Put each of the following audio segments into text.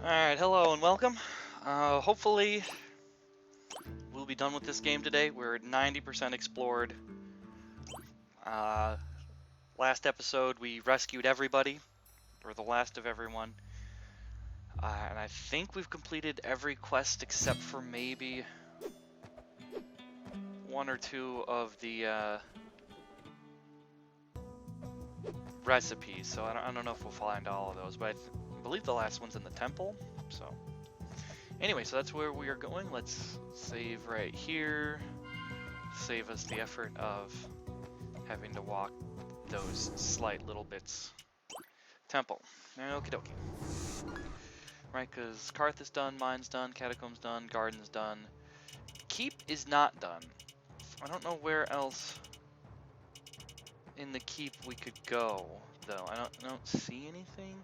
Alright, hello and welcome. Hopefully we'll be done with this game today. We're at 90% explored. Uh, Last episode we rescued everybody, or the last of everyone. And I think we've completed every quest except for maybe one or two of the recipes. So I don't know if we'll find all of those, but I believe the last one's in the temple. So anyway, so that's where we are going. Let's save right here. Save us the effort of having to walk those slight little bits. Temple. Okie dokie. Right, because Karth is done, mine's done, Catacomb's done, Garden's done. Keep is not done. I don't know where else in the keep we could go, though. I don't see anything.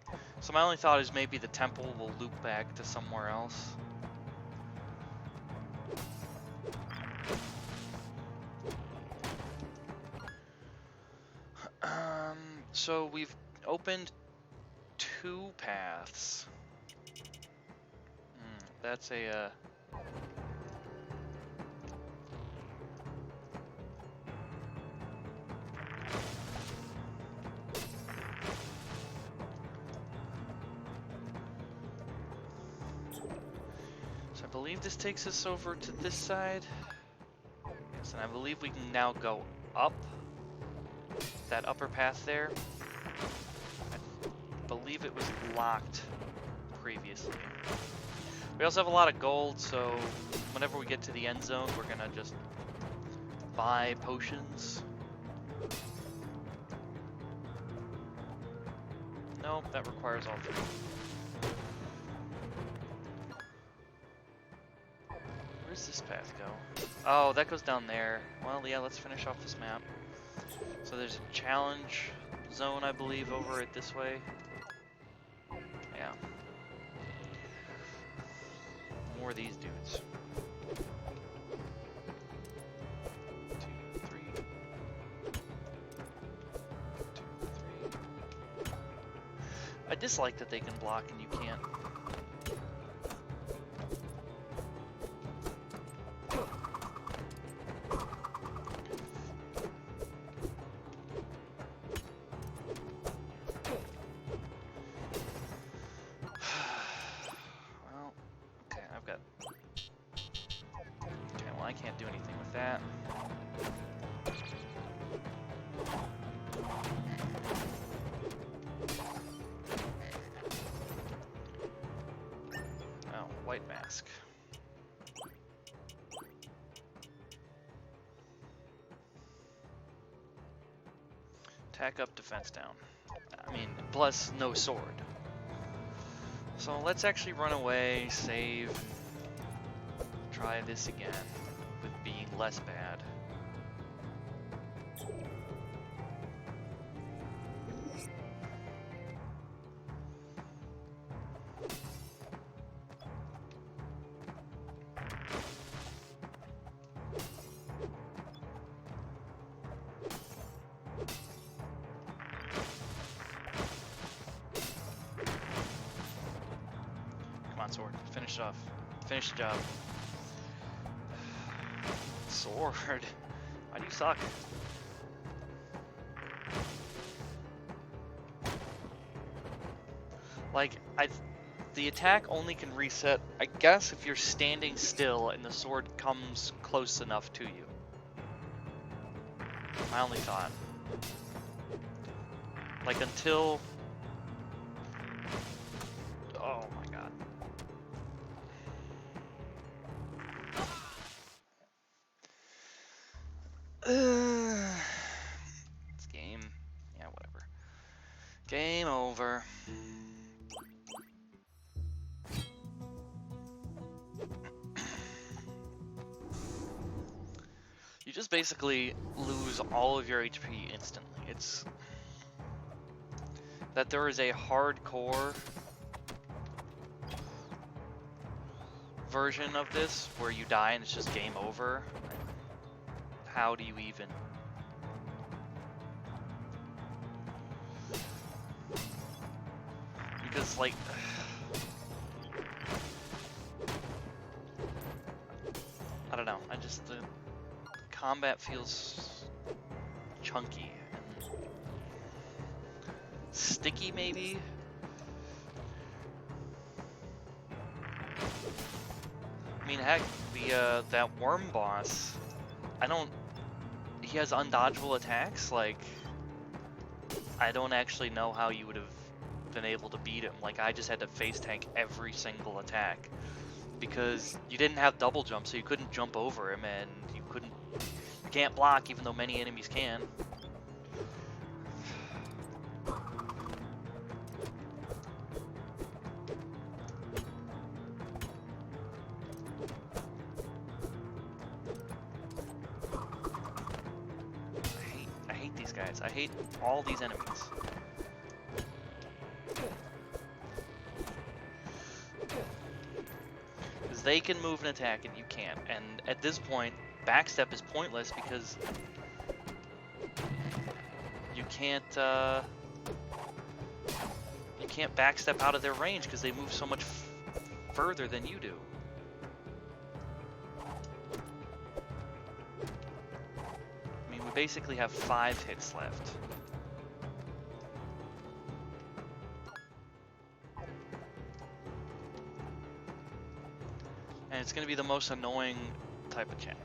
So my only thought is maybe the temple will loop back to somewhere else. So we've opened 2 paths. That's a So I believe this takes us over to this side. Yes, and I believe we can now go up that upper path there. I believe it was locked previously. We also have a lot of gold, so whenever we get to the end zone, we're gonna just buy potions. Nope, that requires all 3. Where's this path go? Oh, that goes down there. Well, yeah, let's finish off this map. So there's a challenge zone, I believe, over it this way. Yeah. More of these dudes. 2, 3. 2, 3. I dislike that they can block and you can't. I can't do anything with that. Oh, white mask. Attack up, defense down. I mean, plus no sword. So let's actually run away, save, try this again. With being less bad. Come on, sword. Finish it off. Finish the job. Sword. Why do you suck? Like, the attack only can reset, I guess, if you're standing still and the sword comes close enough to you. My only thought. Like, until... Oh my god. This game, yeah, whatever. Game over. You just basically lose all of your HP instantly. It's that there is a hardcore version of this where you die and it's just game over. How do you even? Because like don't know. I just the combat feels chunky and sticky, maybe. I mean, heck, the that worm boss. He has undodgeable attacks. Like, I don't actually know how you would have been able to beat him. Like, I just had to face tank every single attack because you didn't have double jump, so you couldn't jump over him, and you can't block, even though many enemies can. I hate these guys. I hate all these enemies. Because they can move and attack and you can't. And at this point, backstep is pointless because you can't backstep out of their range because they move so much further than you do. I mean, we basically have 5 hits left. And it's going to be the most annoying type of challenge.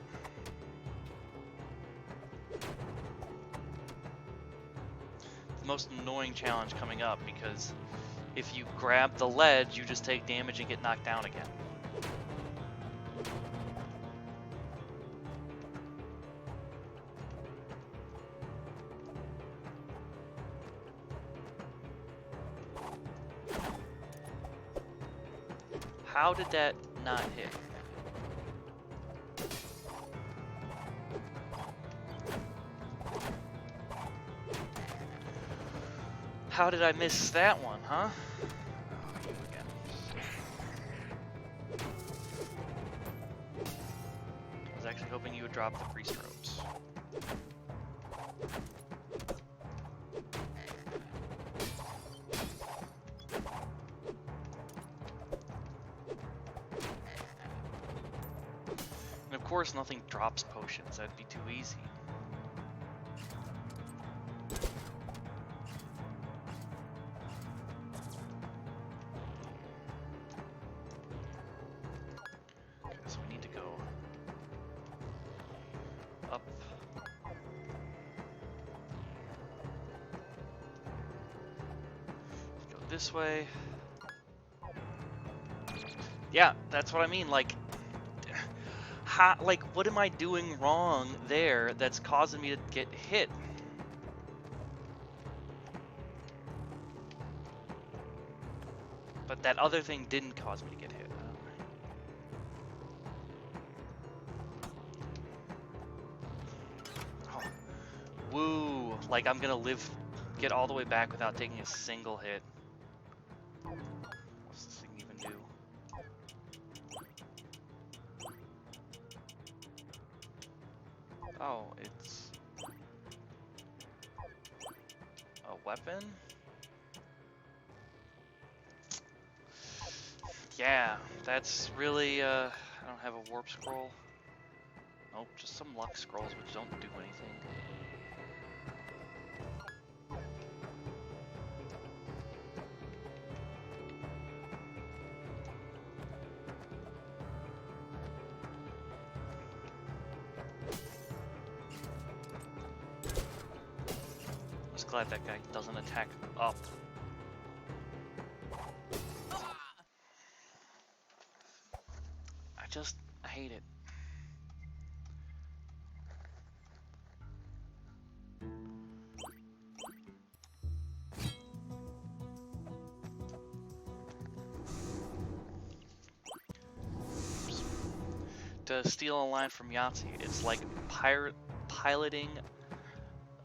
The most annoying challenge coming up, because if you grab the ledge, you just take damage and get knocked down again. How did that not hit? How did I miss that one, huh? Oh, you again. I was actually hoping you would drop the priest robes. And of course, nothing drops potions. That'd be too easy. This way. Yeah, that's what I mean. Like, what am I doing wrong there that's causing me to get hit? But that other thing didn't cause me to get hit. Oh. Woo! Like, I'm gonna get all the way back without taking a single hit. What's this thing even do? Oh, it's a weapon? Yeah, that's really, I don't have a warp scroll. Nope, just some luck scrolls which don't do anything. Glad that guy doesn't attack up. I hate it. To steal a line from Yahtzee, it's like piloting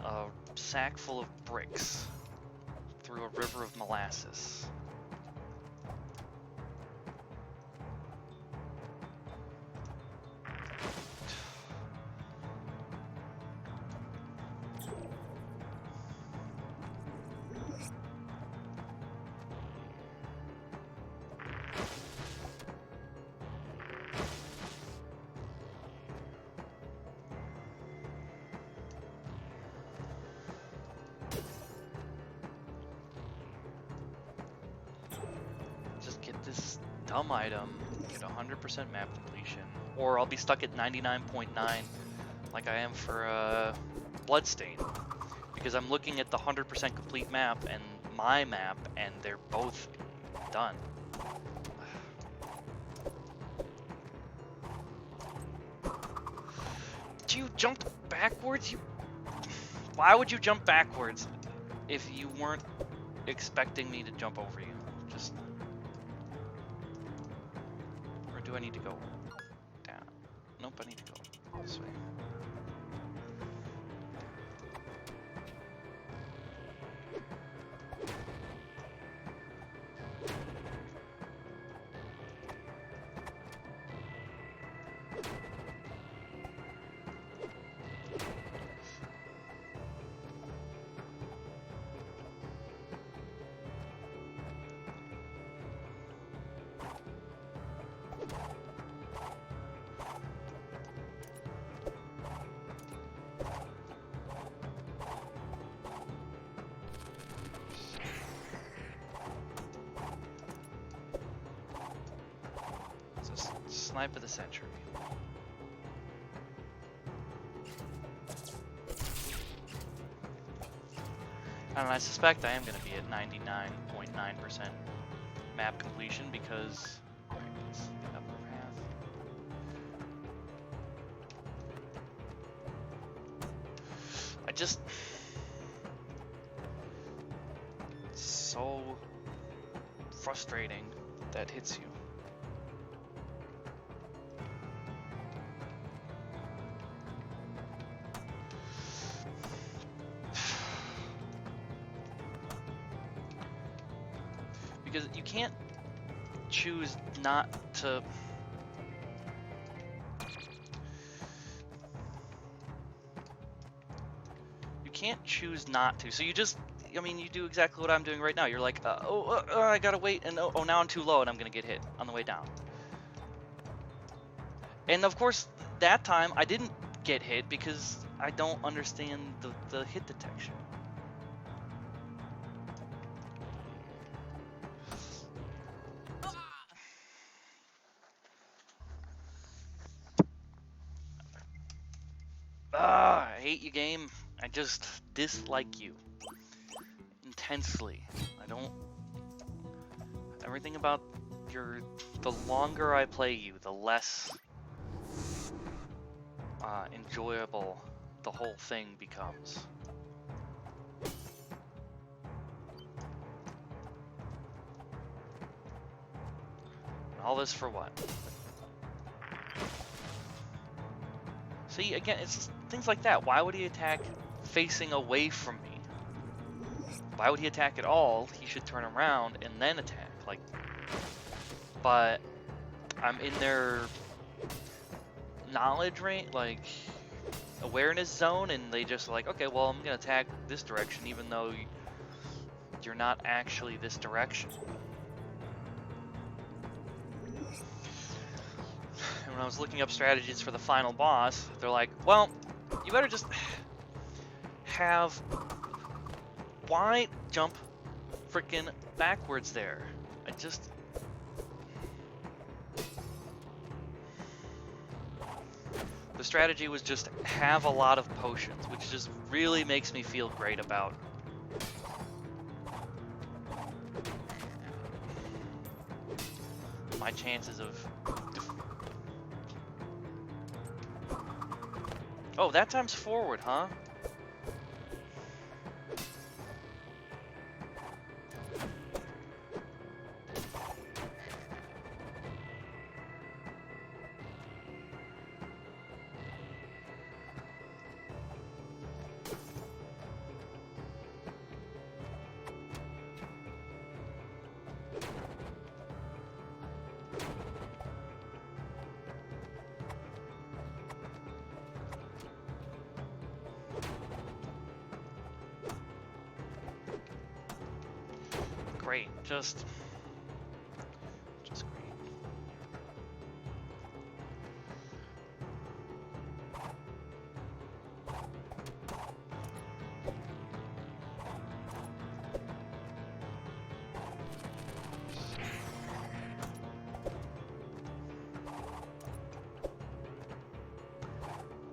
a sack full of bricks through a river of molasses. dumb item, get 100% map completion, or I'll be stuck at 99.9 like I am for Bloodstain, because I'm looking at the 100% complete map and my map, and they're both done. You jumped backwards? Why would you jump backwards if you weren't expecting me to jump over you? Just... Or do I need to go down? Nope, I need to go this way. Snipe of the century. And I suspect I am going to be at 99.9% map completion because... Right, let's get up the path. I just... It's so frustrating that hits you. Because you can't choose not to... You can't choose not to. So you just... I mean, you do exactly what I'm doing right now. You're like, I gotta wait, and oh, now I'm too low and I'm gonna get hit on the way down. And of course, that time I didn't get hit because I don't understand the hit detection. I hate you, game. I just dislike you intensely. I don't... Everything about your... The longer I play you, the less enjoyable the whole thing becomes. And all this for what? See, again, it's just things like that. Why would he attack facing away from me? Why would he attack at all? He should turn around and then attack. Like, but I'm in their knowledge range, like awareness zone, and they just like, okay, well, I'm gonna attack this direction, even though you're not actually this direction. When I was looking up strategies for the final boss, they're like, well, you better just have... Why jump frickin' backwards there? I just... The strategy was just have a lot of potions, which just really makes me feel great about my chances of... Oh, that time's forward, huh? Great, just great.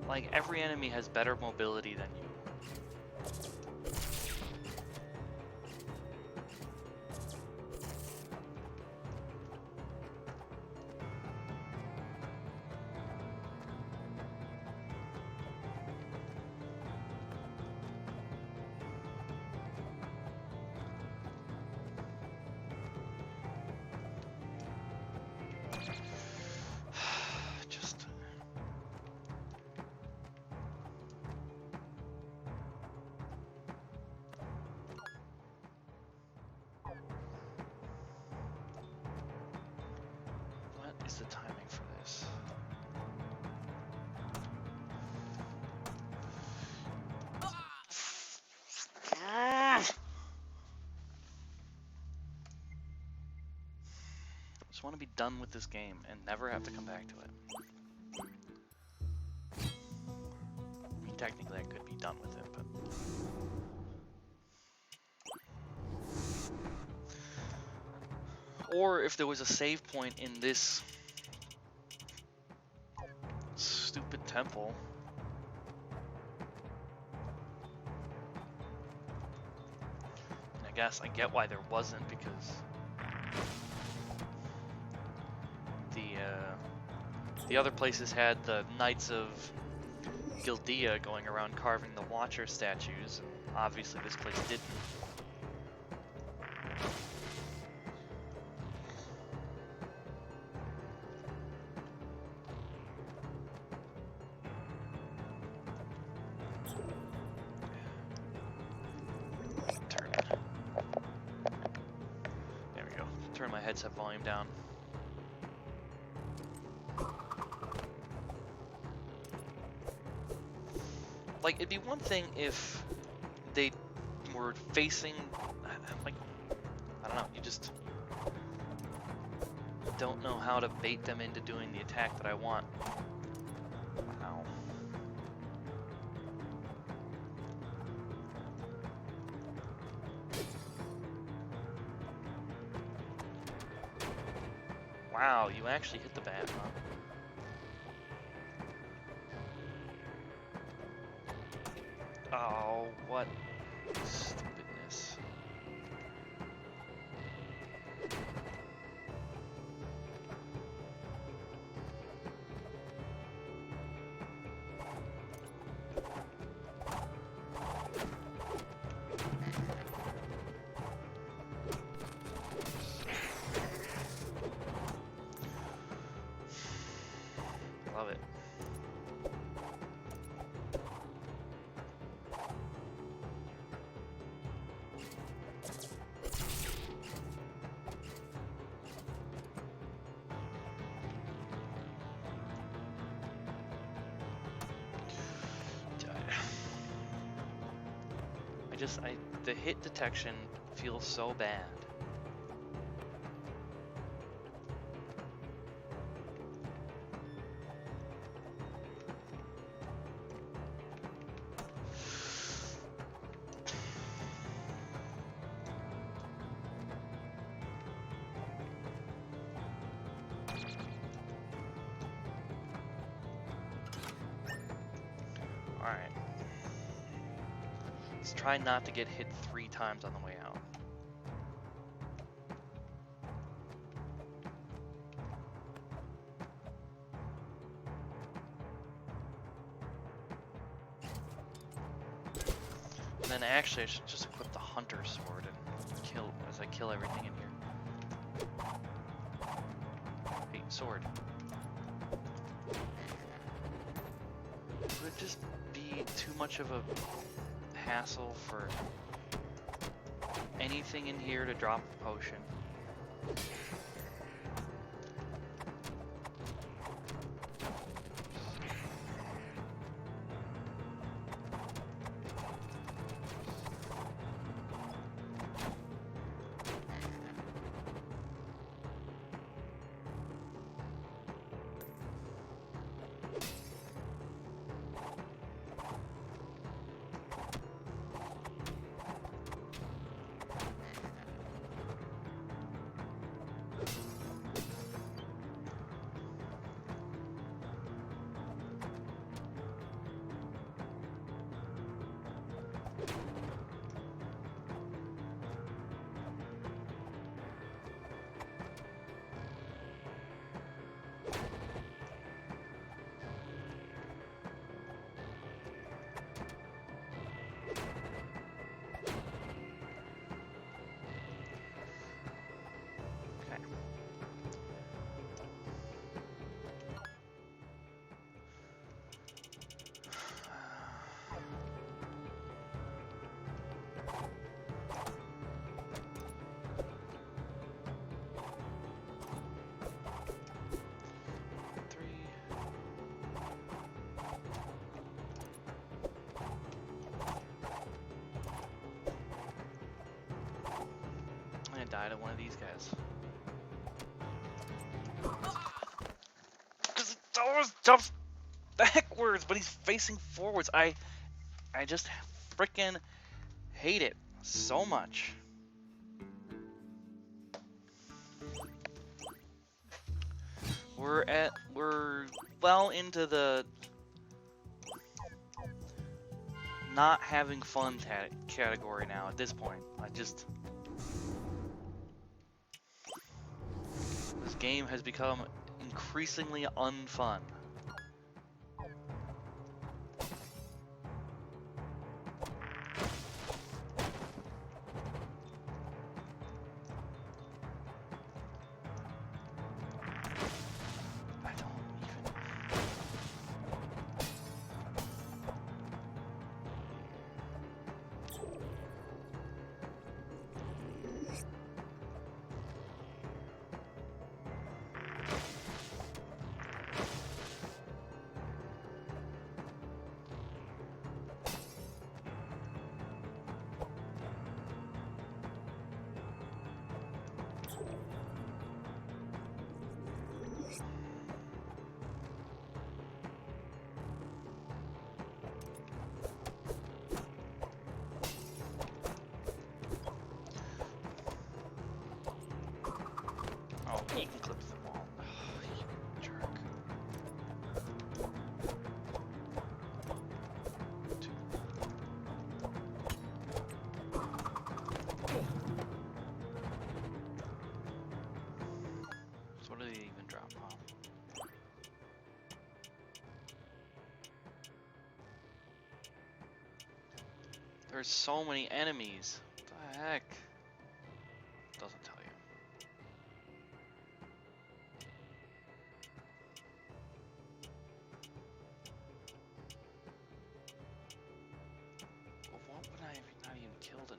Like, every enemy has better mobility than you. Just... What is the timing for this? Just want to be done with this game and never have to come back to it. I mean, technically I could be done with it, but... Or if there was a save point in this stupid temple. And I guess I get why there wasn't, because the other places had the Knights of Gildea going around carving the Watcher statues, and obviously this place didn't. Turn it. There we go. Turn my headset volume down. Like, it'd be one thing if they were facing, like, I don't know, you just don't know how to bait them into doing the attack that I want. Wow. Wow, you actually hit the bat, huh? Oh, what stupidness. Love it. The hit detection feels so bad. All right. Let's try not to get hit 3 times on the way out. And then actually I should just equip the Hunter Sword and kill as I kill everything in here. Hey, sword. Would it just be too much of a hassle for anything in here to drop a potion? die to one of these guys. Because it always jumps backwards, but he's facing forwards. I just freaking hate it so much. We're well into the not having fun category now at this point. This game has become increasingly unfun. You can clip them all. You jerk. So what do they even drop off? There's so many enemies. What the heck? Doesn't tell you.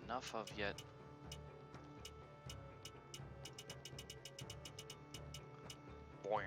Enough of yet. Boing.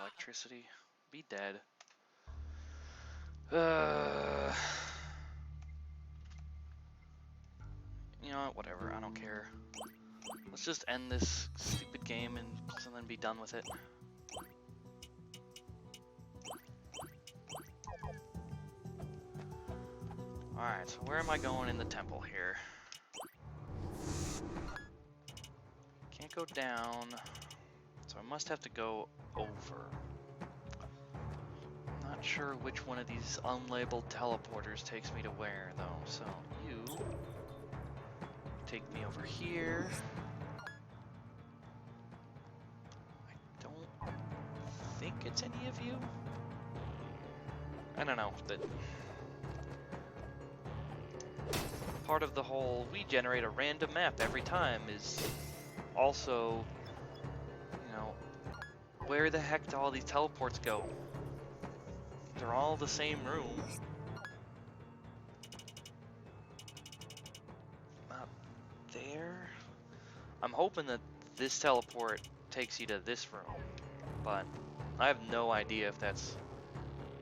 Electricity. Be dead. You know what? Whatever. I don't care. Let's just end this stupid game and then be done with it. Alright, so where am I going in the temple here? Can't go down. So I must have to go over. Not sure which one of these unlabeled teleporters takes me to where, though. So you take me over here. I don't think it's any of you. I don't know. That part of the whole we generate a random map every time is also, you know, where the heck do all these teleports go? They're all the same room. I'm hoping that this teleport takes you to this room, but I have no idea if that's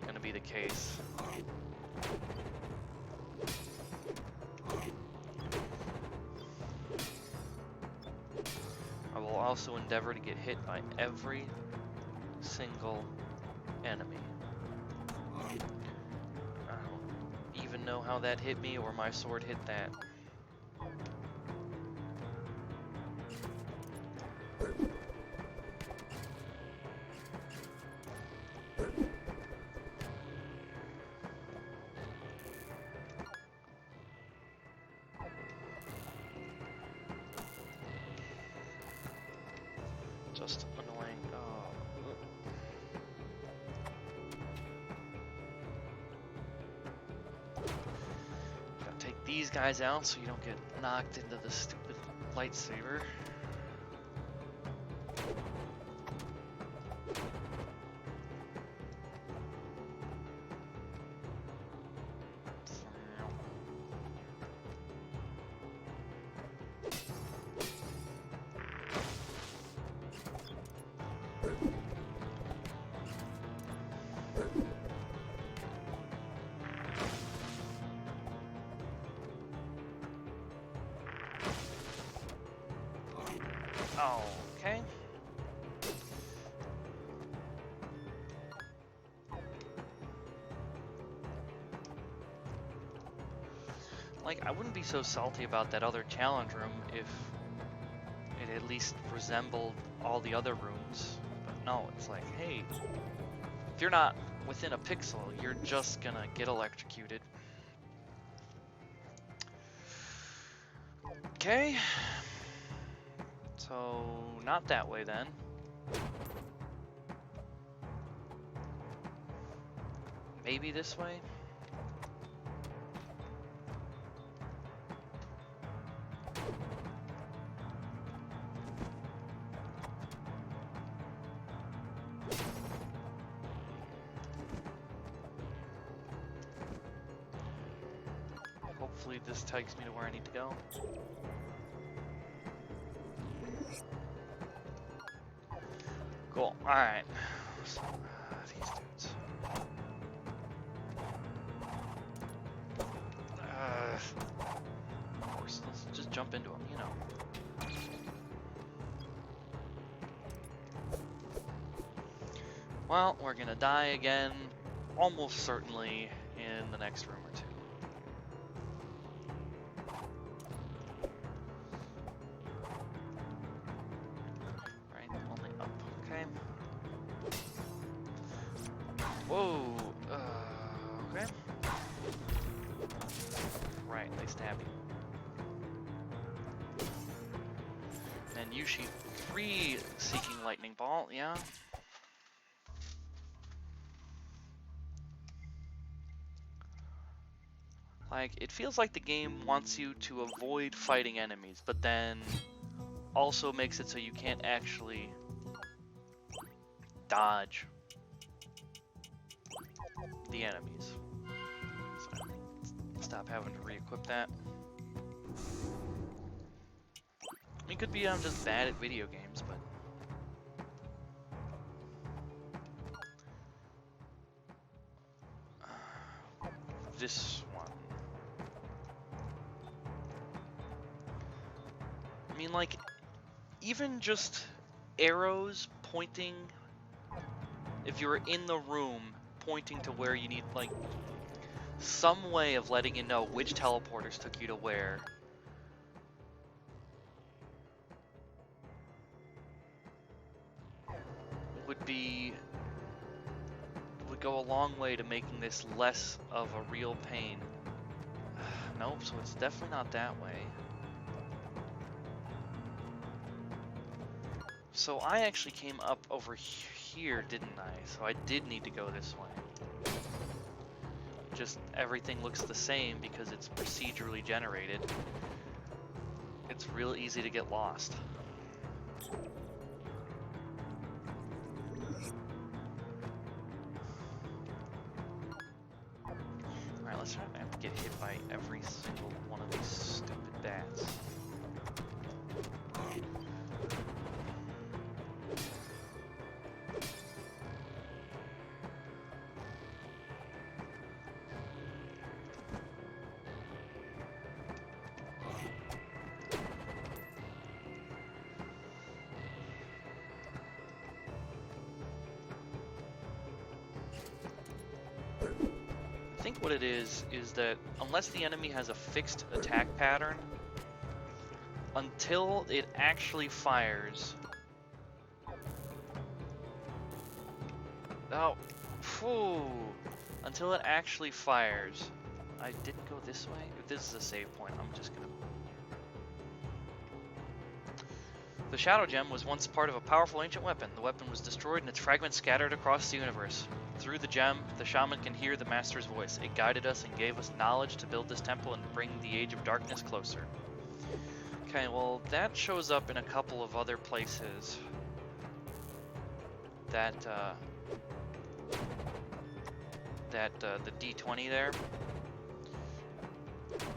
gonna be the case. I will also endeavor to get hit by every single enemy. I don't even know how that hit me or my sword hit that. Just annoying. Oh. Gotta take these guys out so you don't get knocked into the stupid lightsaber. Oh, okay. Like, I wouldn't be so salty about that other challenge room if it at least resembled all the other rooms. But no, it's like, hey, if you're not within a pixel, you're just gonna get electrocuted. Okay. So, not that way then. Maybe this way? Hopefully this takes me to where I need to go. Cool. Alright. So, these dudes. Of course, let's just jump into them, you know. Well, we're gonna die again, almost certainly, in the next room or two. Whoa, okay. Right, they stab you. And you shoot 3 Seeking Lightning Ball, yeah. Like, it feels like the game wants you to avoid fighting enemies, but then also makes it so you can't actually dodge the enemies. So, stop having to re-equip that. I mean, it could be I'm just bad at video games, but... this one. I mean, like, even just arrows pointing, if you're in the room, pointing to where you need, like, some way of letting you know which teleporters took you to where. Would go a long way to making this less of a real pain. Nope, so it's definitely not that way. So I actually came up over here, didn't I? So I did need to go this way. Just everything looks the same because it's procedurally generated. It's real easy to get lost. Alright, let's try not to have to get hit by every single one of these stupid bats. what it is that unless the enemy has a fixed attack pattern, until it actually fires... Oh, phew. Until it actually fires. I didn't go this way. If this is a save point, I'm just gonna... The Shadow Gem was once part of a powerful ancient weapon. The weapon was destroyed and its fragments scattered across the universe. Through the gem, the shaman can hear the Master's voice. It guided us and gave us knowledge to build this temple and bring the Age of Darkness closer. Okay, well, that shows up in a couple of other places. The D20 there.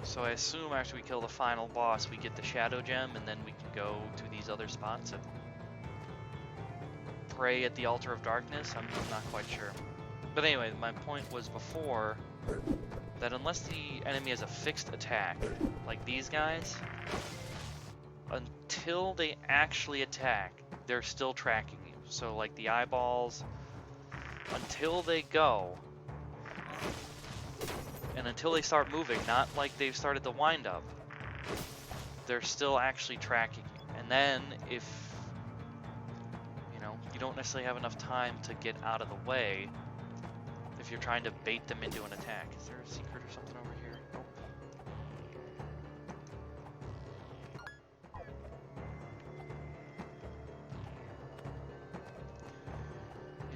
So I assume after we kill the final boss, we get the Shadow Gem, and then we can go to these other spots and pray at the Altar of Darkness. I'm not quite sure. But anyway, my point was before that unless the enemy has a fixed attack, like these guys, until they actually attack, they're still tracking you. So like the eyeballs, until they go, and until they start moving, not like they've started the wind up, they're still actually tracking you. And then if, you know, you don't necessarily have enough time to get out of the way, if you're trying to bait them into an attack. Is there a secret or something over here? Nope.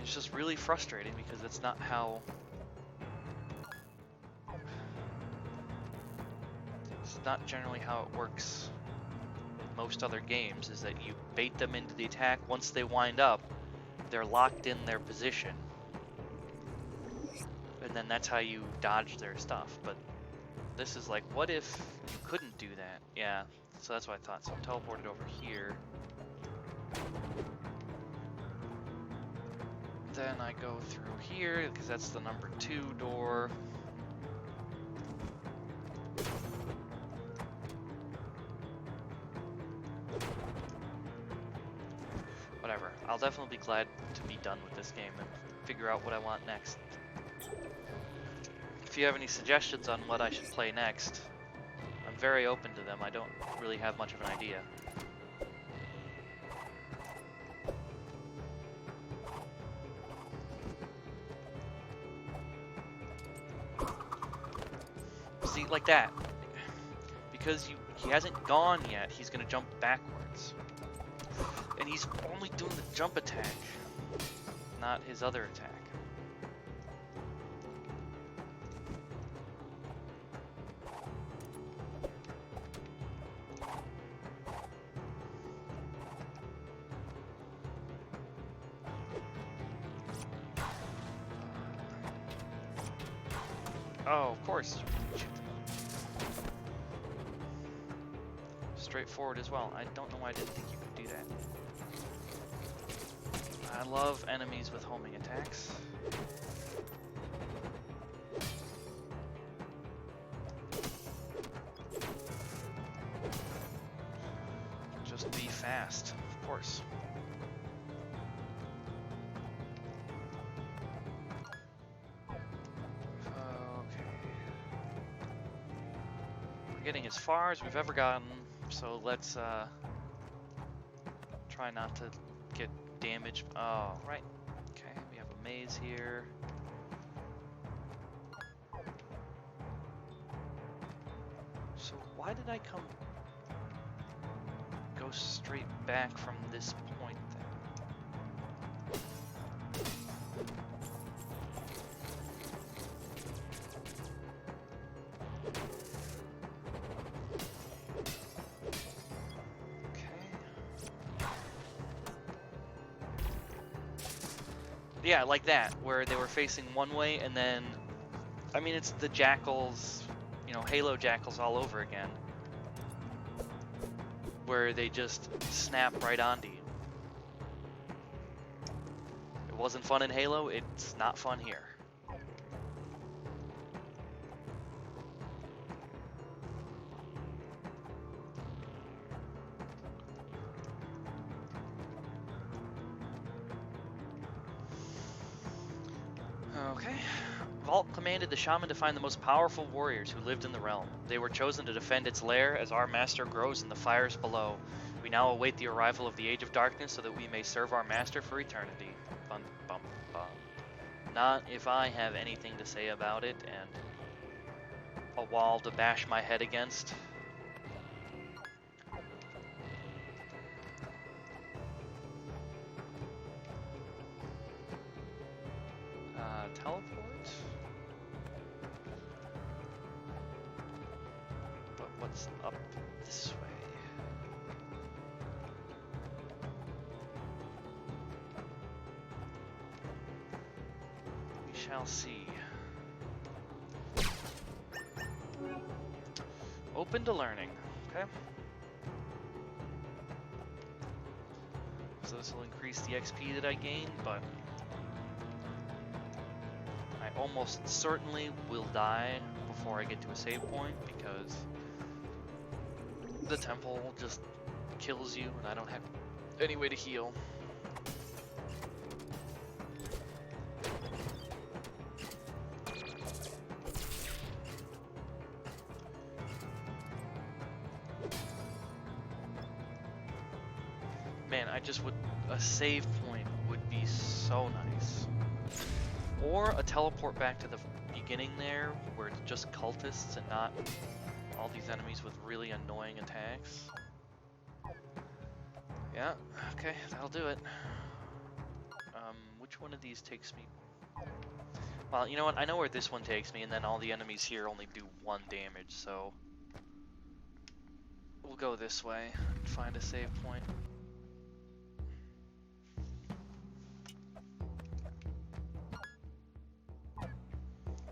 It's just really frustrating because it's not how... It's not generally how it works in most other games, is that you bait them into the attack. Once they wind up, they're locked in their position. And then that's how you dodge their stuff. But this is like, what if you couldn't do that? Yeah, so that's what I thought. So I'm teleported over here. Then I go through here, because that's the number 2 door. Whatever. I'll definitely be glad to be done with this game and figure out what I want next. If you have any suggestions on what I should play next, I'm very open to them. I don't really have much of an idea. See, like that. Because he hasn't gone yet, he's gonna jump backwards. And he's only doing the jump attack, not his other attack. Oh, of course. Straightforward as well. I don't know why I didn't think you could do that. I love enemies with homing attacks. Just be fast, of course. Getting as far as we've ever gotten, so let's try not to get damaged. Oh, right. Okay, we have a maze here. So why did I go straight back from this point then? Yeah, like that, where they were facing one way, and then, I mean, it's the jackals, you know, Halo jackals all over again, where they just snap right onto you. It wasn't fun in Halo, it's not fun here. Okay, Vault commanded the shaman to find the most powerful warriors who lived in the realm. They were chosen to defend its lair as our master grows in the fires below. We now await the arrival of the Age of Darkness so that we may serve our master for eternity. Bum, bum, bum. Not if I have anything to say about it and a wall to bash my head against. Teleport? But what's up this way? We shall see. Open to learning, okay? So this will increase the XP that I gain, but I almost certainly will die before I get to a save point because the temple just kills you and I don't have any way to heal. Man, I just would... a save point would be so nice. Or a teleport back to the beginning there, where it's just cultists and not all these enemies with really annoying attacks. Yeah, okay, that'll do it. Which one of these takes me... Well, you know what, I know where this one takes me, and then all the enemies here only do 1 damage, so... we'll go this way and find a save point.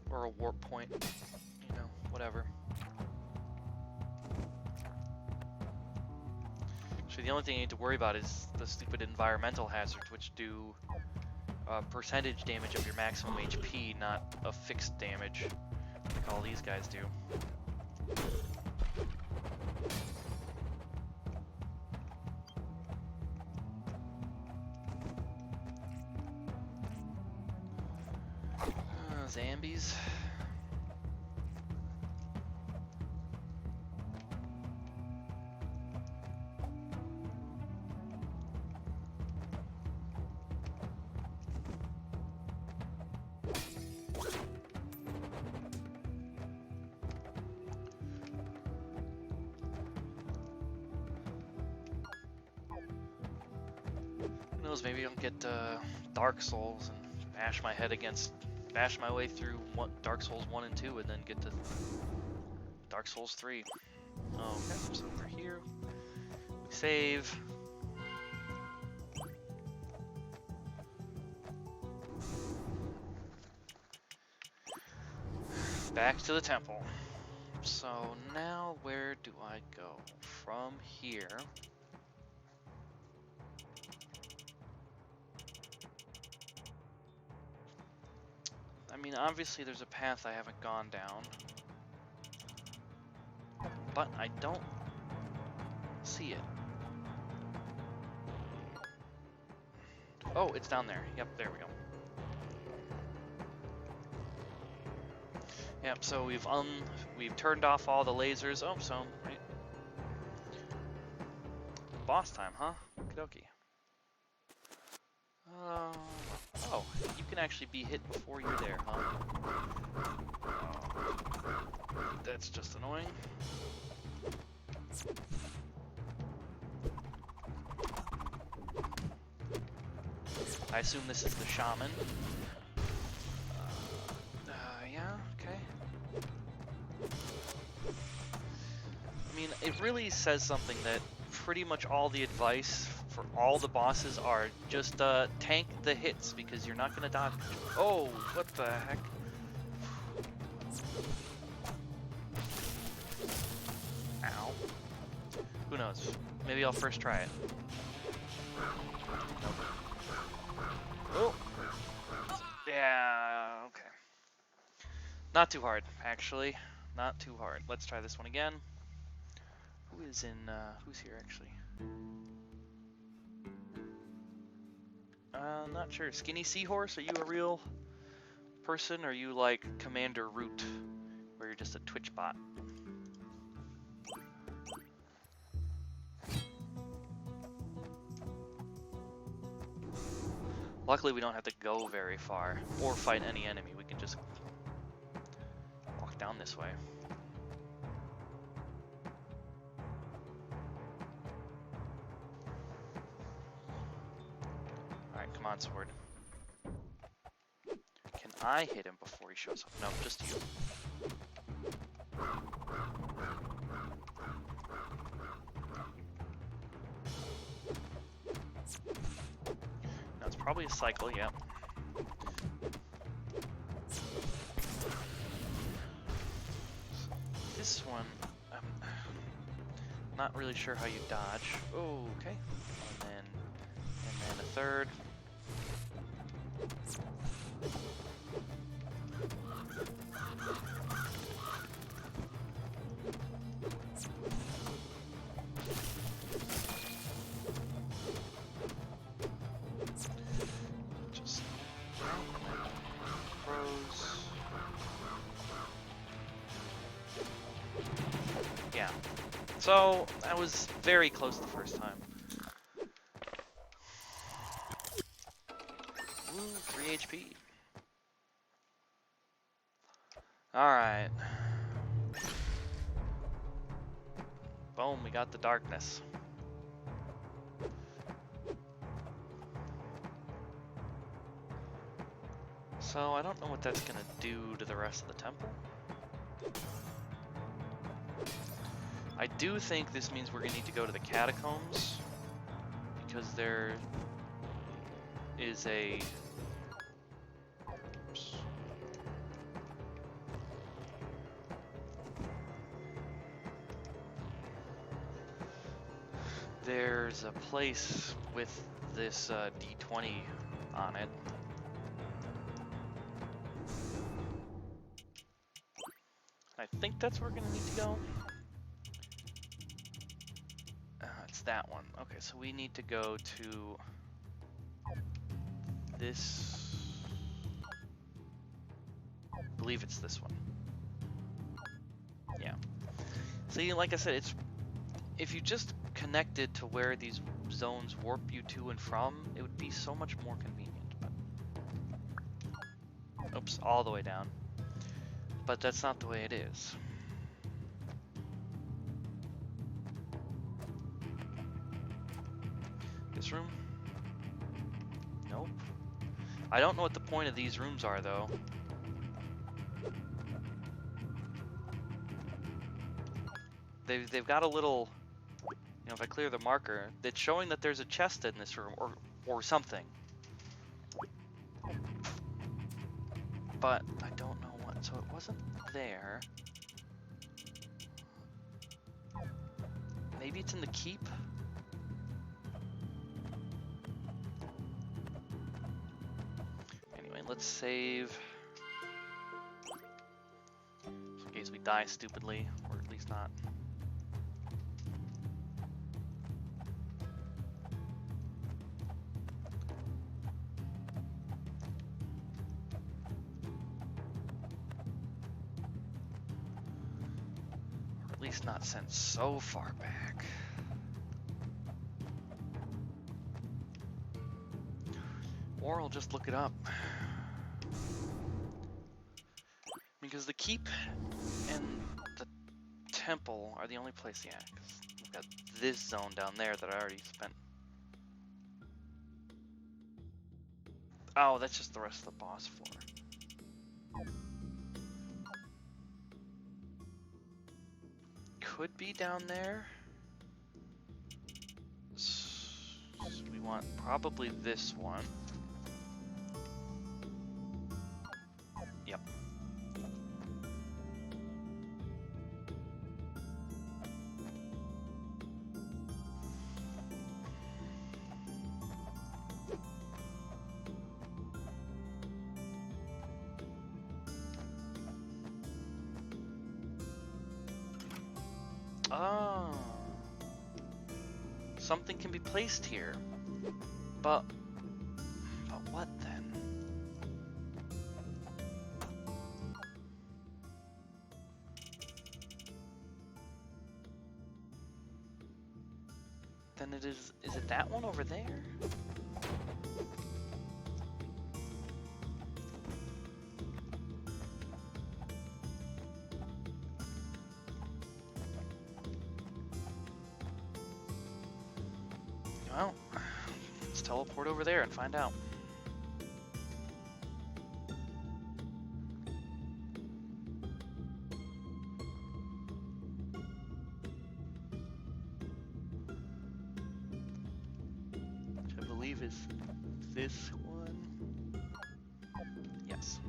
Or a warp point, you know, whatever. Actually, the only thing you need to worry about is the stupid environmental hazards, which do percentage damage of your maximum HP, not a fixed damage, like all these guys do. Zambies. Who knows, maybe I'll get Dark Souls and bash my way through Dark Souls 1 and 2 and then get to Dark Souls 3. Okay, so we're here. We save. Back to the temple. So now where do I go? From here. I mean, obviously there's a path I haven't gone down, but I don't see it. Oh, it's down there. Yep, there we go. Yep, so we've turned off all the lasers. Oh, so right. Boss time, huh? Okie dokie. Oh, you can actually be hit before you're there, huh? That's just annoying. I assume this is the shaman. Yeah, okay. I mean, it really says something that pretty much all the advice for all the bosses are just tank the hits because you're not gonna dodge. Oh, what the heck? Ow. Who knows? Maybe I'll first try it. Nope. Oh. Yeah, okay. Not too hard, actually. Not too hard. Let's try this one again. Who's here actually? Not sure. Skinny Seahorse, are you a real person, or are you like Commander Root, where you're just a Twitch bot? Luckily, we don't have to go very far or fight any enemy. We can just walk down this way. Alright, come on, sword. Can I hit him before he shows up? No, just you. Now it's probably a cycle, yeah. This one, I'm not really sure how you dodge. Oh, okay. And then a third. Just throws. Yeah. So I was very close the first time. Ooh, 3 HP. Alright. Boom, we got the darkness. So I don't know what that's gonna do to the rest of the temple. I do think this means we're gonna need to go to the catacombs, because there is a... Oops. There's a place with this D20 on it. I think that's where we're gonna need to go. It's that one. Okay, so we need to go to this. I believe it's this one. Yeah. See, like I said, it's if you just connected to where these zones warp you to and from, it would be so much more convenient. But oops, all the way down. But that's not the way it is. This room? Nope. I don't know what the point of these rooms are, though. They've got a little, you know, if I clear the marker, it's showing that there's a chest in this room, or something. But I don't know what, so it wasn't there. Maybe it's in the keep? Anyway, let's save. In case we die stupidly, or at least not. Or at least not sent so far back. Or I'll just look it up. Because the keep and the temple are the only place, yeah, because we've got this zone down there that I already spent. Oh, that's just the rest of the boss floor. Could be down there. So we want probably this one. Yep. Oh. Something can be placed here. But what then? then it is it that one over there? Well, let's teleport over there and find out. Which I believe is this one. Yes.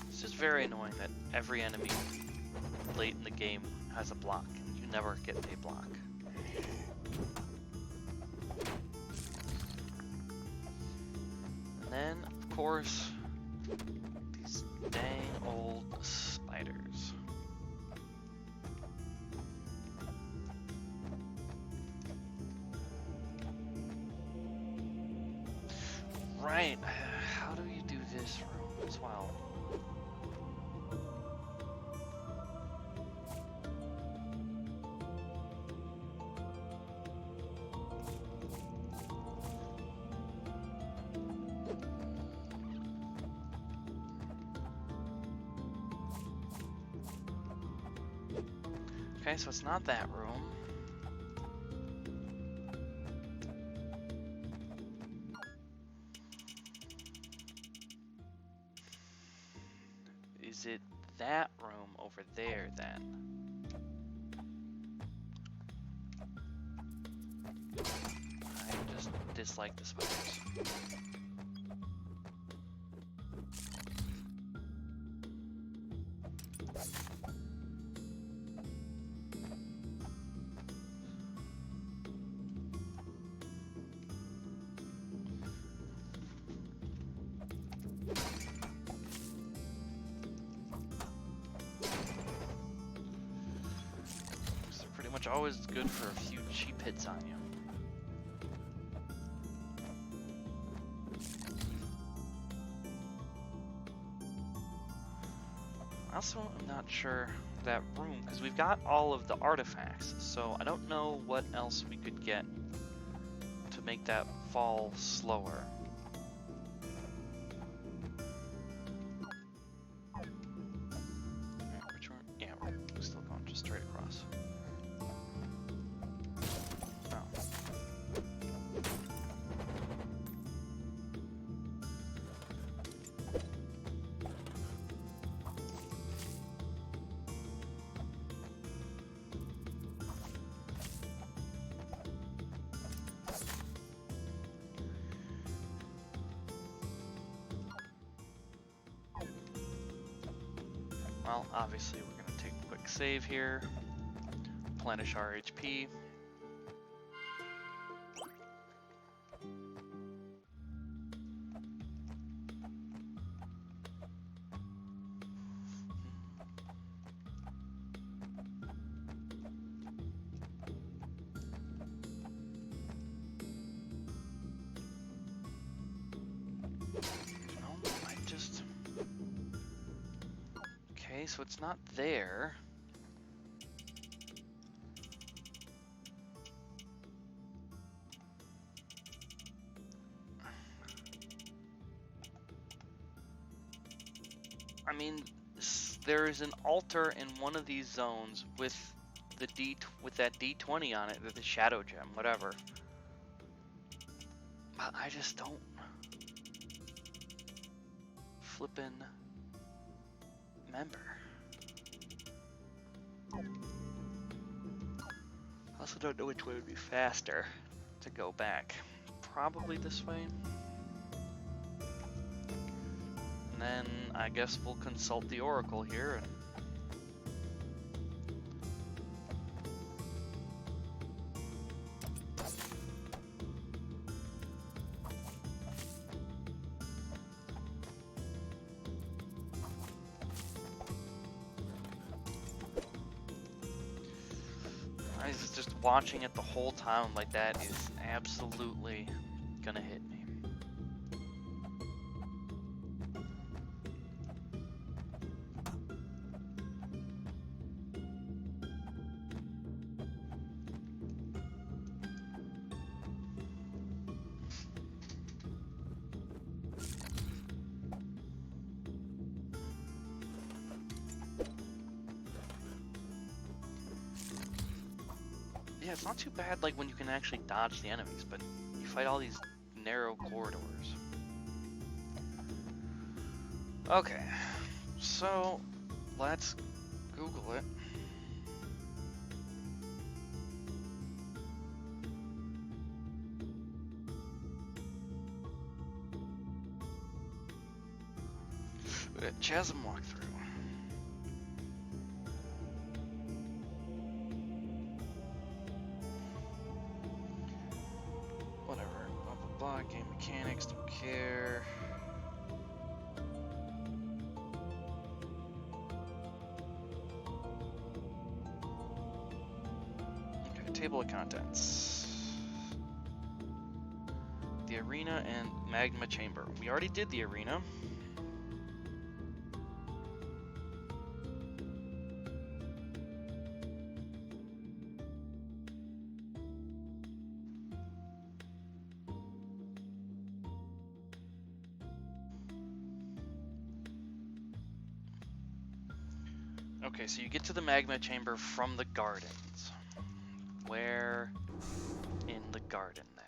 It's just very annoying that every enemy late in the game has a block, and you never get a block. And then, of course, these dang old spiders. Right, how do you do this room as well? Okay, so it's not that room. Is it that room over there then? I just dislike the spiders. Much always good for a few cheap hits on you. Also, I'm not sure that room, because we've got all of the artifacts, so I don't know what else we could get to make that fall slower. Which one? Yeah, we're still going just straight across. Well, obviously we're going to take a quick save here, replenish our HP. Okay, so it's not there. I mean, there is an altar in one of these zones with the with that D20 on it, or the shadow gem, whatever. But I just don't flippin' remember. I also don't know which way would be faster to go back. Probably this way. And then I guess we'll consult the Oracle here and it's just watching it the whole time, I'm like, that is absolutely gonna hit me. Yeah, it's not too bad like when you can actually dodge the enemies, but you fight all these narrow corridors. Okay, so let's Google it. Chasm walkthrough. Whatever. Blah blah blah. Game mechanics. Don't care. Okay. Table of contents. The arena and magma chamber. We already did the arena. Okay, so you get to the magma chamber from the gardens. Where in the garden then?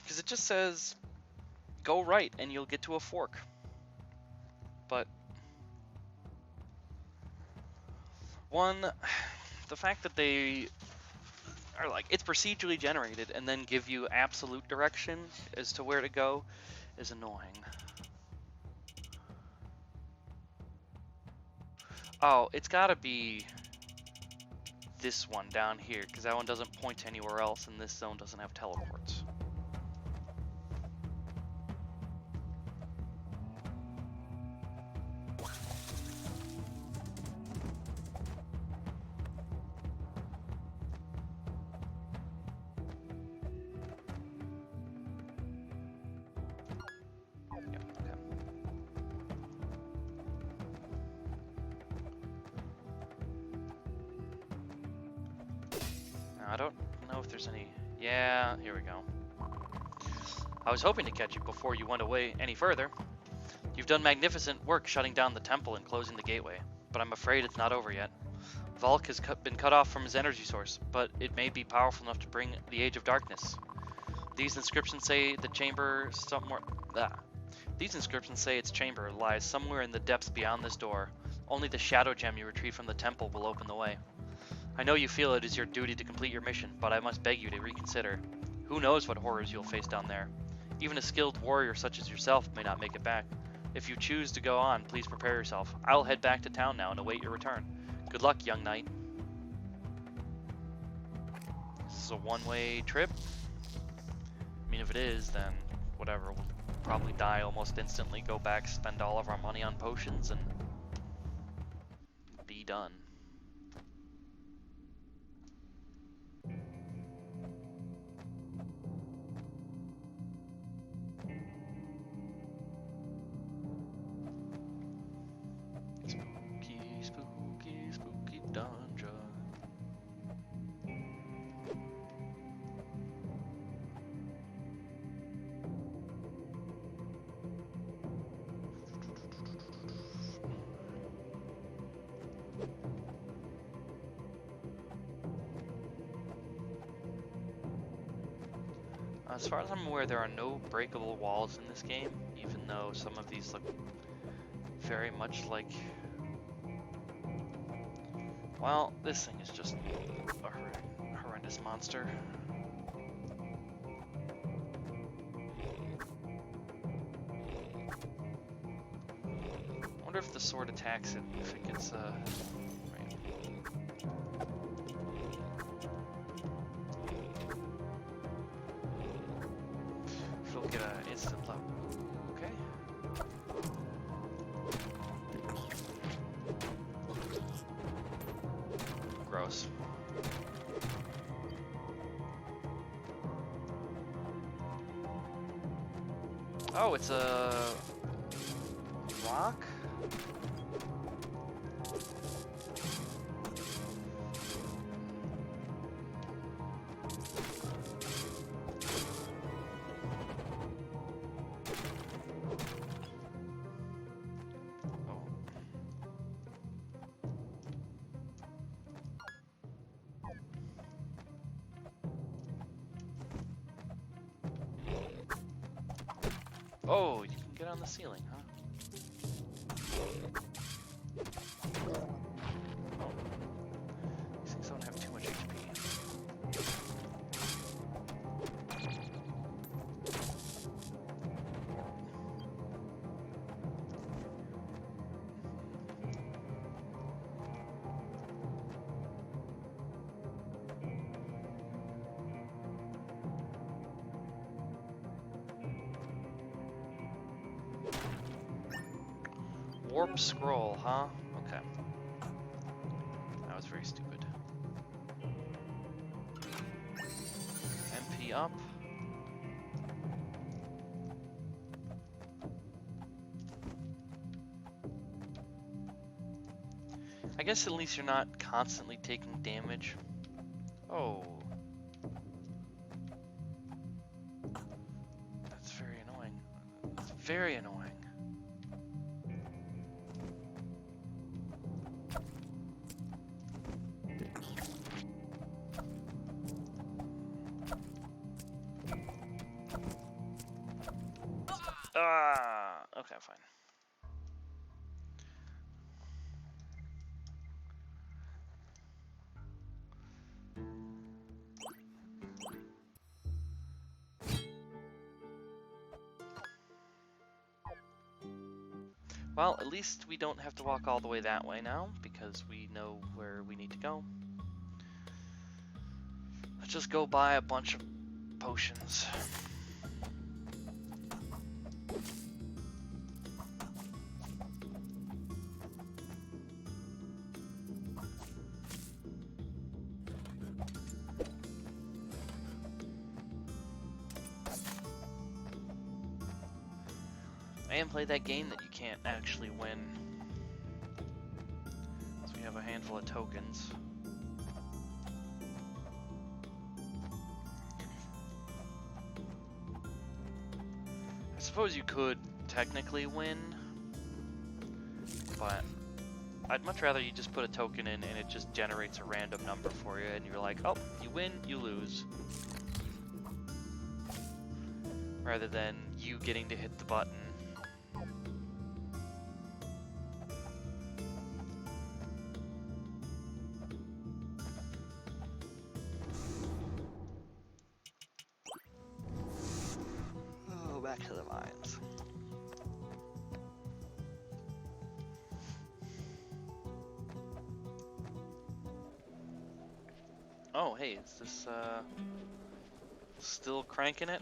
Because it just says go right and you'll get to a fork. But one, the fact that they are like, it's procedurally generated and then give you absolute direction as to where to go is annoying. Oh, it's gotta be this one down here, because that one doesn't point to anywhere else and this zone doesn't have teleports. I don't know if there's any... Yeah, here we go. I was hoping to catch you before you went away any further. You've done magnificent work shutting down the temple and closing the gateway, but I'm afraid it's not over yet. Volk has been cut off from his energy source, but it may be powerful enough to bring the Age of Darkness. These inscriptions say the chamber somewhere... These inscriptions say its chamber lies somewhere in the depths beyond this door. Only the shadow gem you retrieve from the temple will open the way. I know you feel it is your duty to complete your mission, but I must beg you to reconsider. Who knows what horrors you'll face down there? Even a skilled warrior such as yourself may not make it back. If you choose to go on, please prepare yourself. I'll head back to town now and await your return. Good luck, young knight. This is a one-way trip. I mean, if it is, then whatever. We'll probably die almost instantly, go back, spend all of our money on potions, and be done. Spooky dungeon. As far as I'm aware, there are no breakable walls in this game, even though some of these look very much like... Well, this thing is just a horrendous monster. I wonder if the sword attacks it, if it gets, if it'll get an instant level. Okay. Oh, it's a rock? Oh, you can get on the ceiling, huh? Oh. These things don't have too much HP. Warp scroll, huh? Okay. That was very stupid. MP up. I guess at least you're not constantly taking damage. Oh. That's very annoying. That's very annoying. Ah, okay, fine. Well, at least we don't have to walk all the way that way now, because we know where we need to go. Let's just go buy a bunch of potions. And play that game that you can't actually win. So we have a handful of tokens. I suppose you could technically win, but I'd much rather you just put a token in and it just generates a random number for you and you're like, oh, you win, you lose. Rather than you getting to hit the button. Oh, back to the mines. Oh, hey, is this, still cranking it?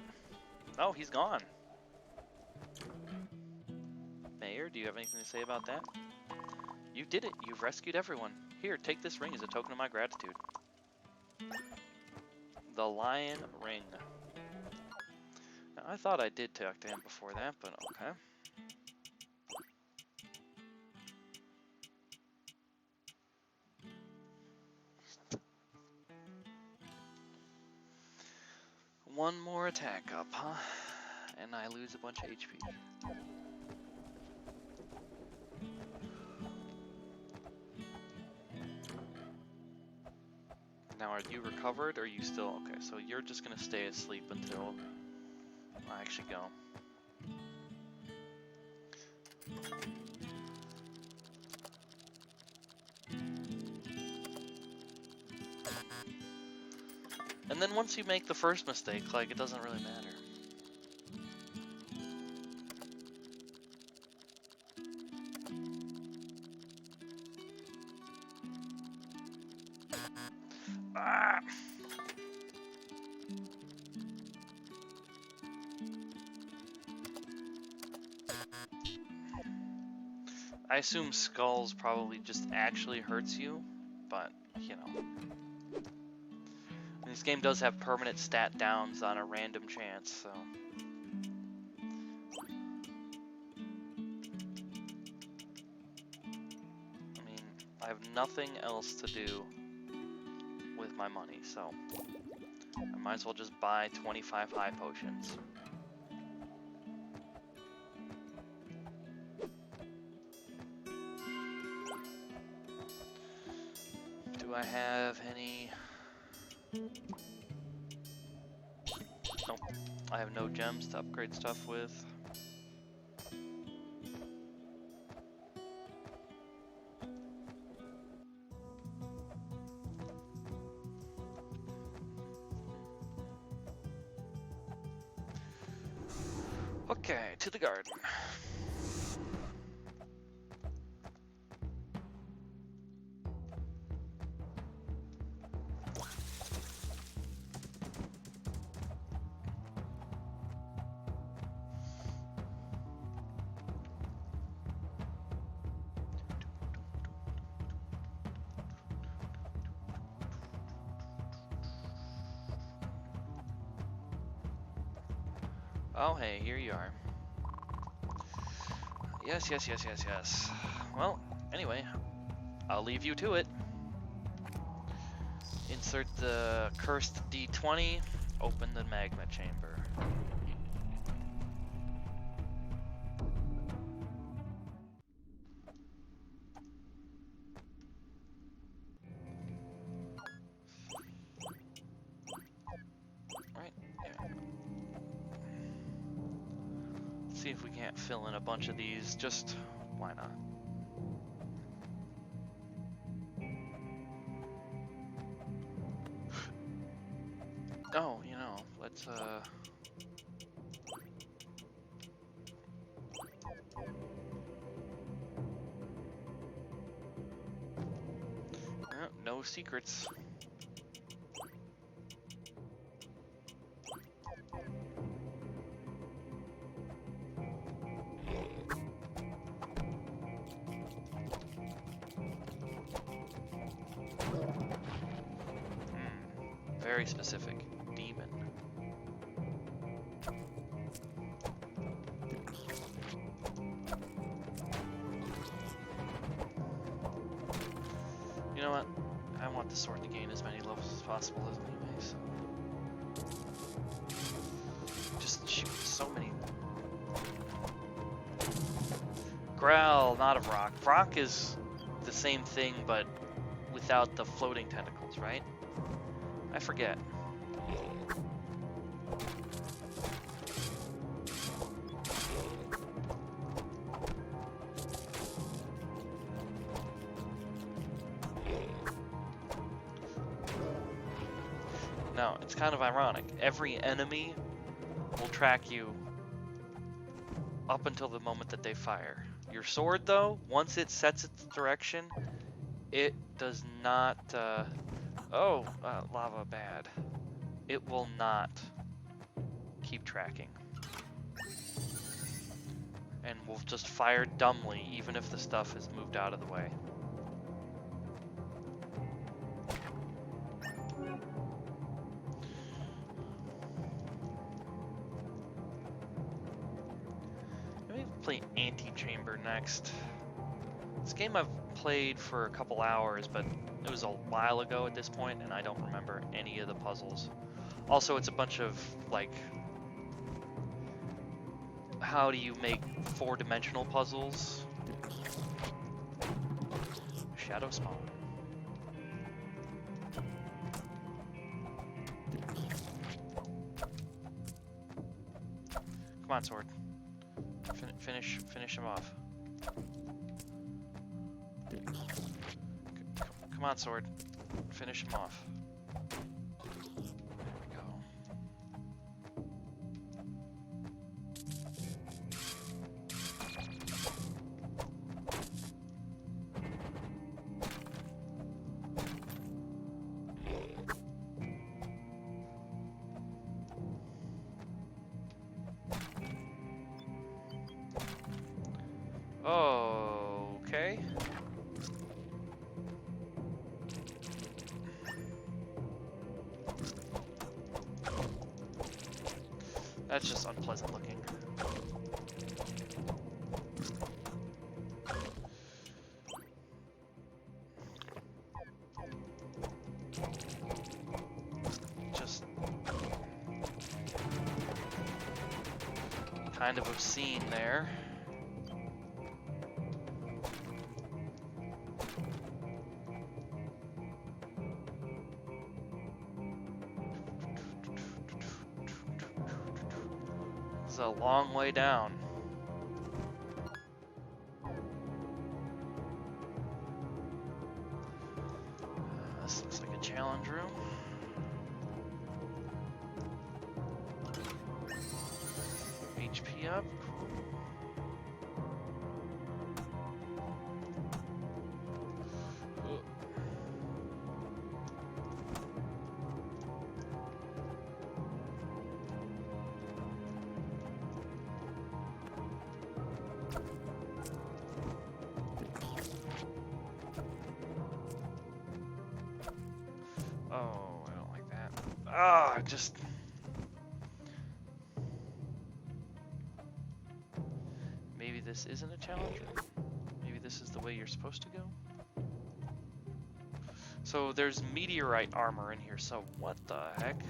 Oh, he's gone. Mayor, do you have anything to say about that? You did it. You've rescued everyone. Here, take this ring as a token of my gratitude. The Lion Ring. Now, I thought I did talk to him before that, but okay. One more attack up, huh? And I lose a bunch of HP. Now, are you recovered, or are you still... Okay, so you're just gonna stay asleep until I actually go. And then once you make the first mistake, like, it doesn't really matter. Ah! I assume skulls probably just actually hurts you, but, you know. This game does have permanent stat downs on a random chance, so. I mean, I have nothing else to do with my money, so I might as well just buy 25 high potions. Do I have any? Nope. I have no gems to upgrade stuff with. Okay, to the garden. Oh, hey, here you are. Yes, yes, yes, yes, yes. Well, anyway, I'll leave you to it. Insert the cursed D20, open the magma chamber. Right, yeah. Let's see if we can't fill in a bunch of these, just why not? Oh, you know, let's no secrets. Very specific. Demon. You know what? I want the sword to gain as many levels as possible anyways. Just shoot so many. Growl, not a rock. Rock is the same thing, but without the floating tentacles, right? I forget. Now, it's kind of ironic. Every enemy will track you up until the moment that they fire. Your sword, though, once it sets its direction, it does not... lava bad. It will not keep tracking. And will just fire dumbly, even if the stuff is moved out of the way. Maybe play Antichamber next. This game I've played for a couple hours, but it was a while ago at this point, and I don't remember any of the puzzles. Also, it's a bunch of, like, how do you make four-dimensional puzzles? Shadow Spawn. Come on, sword. Finish him off. Come on, sword. Finish him off. There we go. Okay. That's just unpleasant looking. Just kind of obscene there. It's a long way down. This looks like a challenge room. HP up. Cool. Oh, I don't like that. Ah, just... Maybe this isn't a challenge room? Maybe this is the way you're supposed to go? So there's meteorite armor in here, so what the heck?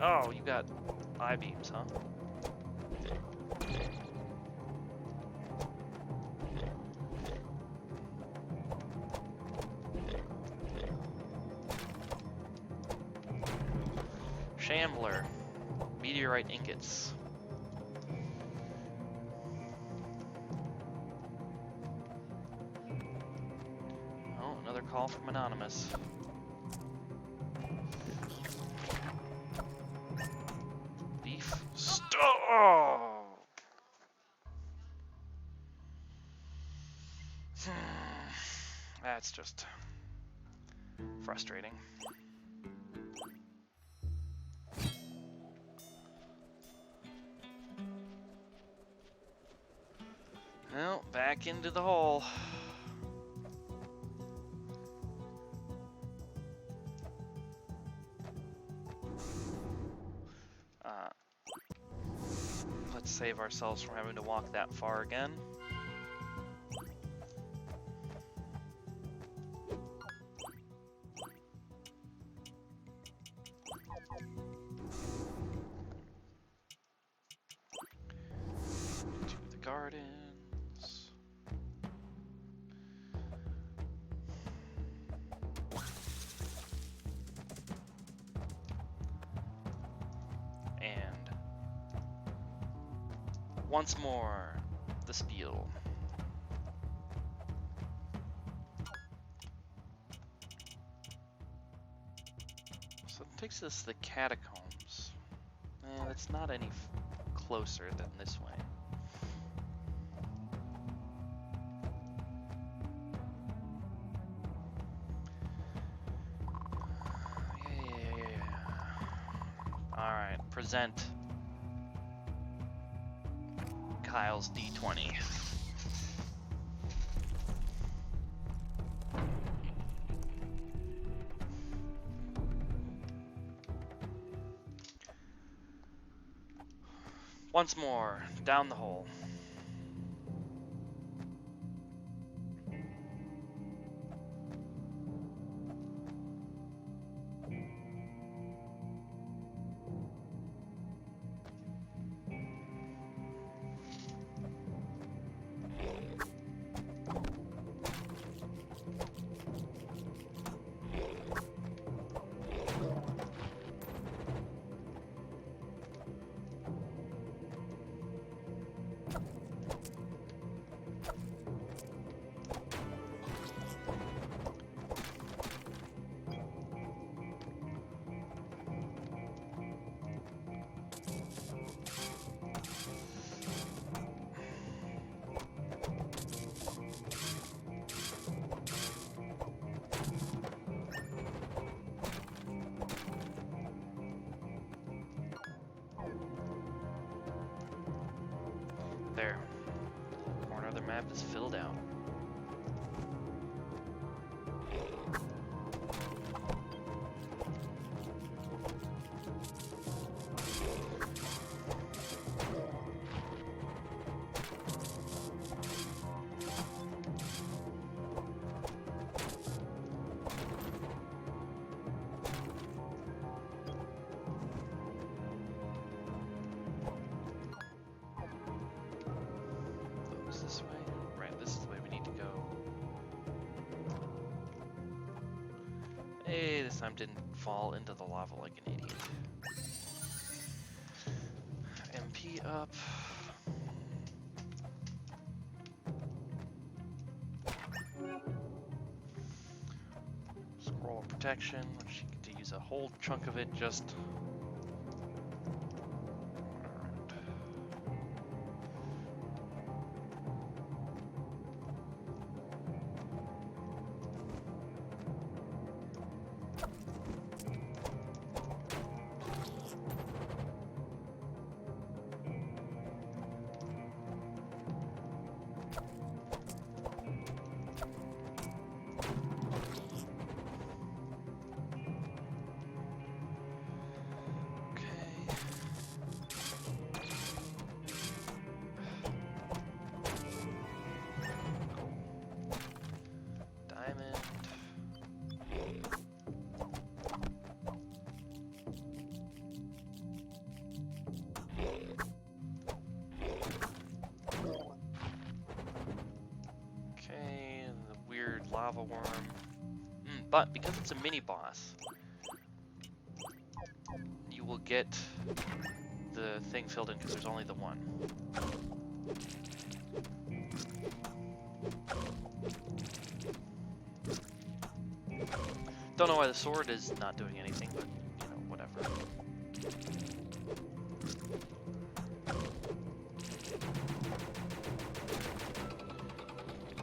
Oh, you got I-beams, huh? Shambler. Meteorite ingots. Oh, another call from Anonymous. Beef. Oh! That's just frustrating. Well, back into the hole. Let's save ourselves from having to walk that far again. To the gardens. And once more, the spiel. So it takes us to the catacombs. It's not any closer than this way. Yeah. Alright, present Kyle's D20. Once more, down the hole. There. Corner of the map is filled out. this time didn't fall into the lava like an idiot. MP up. Scroll of protection, which you get to use a whole chunk of it just. Lava worm. But because it's a mini boss, you will get the thing filled in because there's only the one. Don't know why the sword is not doing anything, but you know, whatever.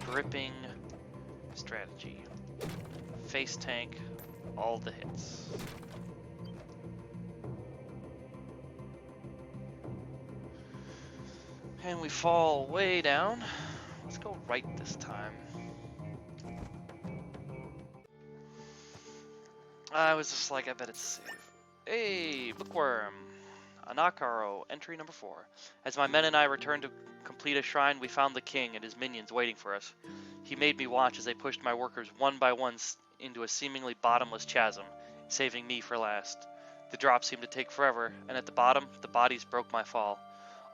Gripping strategy. Face tank, all the hits. And we fall way down. Let's go right this time. I was just like, I bet it's safe. Hey, bookworm. Anakaro, entry number 4. As my men and I returned to complete a shrine, we found the king and his minions waiting for us. He made me watch as they pushed my workers one by one into a seemingly bottomless chasm, saving me for last. The drop seemed to take forever, and at the bottom, the bodies broke my fall.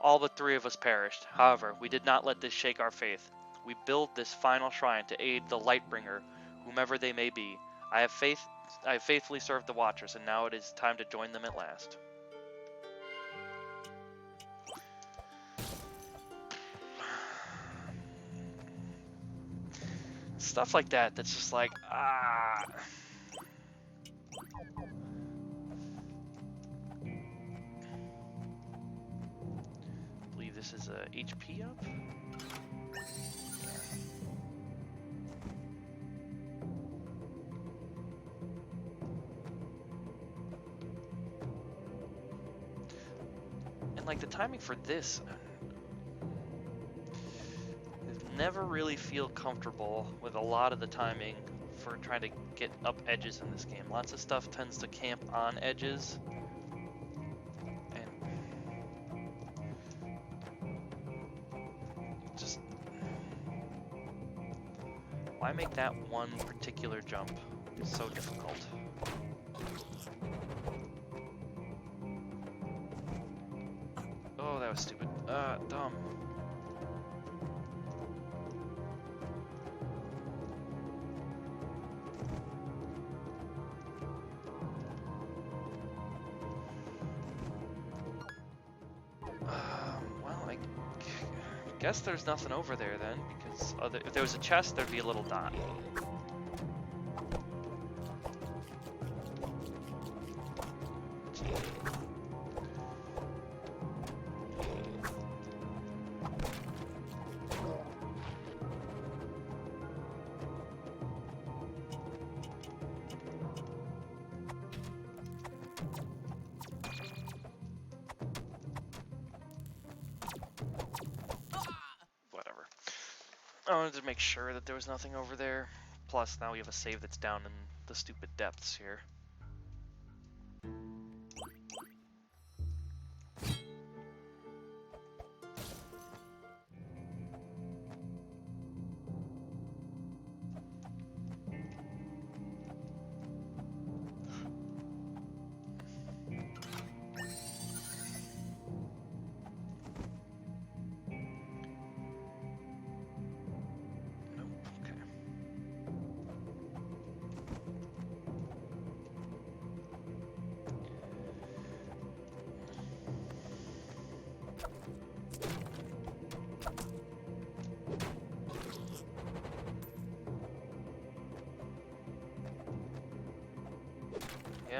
All but 3 of us perished. However, we did not let this shake our faith. We built this final shrine to aid the Lightbringer, whomever they may be. I have faithfully served the Watchers, and now it is time to join them at last. Stuff like that, that's just like, I believe this is a HP up. And like the timing for this, never really feel comfortable with a lot of the timing for trying to get up edges in this game. Lots of stuff tends to camp on edges, and just why make that one particular jump so difficult? Oh, that was stupid. Dumb. Well, I guess there's nothing over there then, because if there was a chest, there'd be a little dot. I wanted to make sure that there was nothing over there. Plus, now we have a save that's down in the stupid depths here.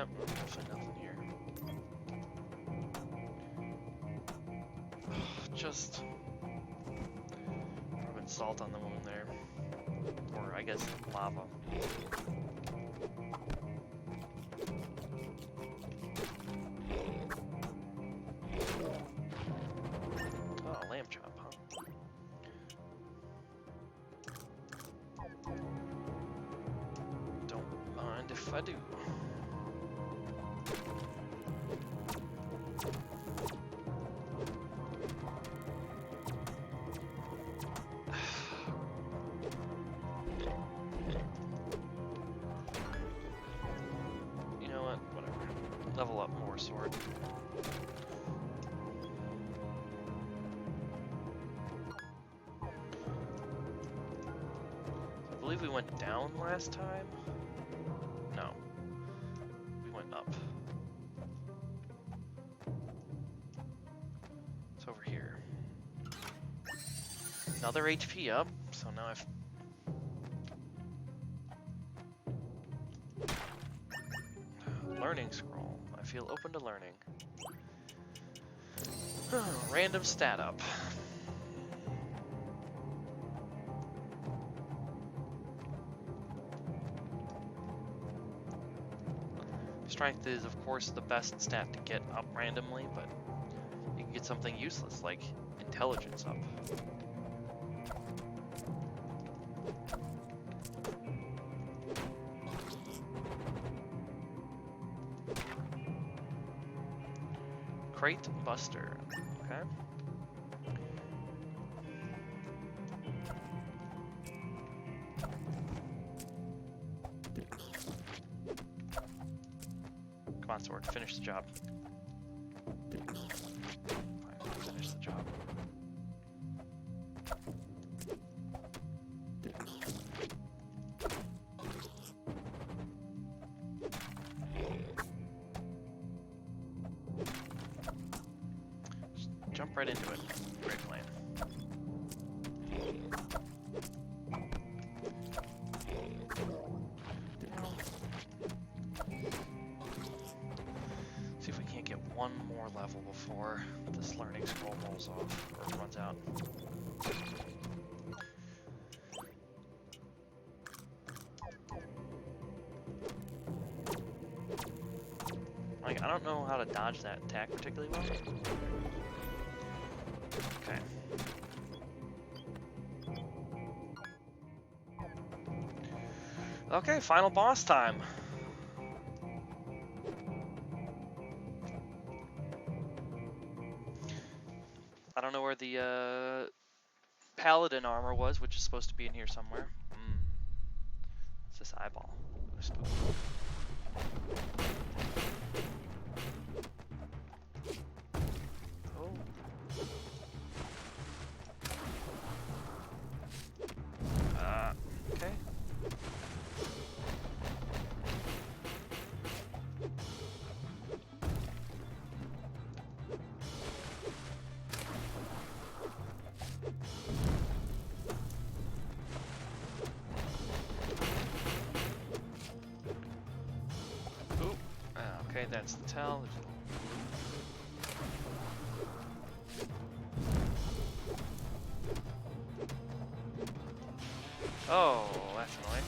Yep, definitely nothing here. Just rubbing salt on the wound there. Or I guess lava. Oh, lamb chop, huh? Don't mind if I do. You know what? Whatever. Level up more sword. I believe we went down last time. No. We went up. It's over here. Another HP up, so now I've... Learning scroll. I feel open to learning. Random stat up. Strength is, of course, the best stat to get up randomly, but you can get something useless like intelligence up. Crate Buster. Okay. Come on, sword. Finish the job. Fine, finish the job. Just jump right into it. Great plan. See if we can't get one more level before this learning scroll rolls off or runs out. Like, I don't know how to dodge that attack particularly well. Okay. Okay, final boss time. I don't know where the paladin armor was, which is supposed to be in here somewhere. It's this eyeball. Ooh, spooky. Oh. Okay. Okay, that's the tell. Oh, that's annoying.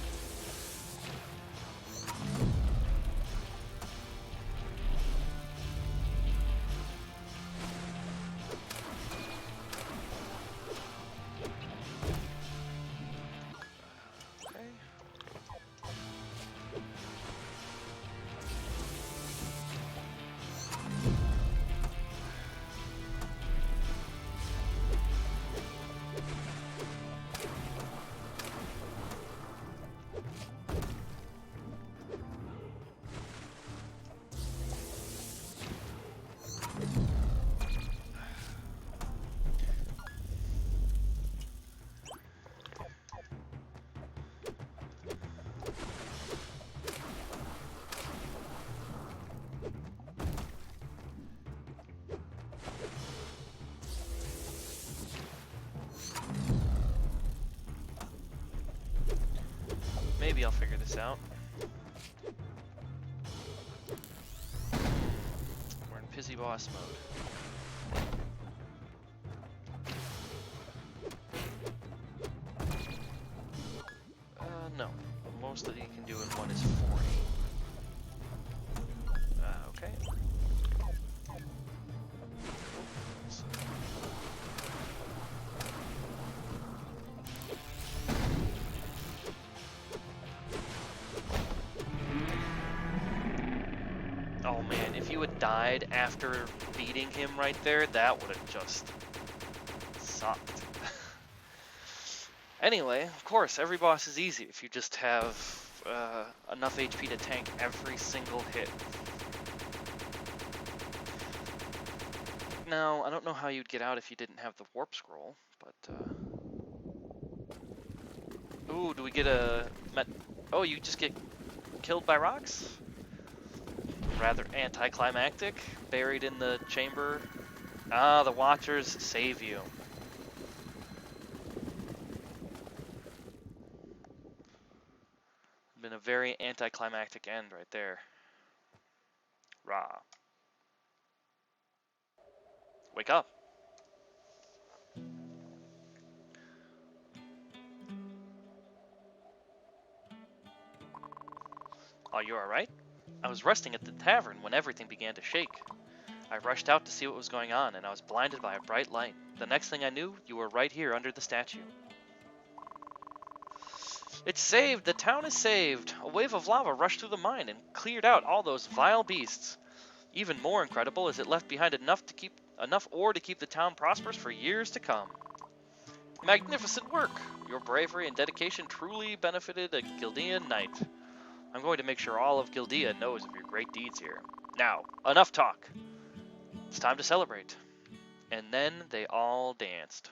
Okay. Maybe I'll figure this out. Pizzy boss mode. No. Most that you can do in one is 40. Okay. Oh man, if you had died after beating him right there, that would have just sucked. Anyway, of course, every boss is easy if you just have enough HP to tank every single hit. Now, I don't know how you'd get out if you didn't have the warp scroll, but ooh, do we get a oh, you just get killed by rocks? Rather anticlimactic, buried in the chamber. Ah, the Watchers save you. Been a very anticlimactic end right there. Rah. Wake up. Oh, you alright? I was resting at the tavern when everything began to shake. I rushed out to see what was going on, and I was blinded by a bright light. The next thing I knew, you were right here under the statue. It's saved! The town is saved! A wave of lava rushed through the mine and cleared out all those vile beasts. Even more incredible is it left behind enough ore to keep the town prosperous for years to come. Magnificent work! Your bravery and dedication truly benefited a Gildean knight. I'm going to make sure all of Gildea knows of your great deeds here. Now, enough talk. It's time to celebrate. And then they all danced.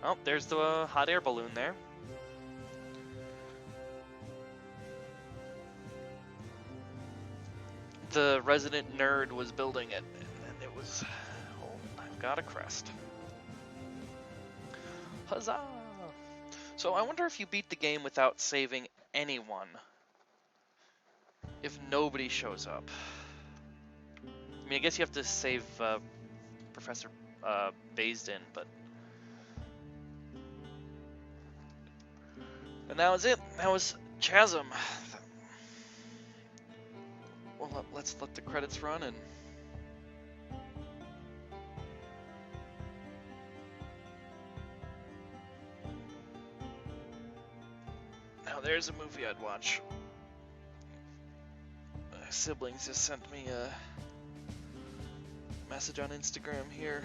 Oh, there's the hot air balloon there. The resident nerd was building it, and it was, oh, I've got a crest. Huzzah! So I wonder if you beat the game without saving anyone. If nobody shows up. I mean, I guess you have to save Professor Baisden, but... And that was it. That was Chasm. Well, let's let the credits run and... Now there's a movie I'd watch. My siblings just sent me a message on Instagram here.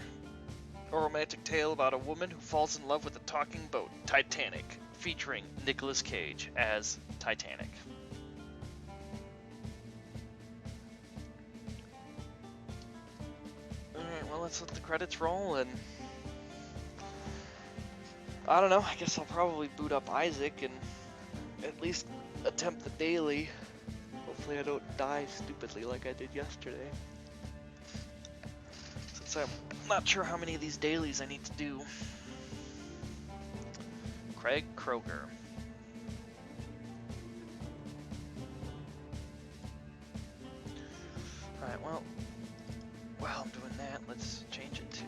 A romantic tale about a woman who falls in love with a talking boat, Titanic, featuring Nicolas Cage as Titanic. Alright, well, let's let the credits roll, and... I don't know, I guess I'll probably boot up Isaac and at least attempt the daily. Hopefully I don't die stupidly like I did yesterday. Since I'm not sure how many of these dailies I need to do. Craig Kroger. Alright, well, while I'm doing that, let's change it to...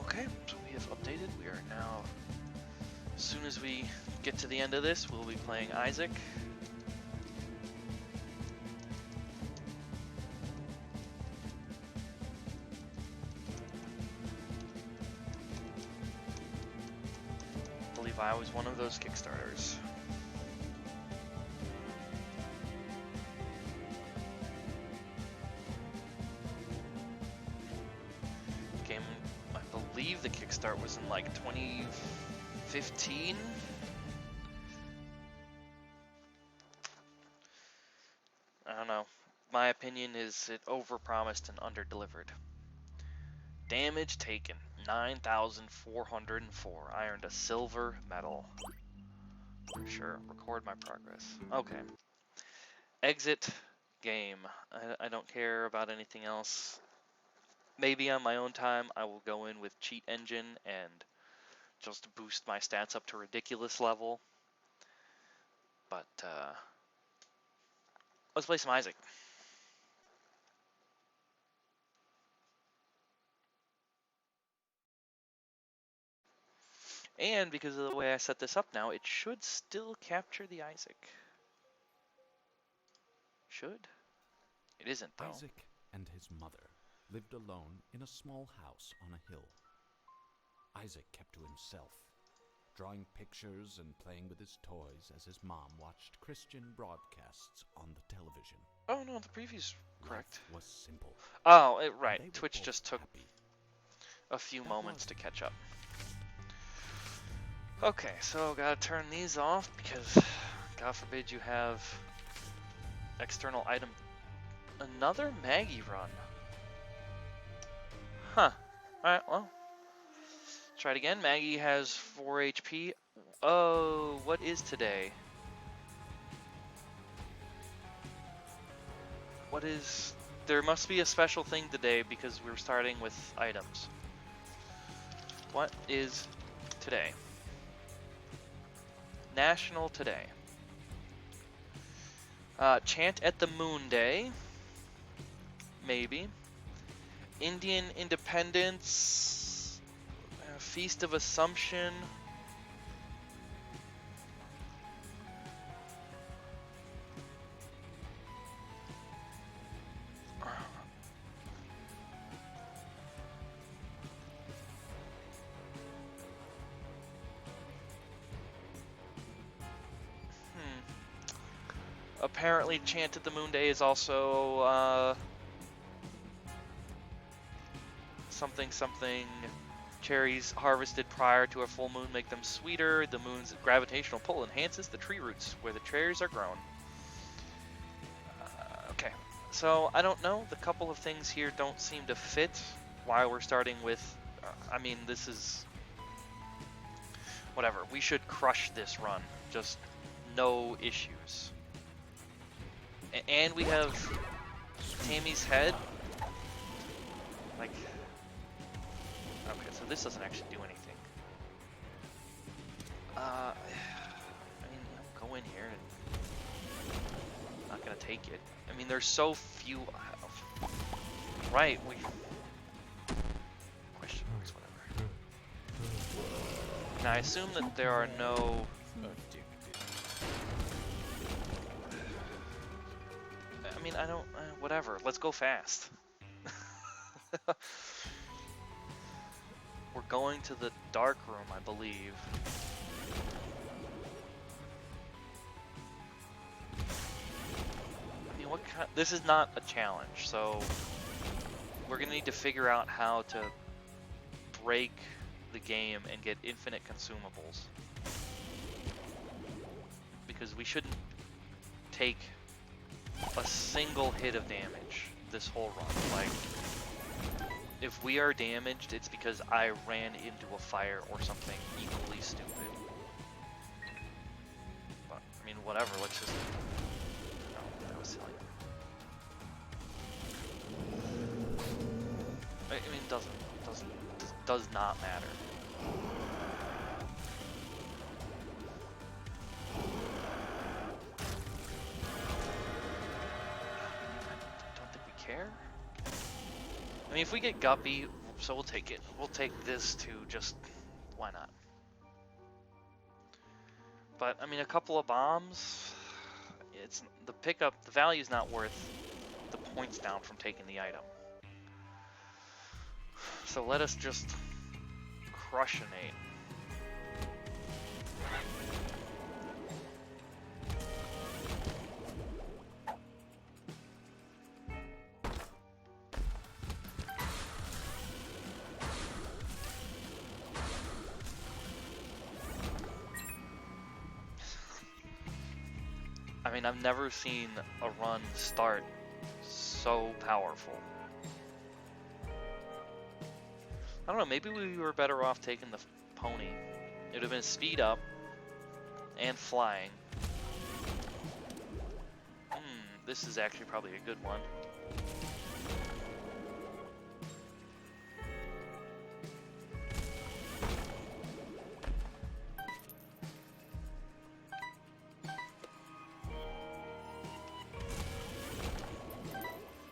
Okay, so we have updated. We are now, as soon as we get to the end of this, we'll be playing Isaac. I believe I was one of those Kickstarters. I believe the Kickstart was in like 2015, don't know. My opinion is it overpromised and underdelivered. Damage taken, 9,404. I earned a silver medal. For sure. Record my progress. Okay. Exit game. I don't care about anything else. Maybe on my own time I will go in with cheat engine and just boost my stats up to ridiculous level. But let's play some Isaac. And because of the way I set this up now, it should still capture the Isaac. Should? It isn't, though. Isaac and his mother lived alone in a small house on a hill. Isaac kept to himself, drawing pictures and playing with his toys as his mom watched Christian broadcasts on the television. Oh no, the preview's correct. Life was simple. Oh, right. They were Twitch both just took happy. a few That moments was to catch up. Okay, so gotta turn these off because God forbid you have external item. Another Maggie run. Huh. Alright, well. Try it again. Maggie has 4 HP. Oh, what is today? What is... There must be a special thing today because we're starting with items. What is today? National Today. Chant at the Moon Day. Maybe. Indian Independence. Feast of Assumption. Apparently, Chant at the Moon Day is also something. Cherries harvested prior to a full moon make them sweeter. The moon's gravitational pull enhances the tree roots where the cherries are grown. Okay, so I don't know. The couple of things here don't seem to fit. Why we're starting with, I mean, this is whatever. We should crush this run. Just no issues. And we have Tammy's head. Like, okay, so this doesn't actually do anything. I mean, go in here and not gonna take it. I mean, there's so few. Right, we. Question marks, whatever. Now I assume that there are no. I mean, I don't. Whatever. Let's go fast. We're going to the dark room, I believe. I mean, what kind? This is not a challenge, so we're gonna need to figure out how to break the game and get infinite consumables, because we shouldn't take a single hit of damage this whole run. Like, if we are damaged, it's because I ran into a fire or something equally stupid. But, I mean, whatever, let's just... No, that was silly. I mean, it does not matter. Care? I mean, if we get Guppy, so we'll take it. We'll take this too, just why not? But I mean, a couple of bombs, it's the pickup, the value's not worth the points down from taking the item. So let us just crushionate. mean, I've never seen a run start so powerful. I don't know, maybe we were better off taking the pony. It would have been speed up and flying. This is actually probably a good one.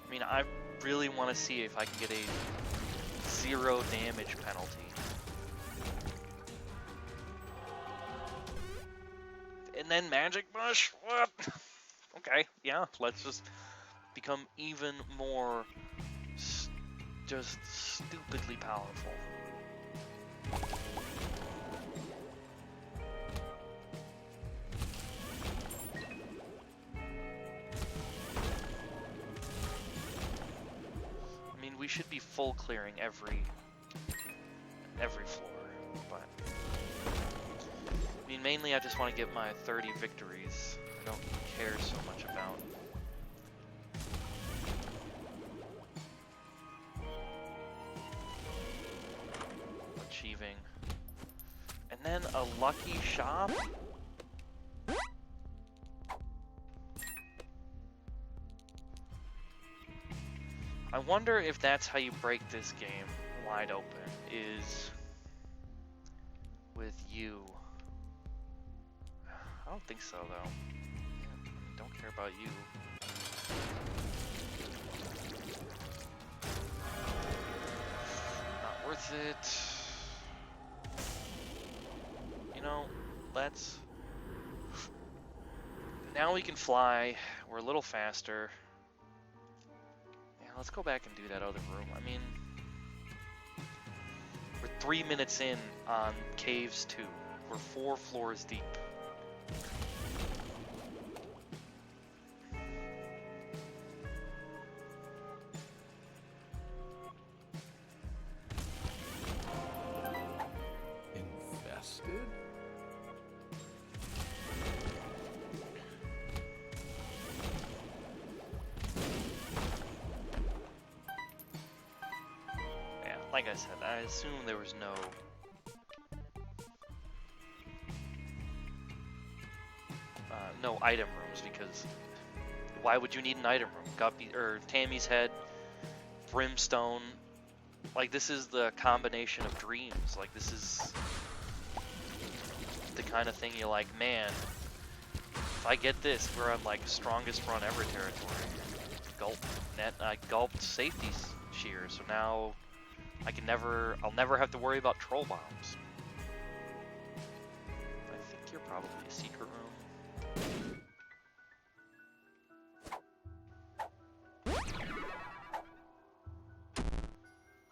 I mean, I really want to see if I can get a 0 damage penalty. And then Magic Bush? What? Okay, yeah, let's just become even more just stupidly powerful. I mean, we should be full clearing every floor, but I mean, mainly I just want to get my 30 victories. I don't care so much about achieving. And then a lucky shop? I wonder if that's how you break this game wide open, is with you. I don't think so, though. Don't care about you. Not worth it. You know, let's... Now we can fly. We're a little faster. Yeah, let's go back and do that other room. I mean... We're 3 minutes in on Caves 2. We're 4 floors deep. Like I said, I assume there was no item rooms, because why would you need an item room? Guppy or Tammy's head, Brimstone. Like, this is the combination of dreams. Like, this is the kind of thing you're like, man, if I get this, we're on like strongest run ever territory. I gulped safety shear, so now I'll never have to worry about troll bombs. I think you're probably a secret room.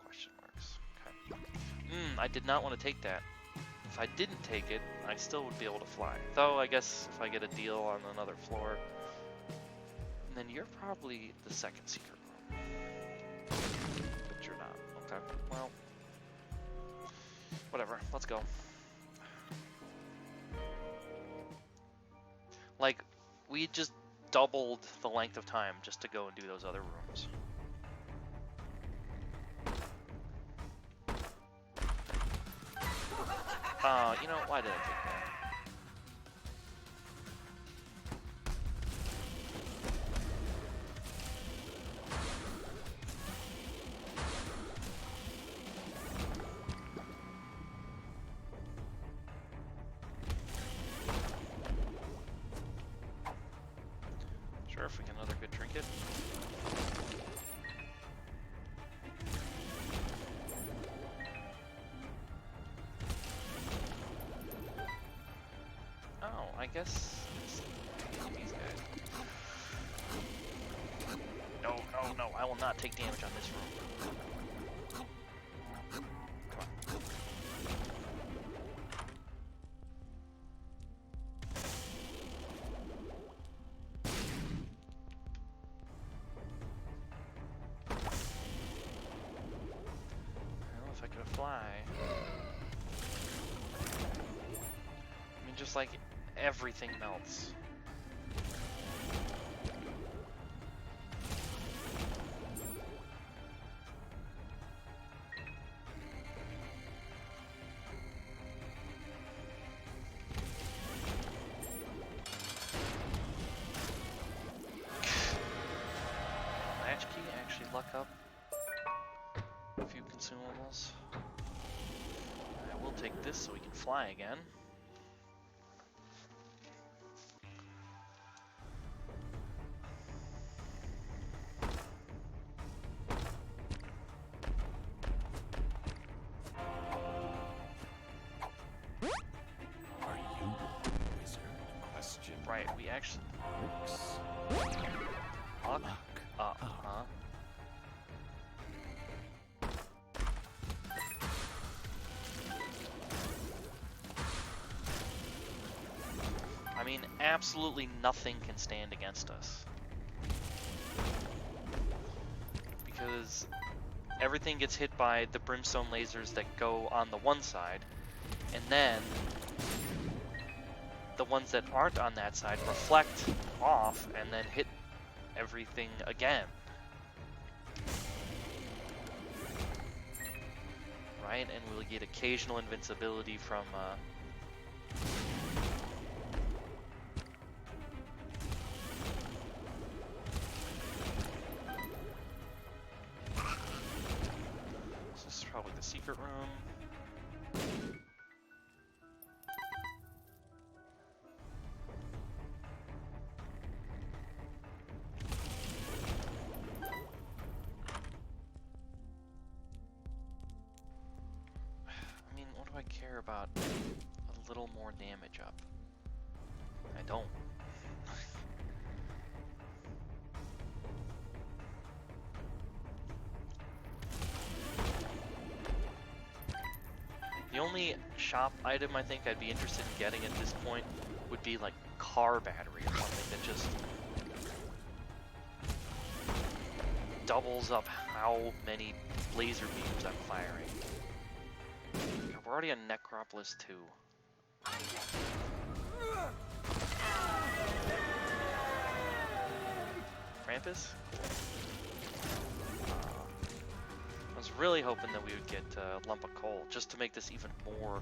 Question marks. Okay. I did not want to take that. If I didn't take it, I still would be able to fly. Though, I guess if I get a deal on another floor, and then you're probably the second secret room. But you're not. Okay, well, whatever, let's go. Like, we just doubled the length of time just to go and do those other rooms. You know, why did I take that? Sure, if we get another good trinket. Oh, I guess it's these guys. No, no, no, I will not take damage on this room. Come on. Well, if I could fly. I mean, just like everything melts. levels. I will take this so we can fly again. Are you the wizard in question? Right, we actually Looks luck luck up, up. huh? I mean, absolutely nothing can stand against us. Because everything gets hit by the brimstone lasers that go on the one side, and then the ones that aren't on that side reflect off and then hit everything again. Right? And we'll get occasional invincibility from so this is probably the secret room. I mean, what do I care about a little more damage up? I don't. The only shop item I think I'd be interested in getting at this point would be like car battery or something that just doubles up how many laser beams I'm firing. God, we're already on Necropolis 2. Krampus? I was really hoping that we would get a lump of coal, just to make this even more. Well,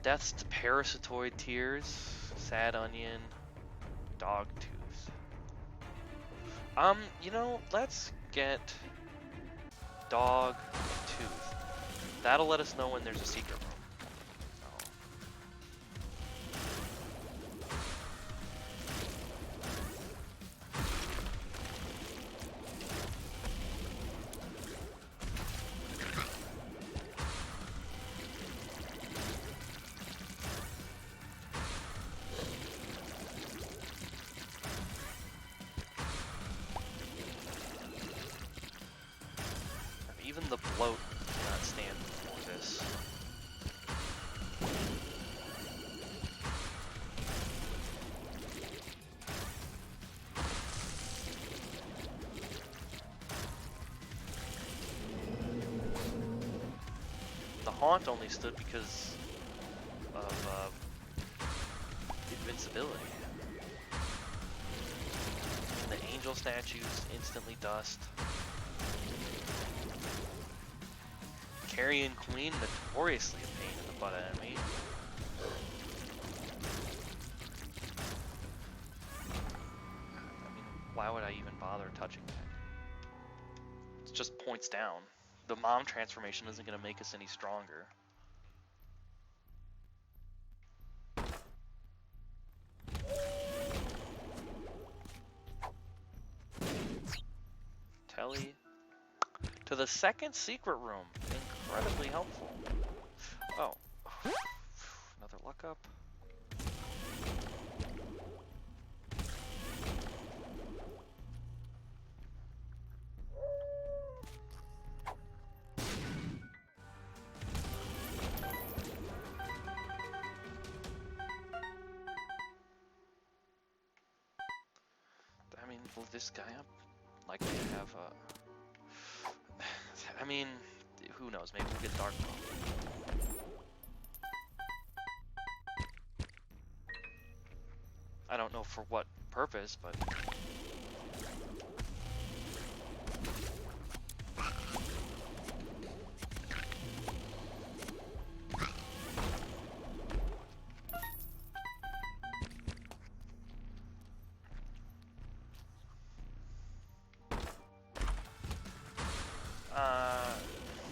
deaths to parasitoid tears, sad onion, dog tooth. You know, let's get dog tooth. That'll let us know when there's a secret room. Even the bloat cannot stand before this. The Haunt only stood because of invincibility. And the angel statues instantly dust. Carrion Queen, notoriously a pain in the butt enemy. I mean, why would I even bother touching that? It just points down. The mom transformation isn't going to make us any stronger. Telly. To the second secret room. Incredibly helpful. Oh. Another luck up. I mean, will this guy up likely to have a... I mean, who knows? Maybe we'll get Dark Bone. I don't know for what purpose, but...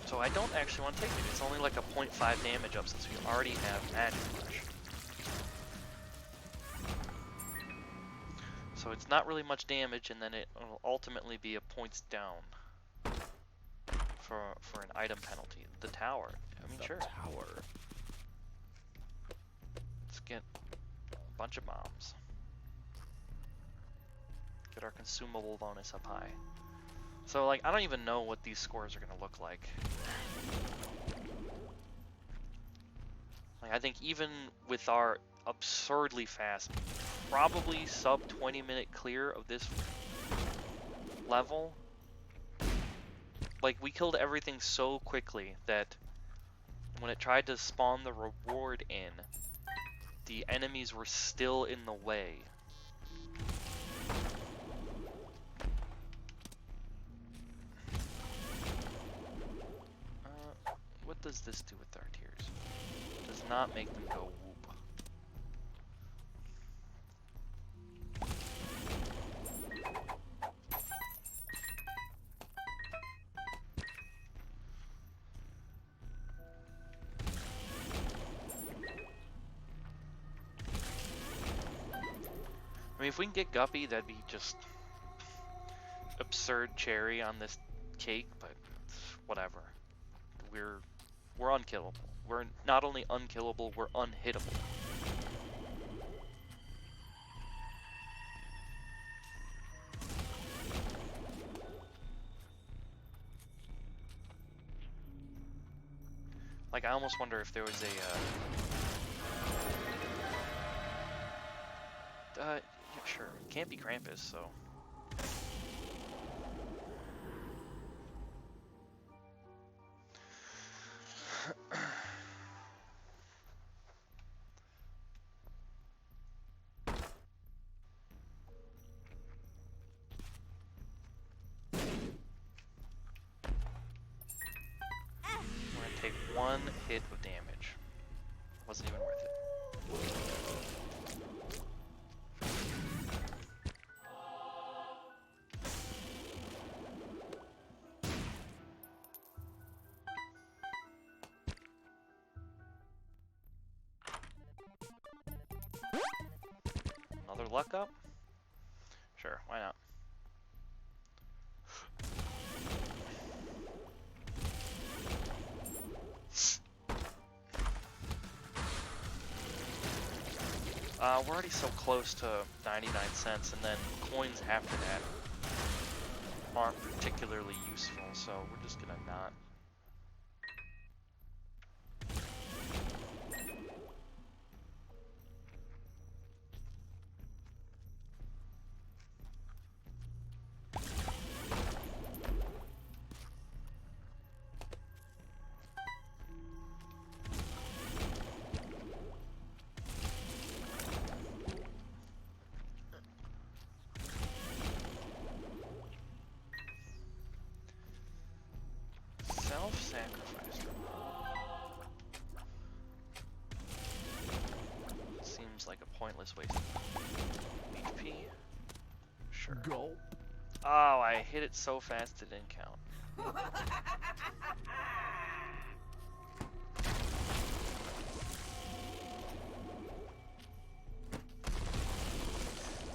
So don't actually want to take it. It's only like a 0.5 damage up since we already have Magic Rush. So it's not really much damage, and then it will ultimately be a points down for an item penalty. The tower. I mean, sure. Tower. Let's get a bunch of bombs. Get our consumable bonus up high. So, like, I don't even know what these scores are going to look like. Like, I think even with our absurdly fast, probably sub 20-minute clear of this level, like, we killed everything so quickly that when it tried to spawn the reward in, the enemies were still in the way. What does this do with our tears? Does not make them go whoop. I mean, if we can get Guppy, that'd be just absurd cherry on this cake, but whatever. We're unkillable. We're not only unkillable, we're unhittable. Like, I almost wonder if there was yeah, sure. It can't be Krampus, so. We're gonna take one hit of damage. Wasn't even worth it. Another luck up? Sure, why not? We're already so close to 99 cents, and then coins after that aren't particularly useful, so we're just gonna not. Self-sacrifice. Seems like a pointless waste of HP. Sure. Gulp. Oh, I hit it so fast it didn't count.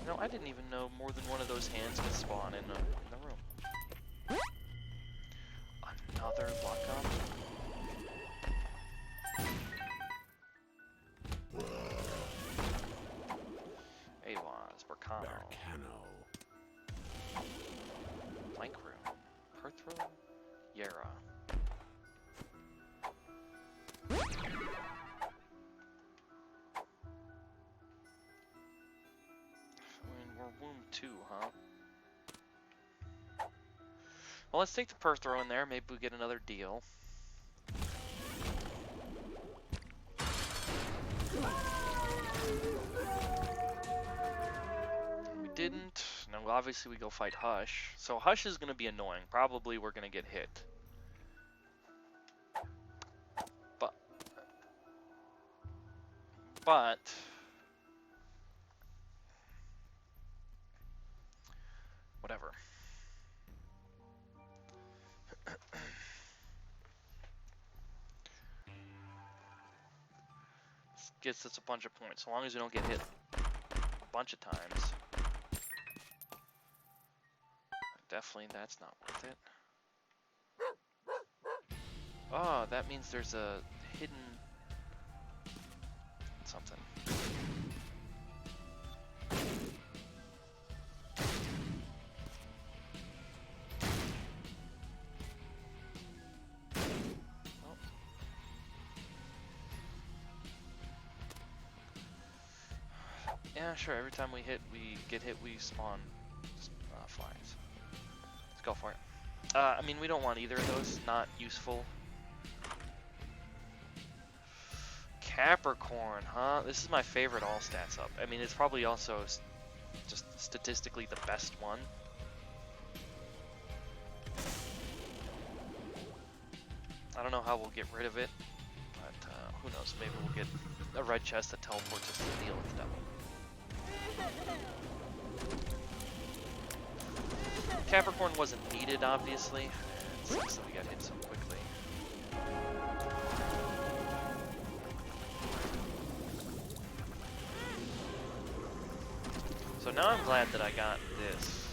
You know, I didn't even know more than one of those hands could spawn in the room. Another luck up. Awas, Berkano. Plank Room. Perthrow. Yara. I mean, we're Womb 2, huh? Well, let's take the Perthrow in there. Maybe we get another deal. We didn't. No, obviously we go fight Hush. So Hush is going to be annoying. Probably we're going to get hit. But whatever. gets us a bunch of points, so long as we don't get hit a bunch of times. Definitely, that's not worth it. Oh, that means there's a hidden something. Oh. Yeah, sure. Every time we get hit, we spawn flies. Let's go for it. I mean, we don't want either of those. Not useful. Capricorn, huh? This is my favorite all stats up. I mean, it's probably also just statistically the best one. I don't know how we'll get rid of it, but who knows? Maybe we'll get a red chest that teleports us to the deal with the devil. Capricorn wasn't needed, obviously. It sucks that we got hit so quickly. So now I'm glad that I got this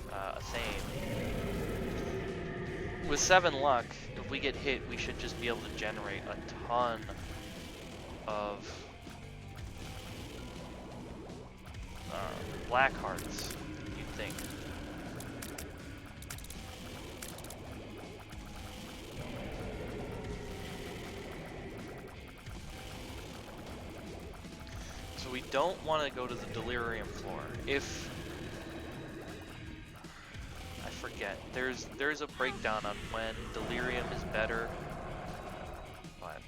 Athame. With 7 luck, if we get hit, we should just be able to generate a ton of black hearts, you'd think. So we don't want to go to the delirium floor. If I forget, there's a breakdown on when delirium is better, but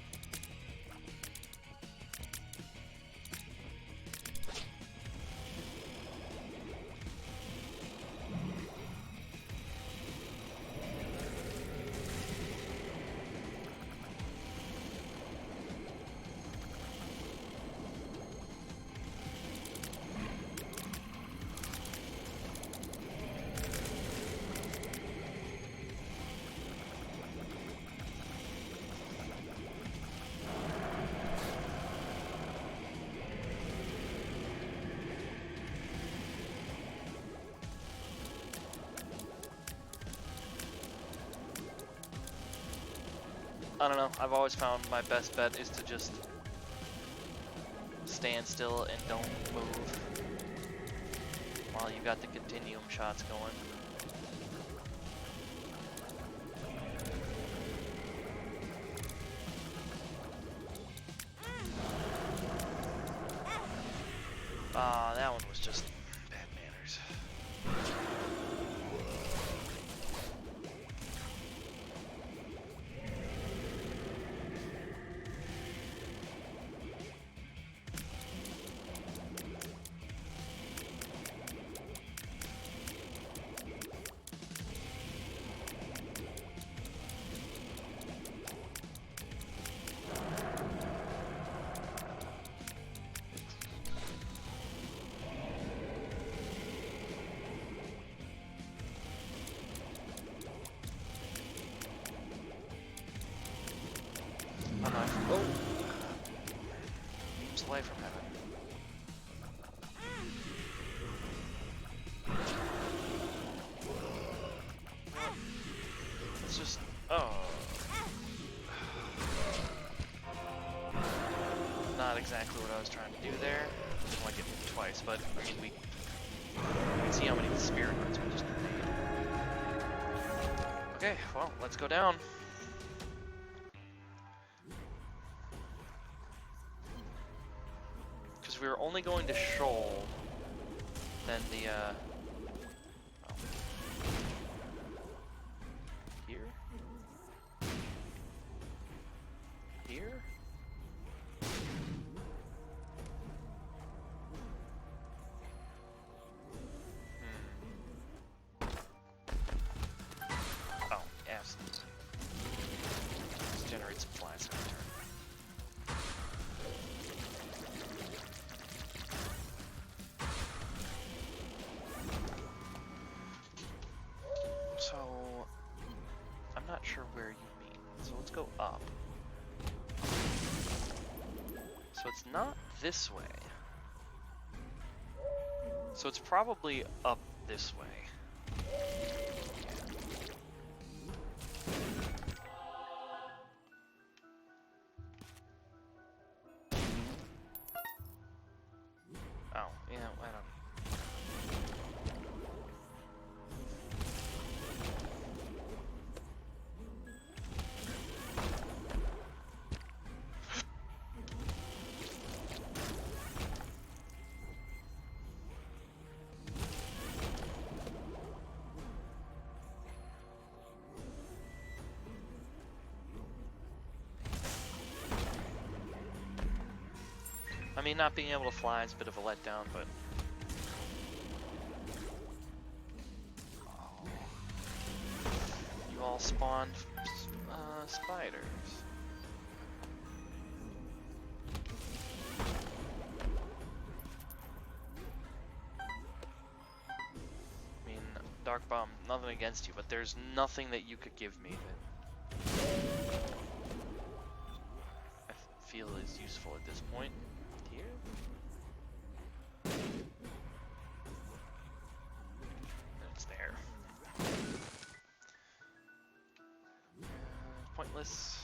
I don't know. I've always found my best bet is to just stand still and don't move while you got the continuum shots going. That one was just bad manners. Oh! Beams away from heaven. Let's just... Oh. Not exactly what I was trying to do there. Didn't like it twice, but I mean, we can see how many spirit hearts we just made. Okay, well, let's go down. Because we were only going to Shoal, then the, oh. Here? Here? Oh, yes. Let's generate some flies in return. So, I'm not sure where you mean. So let's go up. So So it's not this way. So it's probably up this way. Oh, yeah, I don't. I mean, not being able to fly is a bit of a letdown, but... Oh. You all spawned spiders. I mean, Dark Bomb, nothing against you, but there's nothing that you could give me that I feel is useful at this point. Here? It's there. Pointless.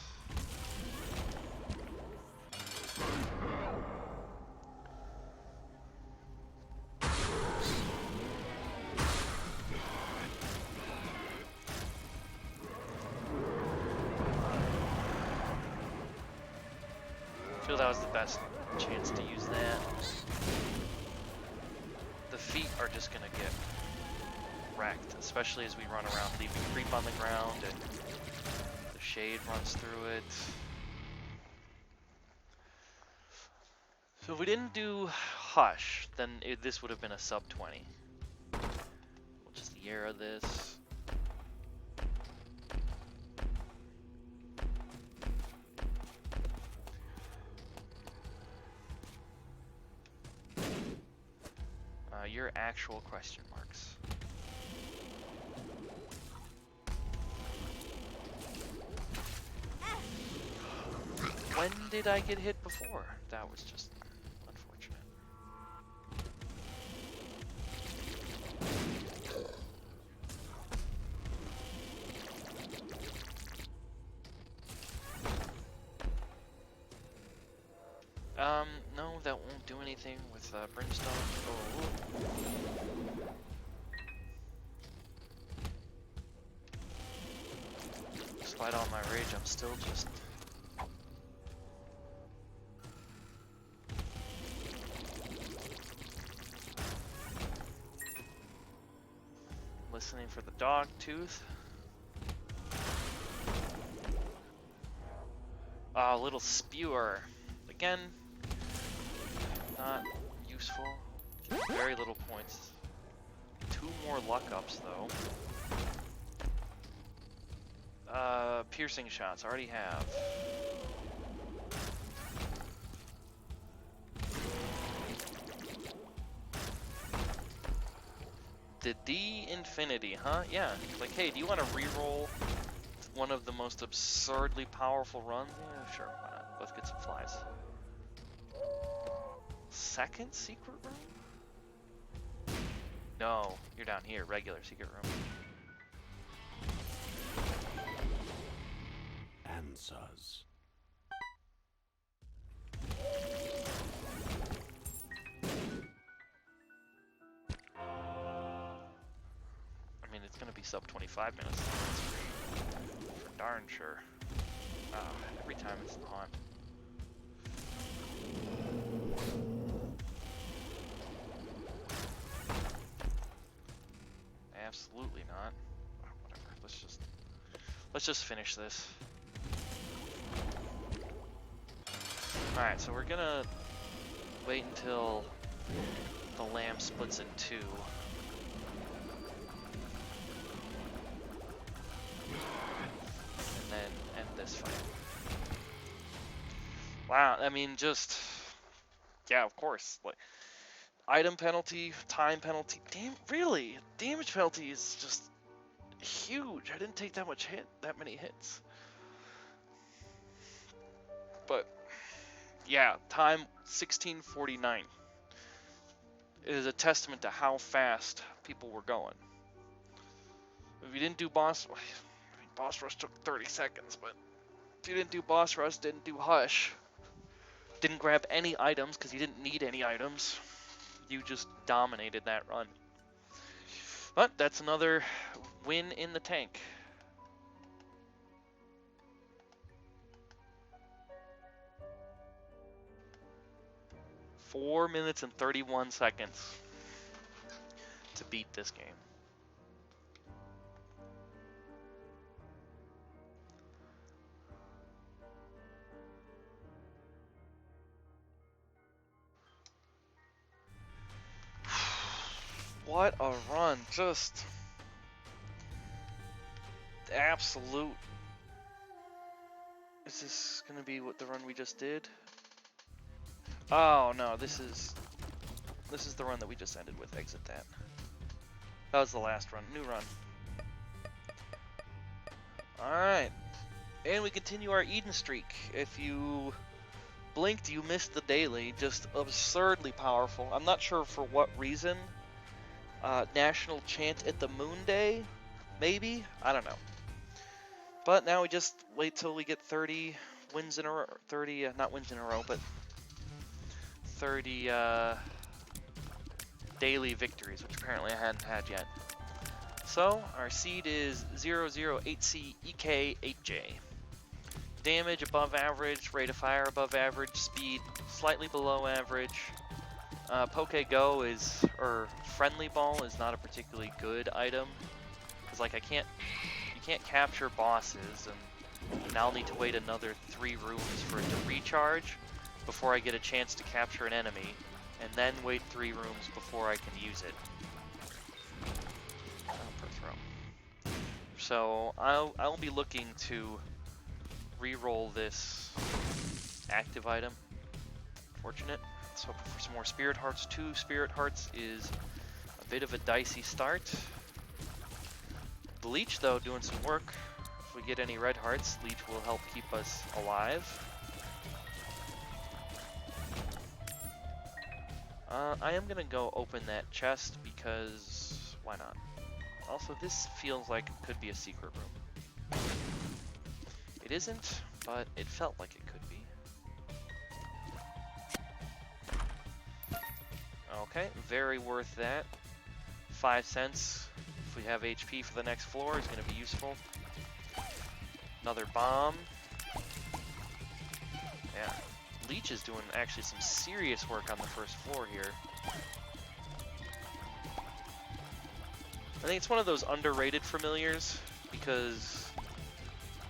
I feel that was the best chance to use that. The feet are just gonna get wrecked, especially as we run around leaving creep on the ground and the shade runs through it. So if we didn't do Hush, then this would have been a sub 20. We'll just Yara this. Your actual question marks. When did I get hit before? That was just unfortunate. No, that won't do anything with Brimstone. Oh. Despite all my rage, I'm still just... listening for the dog tooth. Ah, little spewer. Again, not useful. Get very little points. 2 more luck ups though. Piercing shots, already have. The D Infinity, huh? Yeah. Like, hey, do you want to reroll one of the most absurdly powerful runs? Yeah, sure, why not? Let's get some flies. Second secret room? No, you're down here, regular secret room. Answers. I mean, it's gonna be sub 25 minutes. That's for darn sure. Every time it's on. Absolutely not. Oh, whatever. Let's just finish this. All right, so we're gonna wait until the lamb splits in 2. And then end this fight. Wow, I mean, just... yeah, of course. Like, item penalty, time penalty, really? Damage penalty is just huge. I didn't take that many hits. But Yeah, time 16:49. It is a testament to how fast people were going. If you didn't do boss, I mean, boss rush took 30 seconds, but if you didn't do boss rush, didn't do hush, didn't grab any items because you didn't need any items, you just dominated that run. But that's another win in the tank. Four minutes and 31 seconds to beat this game. What a run. Just absolute. Is this gonna be what the run we just did? Oh no, this is the run that we just ended with. Exit that. That was the last run. New run. Alright. And we continue our Eden streak. If you blinked, you missed the daily. Just absurdly powerful. I'm not sure for what reason. National Chant at the Moon Day? Maybe? I don't know. But now we just wait till we get 30 wins in a row. 30, not wins in a row, but 30 daily victories, which apparently I hadn't had yet. So, our seed is 008CEK8J. Damage above average, rate of fire above average, speed slightly below average. Poke Go is, or Friendly Ball is not a particularly good item. Because, like, you can't capture bosses, and now I'll need to wait another 3 rooms for it to recharge before I get a chance to capture an enemy, and then wait 3 rooms before I can use it. Per throw. So I'll be looking to re-roll this active item. Fortunate. Let's hope for some more Spirit Hearts. 2 Spirit Hearts is a bit of a dicey start. The Leech, though, doing some work. If we get any red hearts, Leech will help keep us alive. I am gonna go open that chest because why not? Also, this feels like it could be a secret room. It isn't, but it felt like it could be. Okay, very worth that. 5 cents. If we have HP for the next floor, is going to be useful. Another bomb. Yeah, Leech is doing actually some serious work on the first floor here. I think it's one of those underrated familiars, because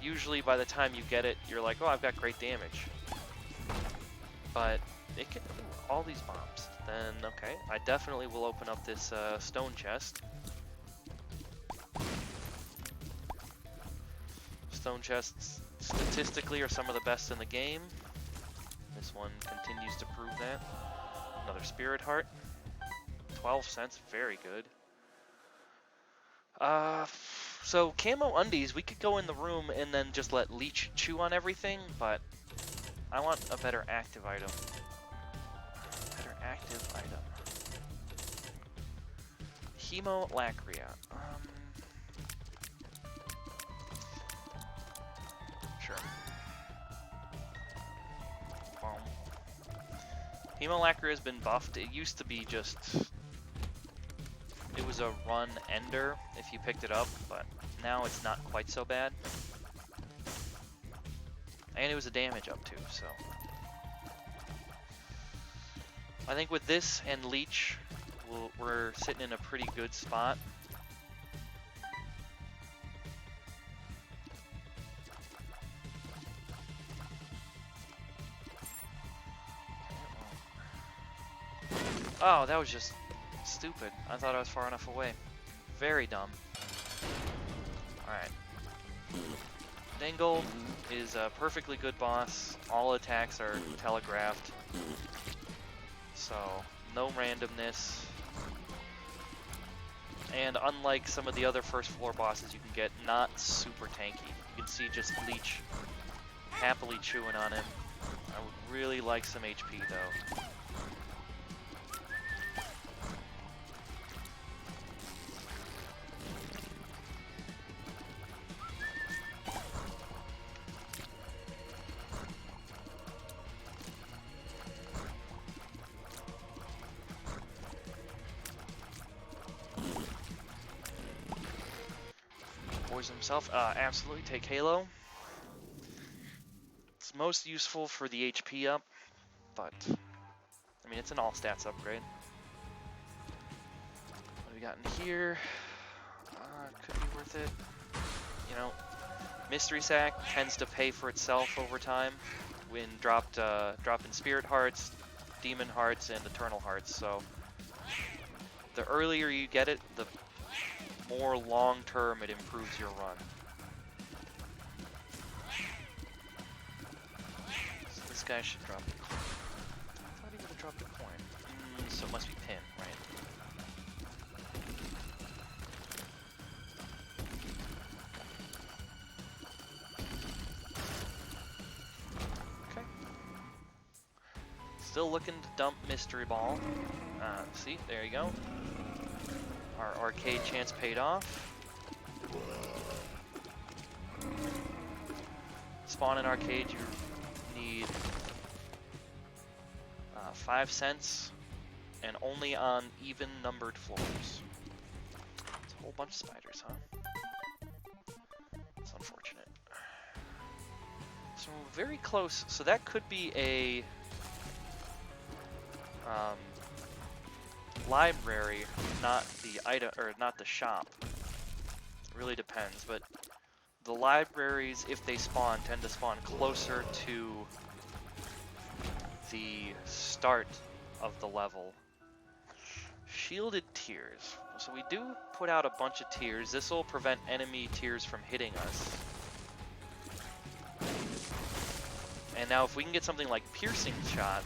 usually by the time you get it, you're like, oh, I've got great damage. But it can do all these bombs. Then, okay, I definitely will open up this stone chest. Stone chests statistically are some of the best in the game. This one continues to prove that. Another Spirit Heart. 12 cents, very good. So Camo Undies, we could go in the room and then just let Leech chew on everything, but I want a better active item. Better active item. Hemolacria. Sure. Boom. Hemolacria has been buffed. It used to be just... It was a run ender if you picked it up, but now it's not quite so bad. And it was a damage up too, so... I think with this and Leech, we're sitting in a pretty good spot. Oh, that was just stupid. I thought I was far enough away. Very dumb. Alright. Dingle is a perfectly good boss. All attacks are telegraphed. So, no randomness. And unlike some of the other first floor bosses you can get, not super tanky. You can see just Leech happily chewing on him. I would really like some HP though. Poison himself. Absolutely take Halo. It's most useful for the HP up, but I mean it's an all stats upgrade. What do we got in here? Could be worth it. You know, Mystery Sack tends to pay for itself over time when dropping Spirit Hearts, Demon Hearts, and Eternal Hearts. So the earlier you get it, the more long-term it improves your run. So this guy should drop the coin. I thought he would have dropped a coin. So it must be pin, right? Okay. Still looking to dump Mystery Ball. See, there you go. Our arcade chance paid off. Spawn in arcade, you need 5 cents, and only on even numbered floors. It's a whole bunch of spiders, huh? It's unfortunate. So very close. So that could be a library, not the item or not the shop. It really depends, but the libraries, if they spawn, tend to spawn closer to the start of the level. Shielded tears. So we do put out a bunch of tears. This will prevent enemy tears from hitting us. And now if we can get something like piercing shot,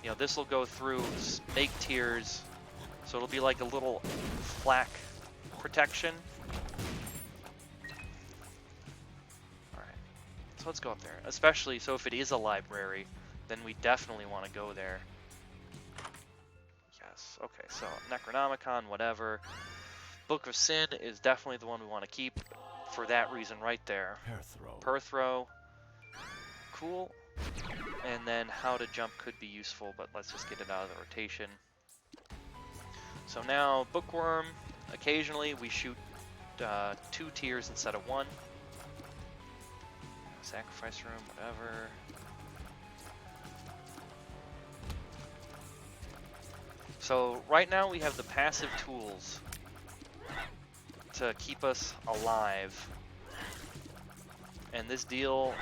you know, this will go through, make tears, so it'll be like a little flak protection. Alright, so let's go up there. Especially, so if it is a library, then we definitely want to go there. Yes, okay, so Necronomicon, whatever. Book of Sin is definitely the one we want to keep for that reason right there. Perthrow. Cool. And then how to jump could be useful, but let's just get it out of the rotation. So now, Bookworm, occasionally we shoot 2 tiers instead of 1. Sacrifice room, whatever. So right now we have the passive tools to keep us alive. And this deal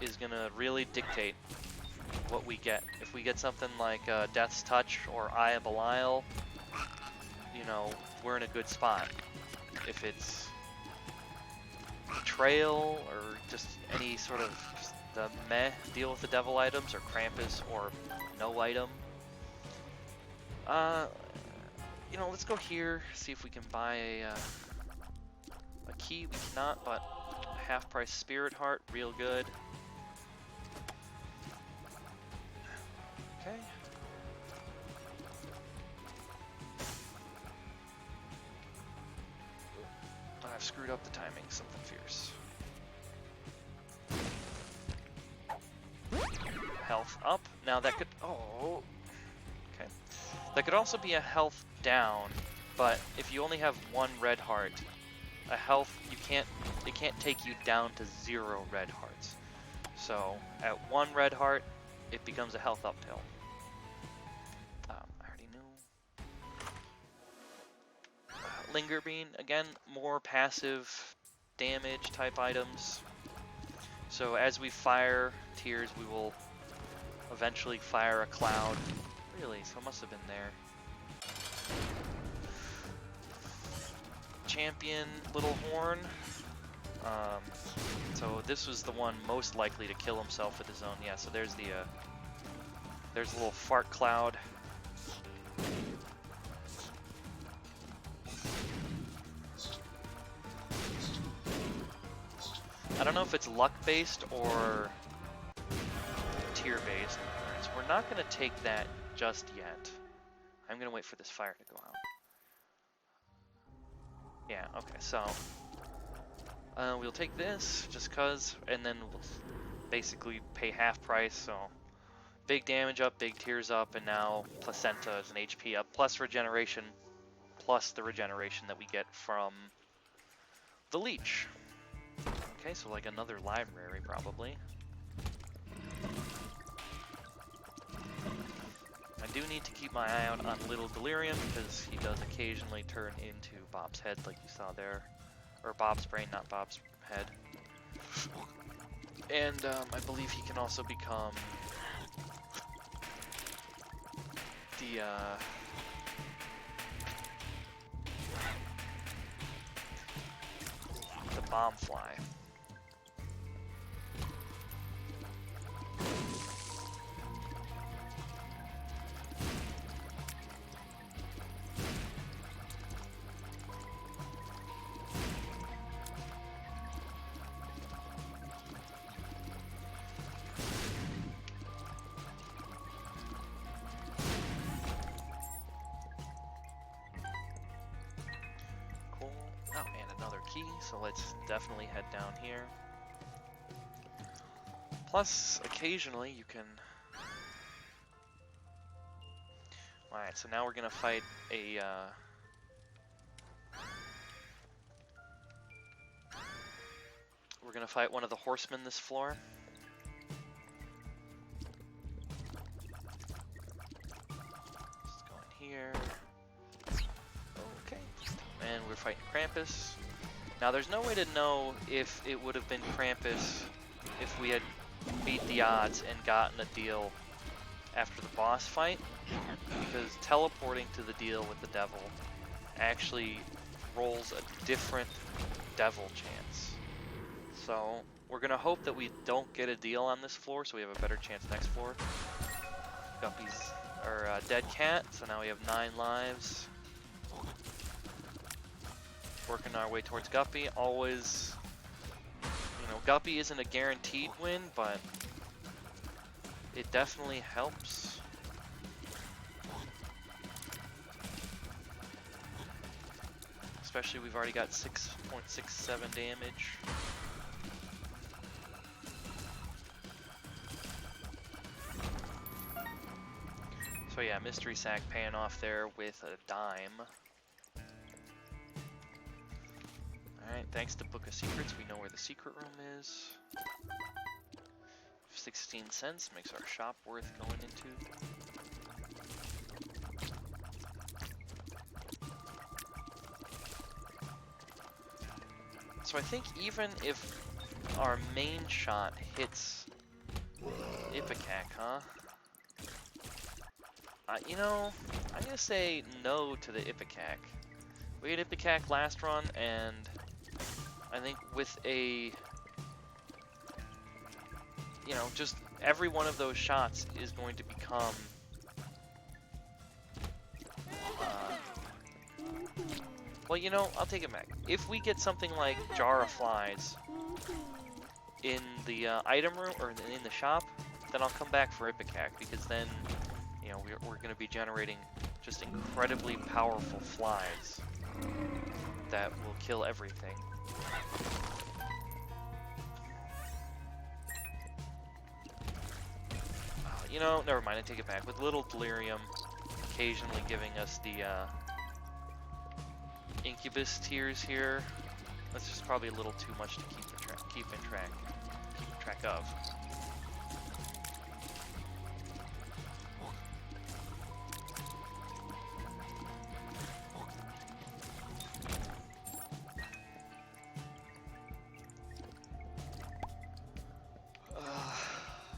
is gonna really dictate what we get. If we get something like Death's Touch or Eye of Belial, you know, we're in a good spot. If it's Betrayal or just any sort of just the meh deal with the devil items, or Krampus or no item, you know, let's go here, see if we can buy a key. We cannot, but half price Spirit Heart, real good. Okay. I've screwed up the timing, something fierce. Health up. Now that could, oh, okay. That could also be a health down, but if you only have 1 red heart, a health, it can't take you down to 0 red hearts. So at 1 red heart, it becomes a health up hill. I already knew. Linger Bean, again, more passive damage type items. So as we fire tears, we will eventually fire a cloud. Really, so it must have been there. Champion, Little Horn. So this was the one most likely to kill himself with his own. Yeah, so there's the there's a little fart cloud. I don't know if it's luck based or tier-based. Alright, so we're not going to take that just yet. I'm going to wait for this fire to go out. Yeah, okay, so we'll take this just cause, and then we'll basically pay half price, so big damage up, big tears up, and now placenta is an HP up, plus regeneration, plus the regeneration that we get from the leech. Okay, so like another library probably. I do need to keep my eye out on Little Delirium because he does occasionally turn into Bob's head like you saw there. Or Bob's brain, not Bob's head. And I believe he can also become the bomb fly. Oh, and another key, so let's definitely head down here. Plus, occasionally you can... Alright, so now we're gonna fight a, we're gonna fight one of the horsemen this floor. Let's go in here. Okay. And we're fighting Krampus. Now there's no way to know if it would have been Krampus if we had beat the odds and gotten a deal after the boss fight, because teleporting to the deal with the devil actually rolls a different devil chance. So we're gonna hope that we don't get a deal on this floor so we have a better chance next floor. Guppy's, or dead cat, so now we have 9 lives. Working our way towards Guppy. Always, you know, Guppy isn't a guaranteed win, but it definitely helps. Especially we've already got 6.67 damage. So yeah, Mystery Sack paying off there with a dime. Alright, thanks to Book of Secrets, we know where the secret room is. 16 cents makes our shop worth going into. So I think even if our main shot hits Ipecac, huh? You know, I'm gonna say no to the Ipecac. We had Ipecac last run, and I think with a, you know, just every one of those shots is going to become well, you know, I'll take it back. If we get something like Jar of Flies in the item room, or in the shop, then I'll come back for Ipecac, because then, you know, we're going to be generating just incredibly powerful flies that will kill everything. You know, never mind, I take it back. With Little Delirium occasionally giving us the Incubus tears here, that's just probably a little too much to keep track of.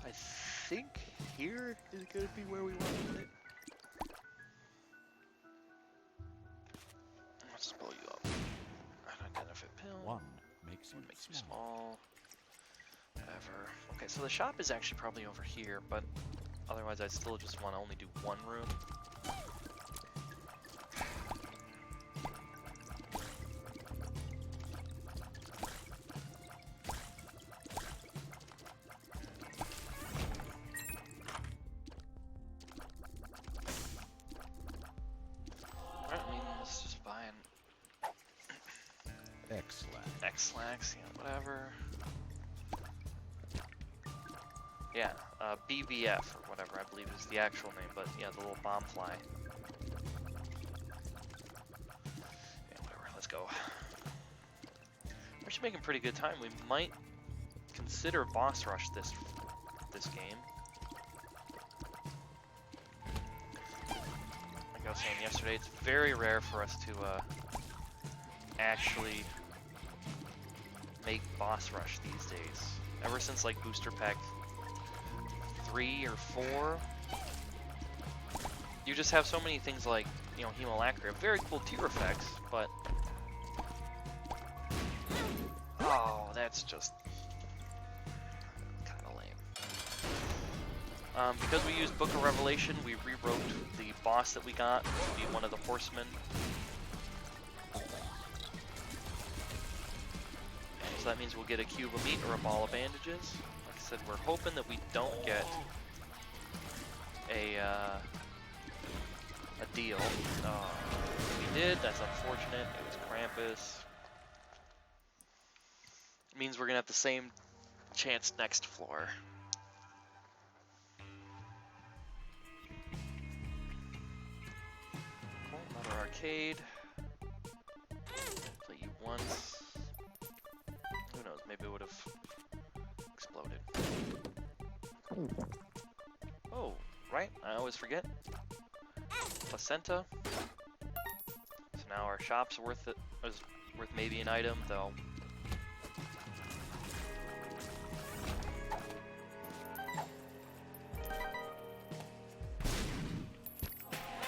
I think here is going to be where we want to put it. Let's pull you up. Unidentified pill. One makes you small. Whatever. Okay, so the shop is actually probably over here, but otherwise I still just want to only do one room. X-Lax. X-Lax, yeah, whatever. Yeah, BBF or whatever I believe is the actual name, but yeah, the little bomb fly. Yeah, whatever, let's go. We're actually making pretty good time. We might consider boss rush this game. Like I was saying yesterday, it's very rare for us to actually make boss rush these days. Ever since like booster pack 3 or 4, you just have so many things like, you know, Hemolacria, very cool tier effects, but oh, that's just kind of lame. Because we used Book of Revelation, we rewrote the boss that we got to be one of the horsemen. So that means we'll get a cube of meat or a ball of bandages. Like I said, we're hoping that we don't get a deal. We did, that's unfortunate. It was Krampus. It means we're gonna have the same chance next floor. Cool, another arcade. Play you once. Who knows, maybe it would have exploded. Oh, right, I always forget. Placenta. So now our shop's worth it, is worth maybe an item, though.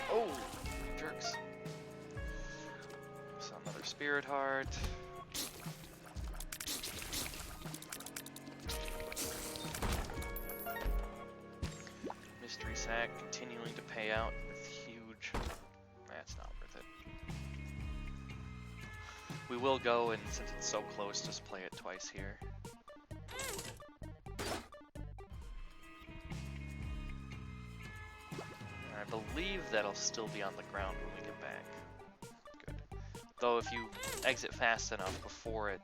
Oh, jerks. So another spirit heart. Mystery sack continuing to pay out with huge. That's not worth it. We will go, and since it's so close, just play it twice here. I believe that'll still be on the ground when we get back. Good. Though if you exit fast enough before it,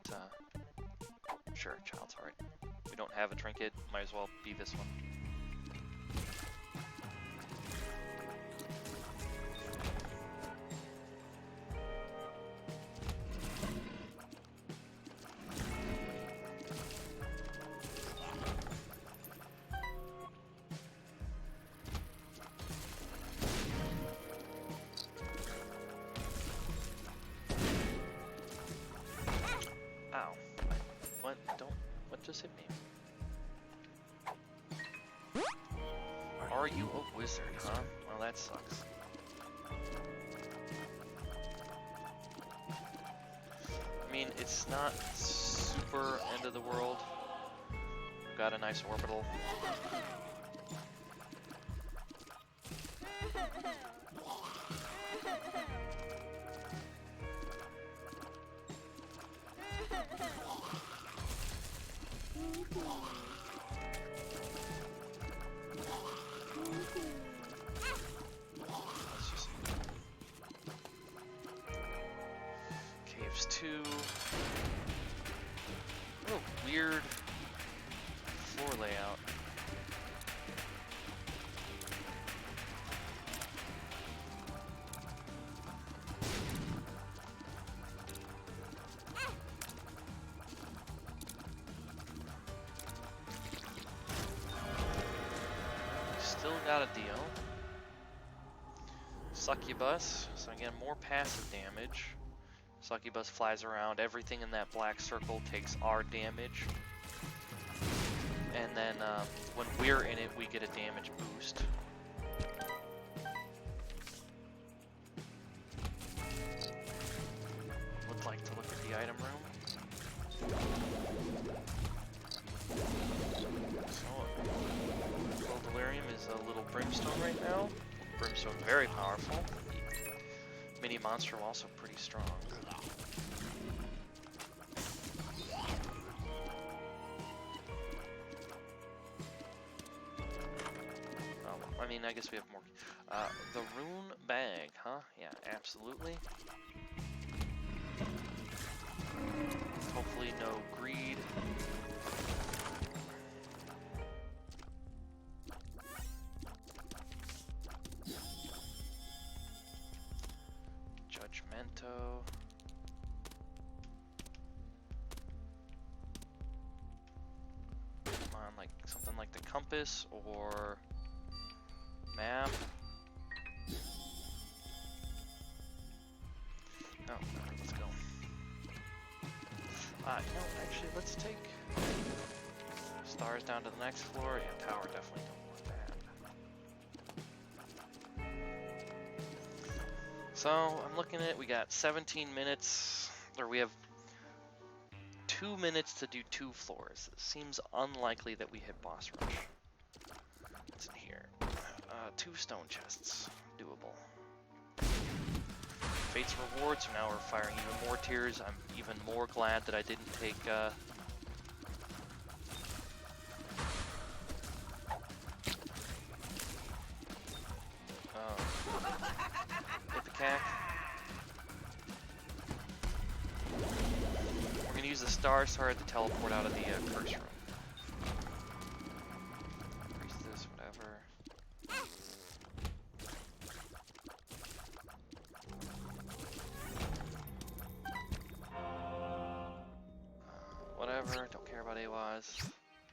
sure, child's heart. We don't have a trinket, might as well be this one. Just hit me. Are you a wizard, huh? Well, that sucks. I mean, it's not super end of the world. We've got a nice orbital. Caves 2. What a weird floor layout. Still got a deal. Succubus, so again, more passive damage. Succubus flies around, everything in that black circle takes our damage. And then when we're in it, we get a damage boost. Would like to look at the item room. So, Little Delirium is a little Brimstone right now. Brimstone's very powerful. The mini monster also pretty strong. I mean, I guess we have more. The rune bag, huh? Yeah, absolutely. Hopefully no greed. Judgmento. Come on, like something like the compass or map. Oh, alright, let's go. You know, actually, let's take stars down to the next floor. Yeah, tower definitely don't want that. So, I'm looking at, we got 17 minutes, or we have 2 minutes to do 2 floors. It seems unlikely that we hit boss rush. What's in here? 2 stone chests. Doable. Fate's reward, so now we're firing even more tiers. I'm even more glad that I didn't take, hit the cack. We're gonna use the star to teleport out of the curse room. Increase this, whatever. Whatever, don't care about AWAS.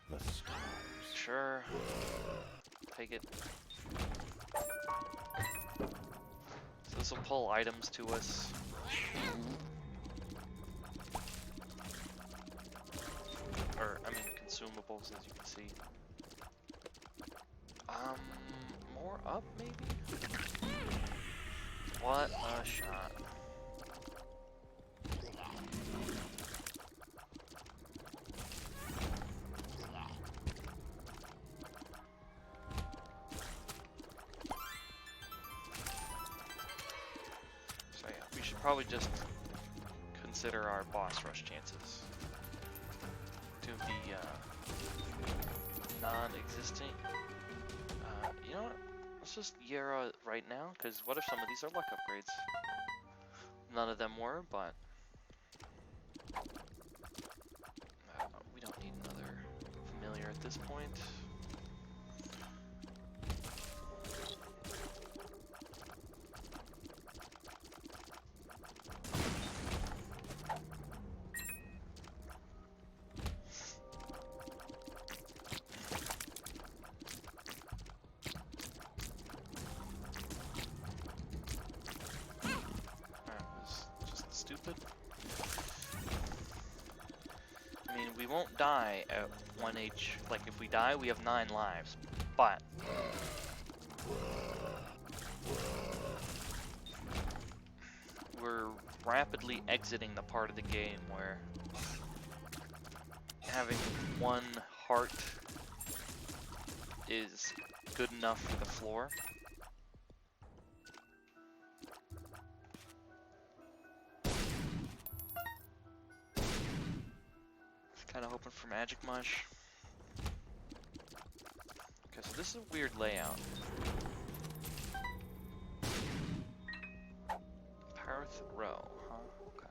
The stars. Sure. Take it. So this will pull items to us. Or, I mean, consumables, as you can see. More up, maybe? What a shot. So yeah, we should probably just consider our boss rush chances to be non-existent. You know what? Let's just Yera right now, because what if some of these are luck upgrades? None of them were, but we don't need another familiar at this point. I mean, we won't die at 1H. Like, if we die, we have 9 lives. But we're rapidly exiting the part of the game where having 1 heart is good enough for the floor. Kind of hoping for magic mush. Okay, so this is a weird layout. Parth row, huh? Okay.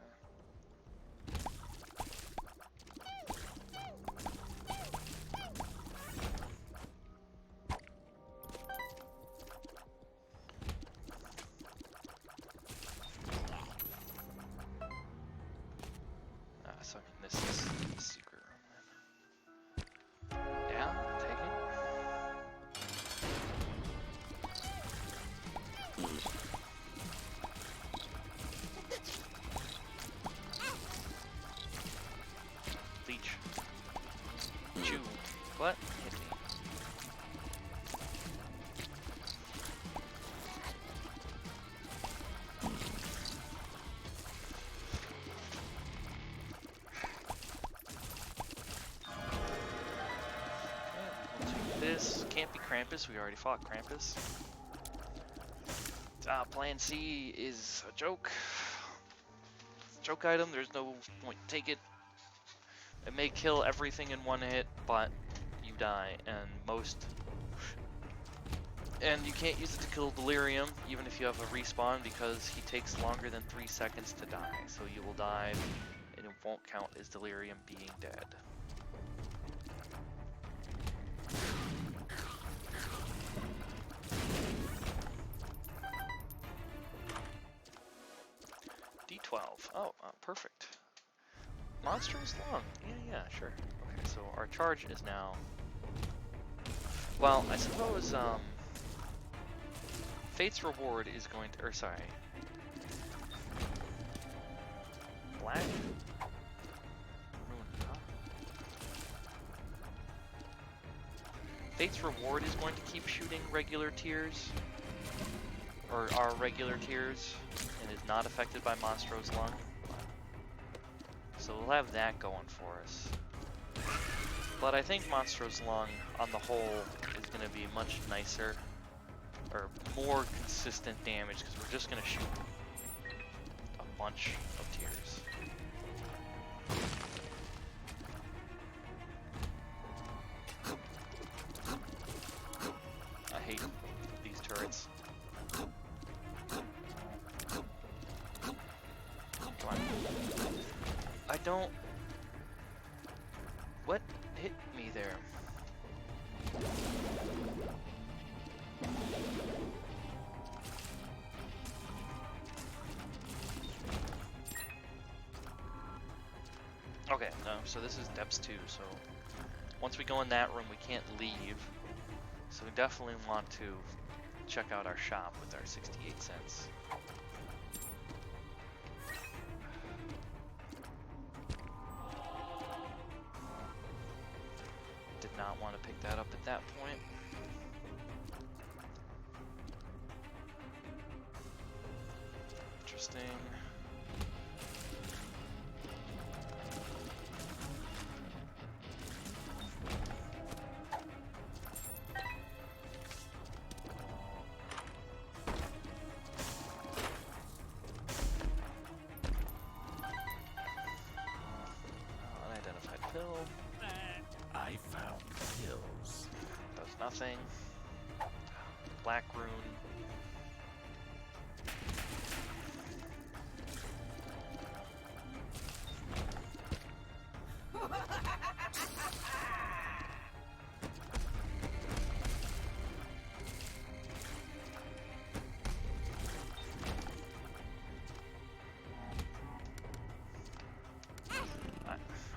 So I mean, this is the secret room then. Down, take it. Leech. Chew. What? Hit me. This can't be Krampus, we already fought Krampus. Plan C is a joke. It's a joke item, there's no point to take it. It may kill everything in 1 hit, but you die, and you can't use it to kill Delirium, even if you have a respawn, because he takes longer than 3 seconds to die. So you will die in won't count as delirium being dead. D12. Oh, perfect. Monstrous lung. Yeah, sure. Okay, so our charge is now... Well, I suppose, Fate's Reward is going to... Or, sorry. Black? Rune, huh? Fate's Reward is going to keep shooting regular tiers. Or our regular tiers. And is not affected by Monstro's Lung. So we'll have that going for us. But I think Monstro's Lung, on the whole, is going to be much nicer. Or more consistent damage, because we're just going to shoot a bunch of tiers. I hate these turrets. Come on. I don't... What hit me there? Okay, no, so this is depths 2, so once we go in that room we can't leave, so we definitely want to check out our shop with our 68 cents. Did not want to pick that up at that point. Interesting. Unidentified pill. I found pills. Does nothing. Black rune.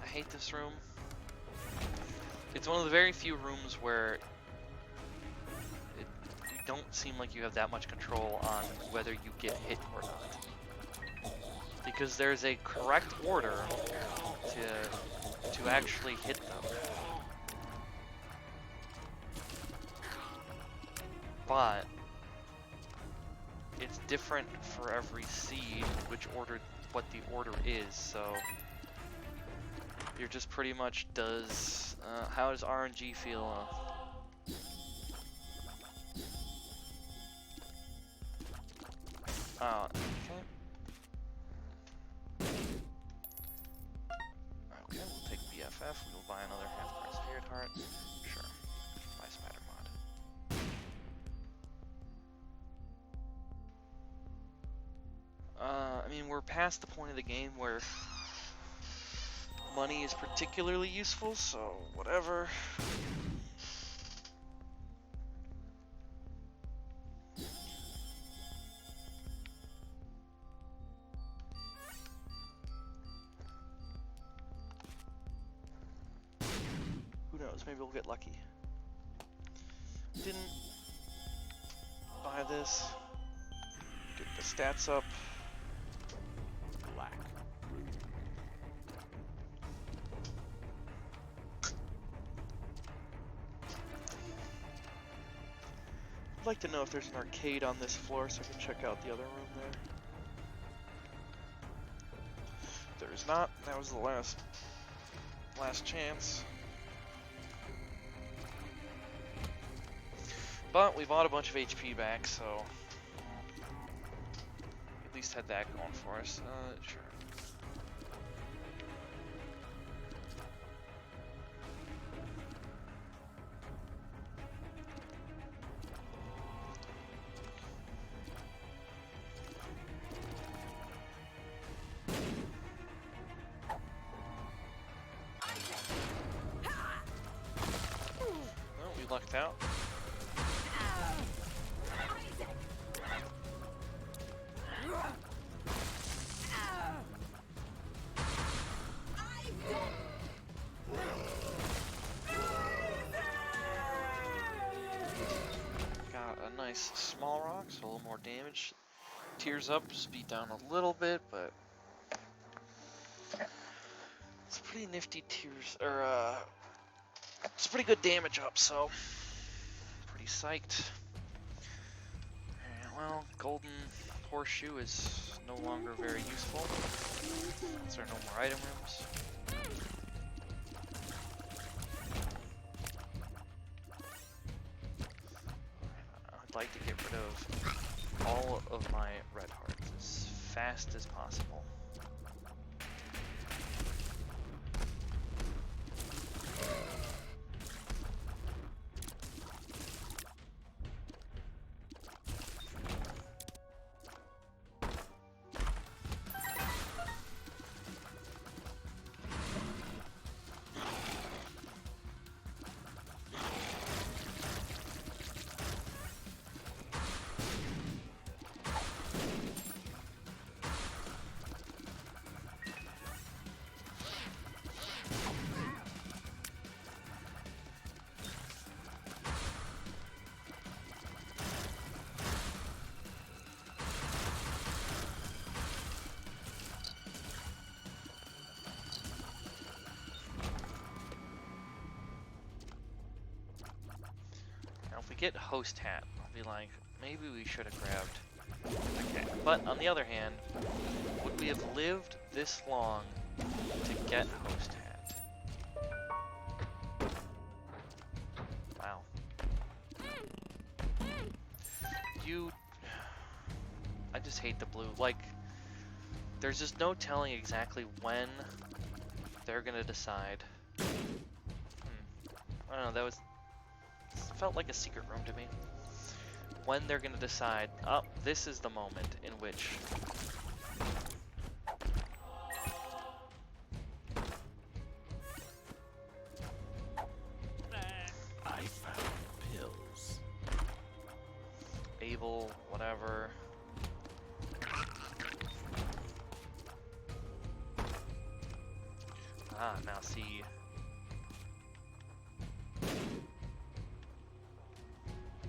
I hate this room. It's one of the very few rooms where you don't seem like you have that much control on whether you get hit or not. Because there's a correct order to actually hit them. But it's different for every seed what the order is, so you're just pretty much how does RNG feel? Oh, okay. Okay, we'll take BFF, we'll buy another half-price Spirit Heart. Sure. Buy Spider Mod. I mean, we're past the point of the game where money is particularly useful, so whatever. Who knows, maybe we'll get lucky. Didn't buy this. Get the stats up. Black rune. I'd like to know if there's an arcade on this floor so I can check out the other room there. There's not. That was the last chance. But we bought a bunch of HP back, so at least had that going for us. Sure. lucked out. Got a nice small rock, so a little more damage. Tears up, speed down a little bit, but it's pretty nifty tears, or it's pretty good damage up, so pretty psyched. Alright, well, golden horseshoe is no longer very useful. Since there are no more item rooms. I'd like to get rid of all of my red hearts as fast as possible. Now if we get host hat, I'll be like, maybe we should have grabbed the cat. But on the other hand, would we have lived this long to get host hat? Wow. I just hate the blue. Like, there's just no telling exactly when they're gonna decide. I don't know, felt like a secret room to me. When they're gonna decide, oh, this is the moment in which I found pills. Able, whatever. Ah, now see.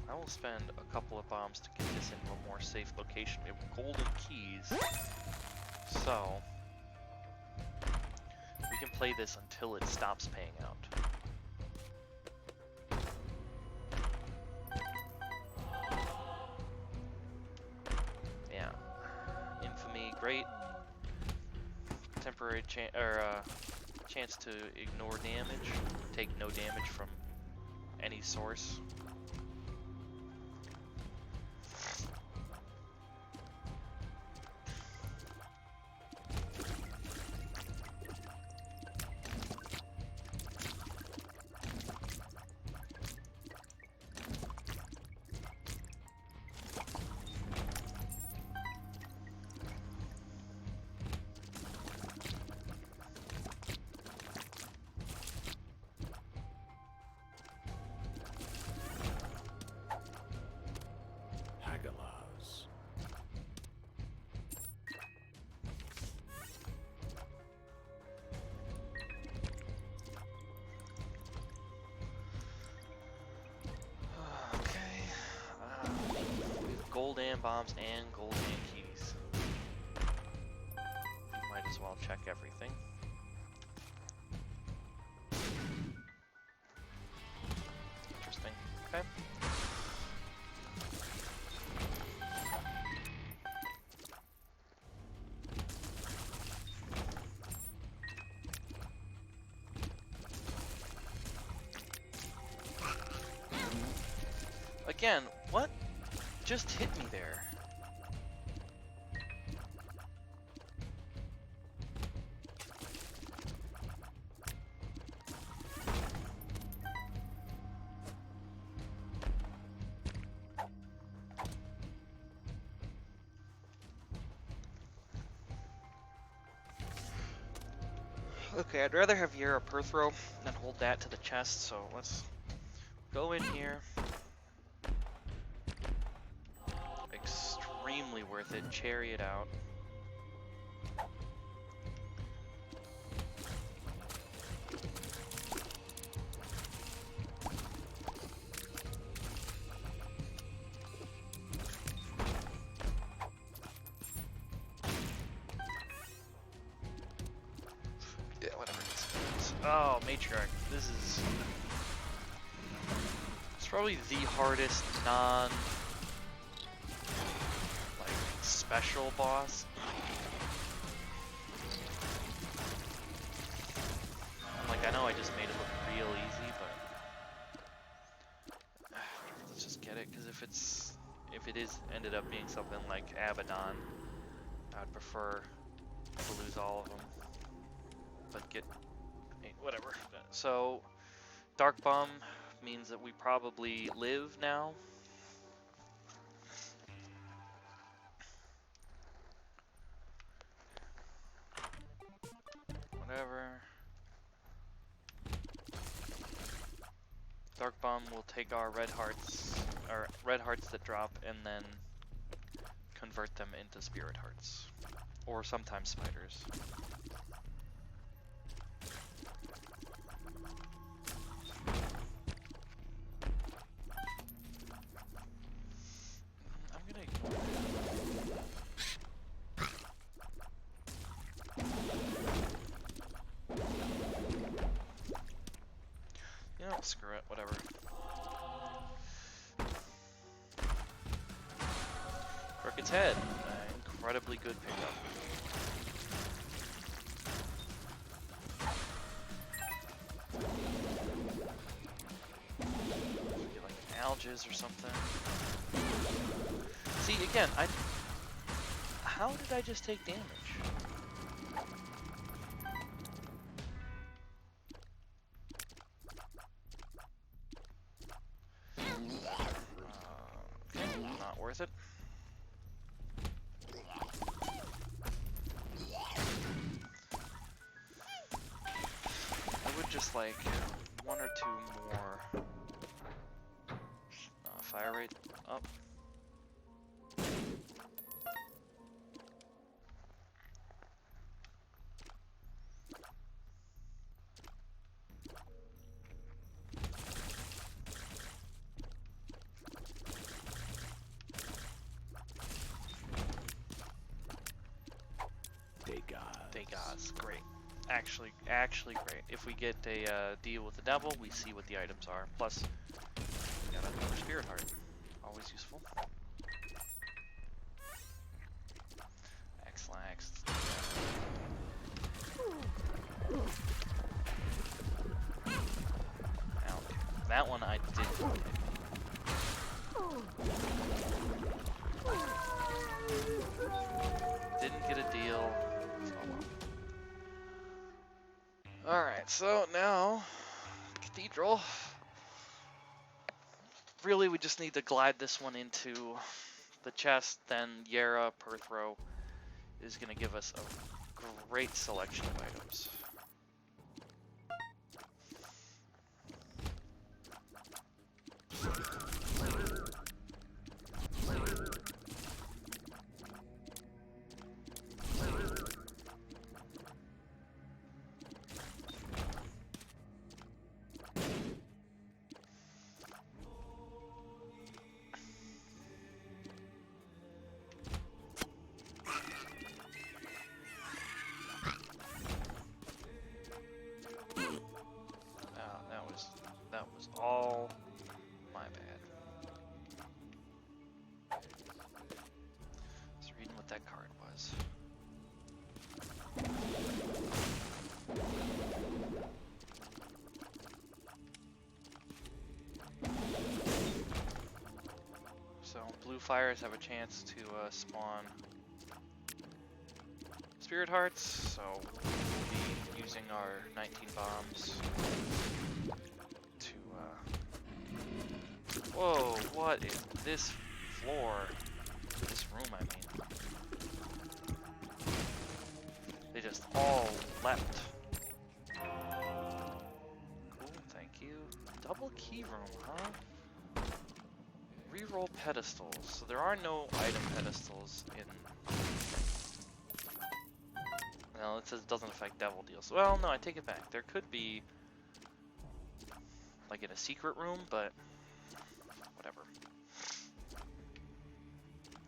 I will spend a couple of bombs to get this into a more safe location. We have golden keys. So we can play this until it stops paying out. Yeah. Infamy, great. Temporary chance to ignore damage, take no damage from any source. Gold and bombs and gold and keys. Might as well check everything. Interesting. Okay. Again, what just hit me there? Okay, I'd rather have Yara Perthrow than hold that to the chest, so let's Go in here. Extremely worth it. Chariot out. Yeah, whatever this is. Oh, Matriarch. This is... It's probably the hardest like, special boss. Like, I know I just made it look real easy, but... let's just get it, because if it is ended up being something like Abaddon, I'd prefer to lose all of them. But get... whatever. So, Dark Bomb means that we probably live now. Whatever. Dark Bomb will take our red hearts that drop, and then convert them into spirit hearts. Or sometimes spiders. I'm gonna ignore that. You know, screw it, whatever. Crooked's Head, incredibly good pickup. Maybe like an Algiz or something. See, again, how did I just take damage? Okay, not worth it. I would just like one or two more fire rate up. Degas, great. Actually great. If we get a deal with the devil, we see what the items are. Plus, we got another spirit heart. Always useful. X-Lax. That one I didn't get. Didn't get a deal. Alright, so now, Cathedral. Really, we just need to glide this one into the chest, then Yera, Perthro is going to give us a great selection of items. That was all my bad. Just reading what that card was. So blue fires have a chance to spawn spirit hearts, so we'll be using our 19 bombs. Whoa, what is this floor? This room, I mean. They just all leapt. Cool, thank you. Public key room, huh? Reroll pedestals. So there are no item pedestals in... Well, it says it doesn't affect devil deals. Well, no, I take it back. There could be, like, in a secret room, but whatever.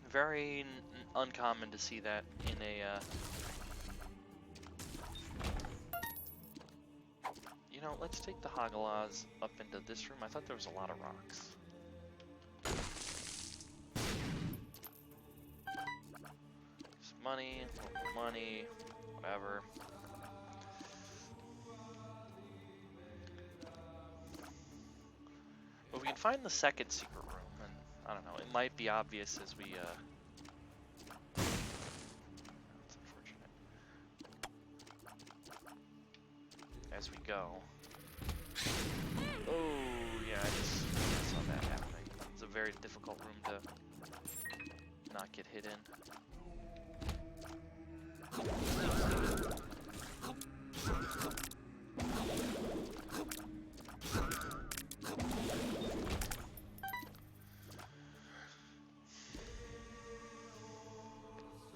Very uncommon to see that in a, You know, let's take the Hagalaz up into this room. I thought there was a lot of rocks. Some money, a little more money, whatever. But we can find the second secret room, and I don't know, it might be obvious as we, That's unfortunate. As we go. Oh, yeah, I just saw that happening. It's a very difficult room to not get hit in.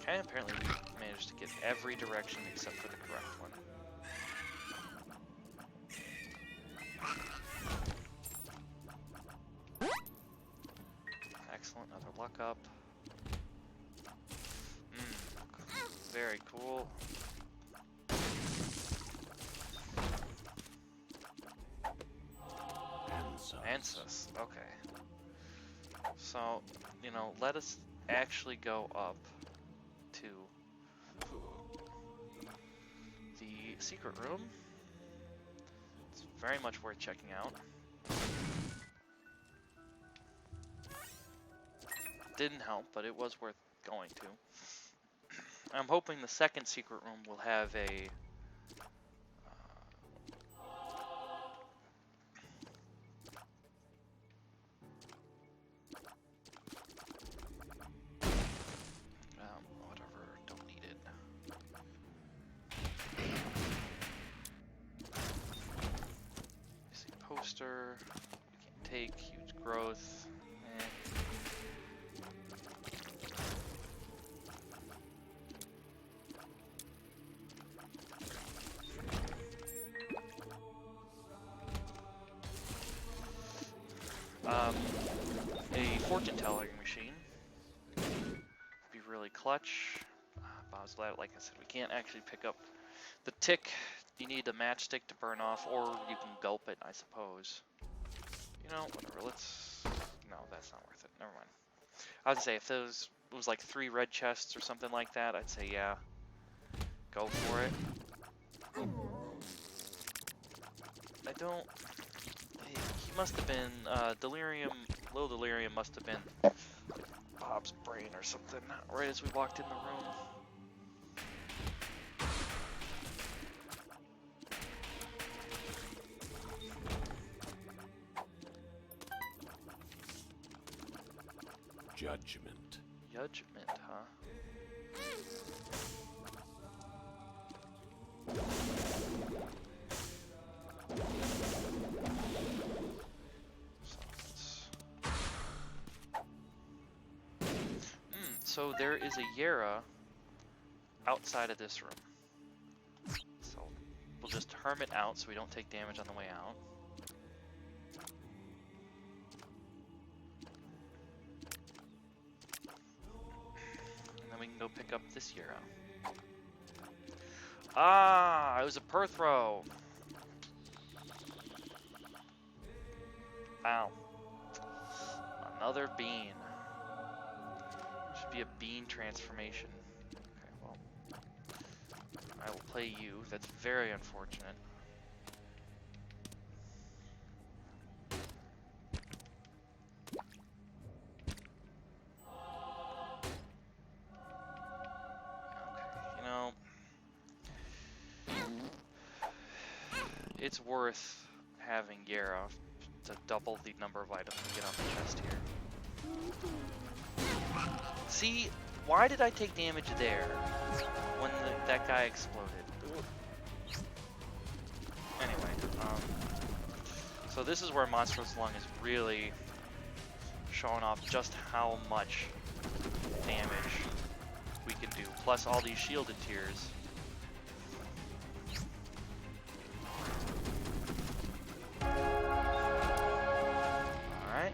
Okay, apparently we managed to get every direction except for the correct one. Excellent, another luck up. Very cool. Ansys, okay. So, you know, let us actually go up to the secret room. It's very much worth checking out. Didn't help, but it was worth going to. I'm hoping the second secret room will have a whatever, don't need it. Missing poster, we can't take, huge growth. A fortune telling machine would be really clutch. Bob's glad, like I said, we can't actually pick up the tick. You need a matchstick to burn off, or you can gulp it, I suppose. You know, whatever, let's... No, that's not worth it. Never mind. I would say if there was like 3 red chests or something like that, I'd say yeah. Go for it. I don't... He must have been, delirium, low delirium must have been Bob's brain or something, right as we walked in the room. Judgment. Judgment, huh? So there is a Yera outside of this room. So we'll just hermit out so we don't take damage on the way out. And then we can go pick up this Yera. Ah, it was a Perthrow. Wow. Another bean. Should be a bean transformation. Okay, well. I will play you. That's very unfortunate. Okay, you know. It's worth having Yera to double the number of items we get on the chest here. See, why did I take damage there when that guy exploded? Anyway, So this is where Monstrous Lung is really showing off just how much damage we can do, plus all these shielded tiers. Alright.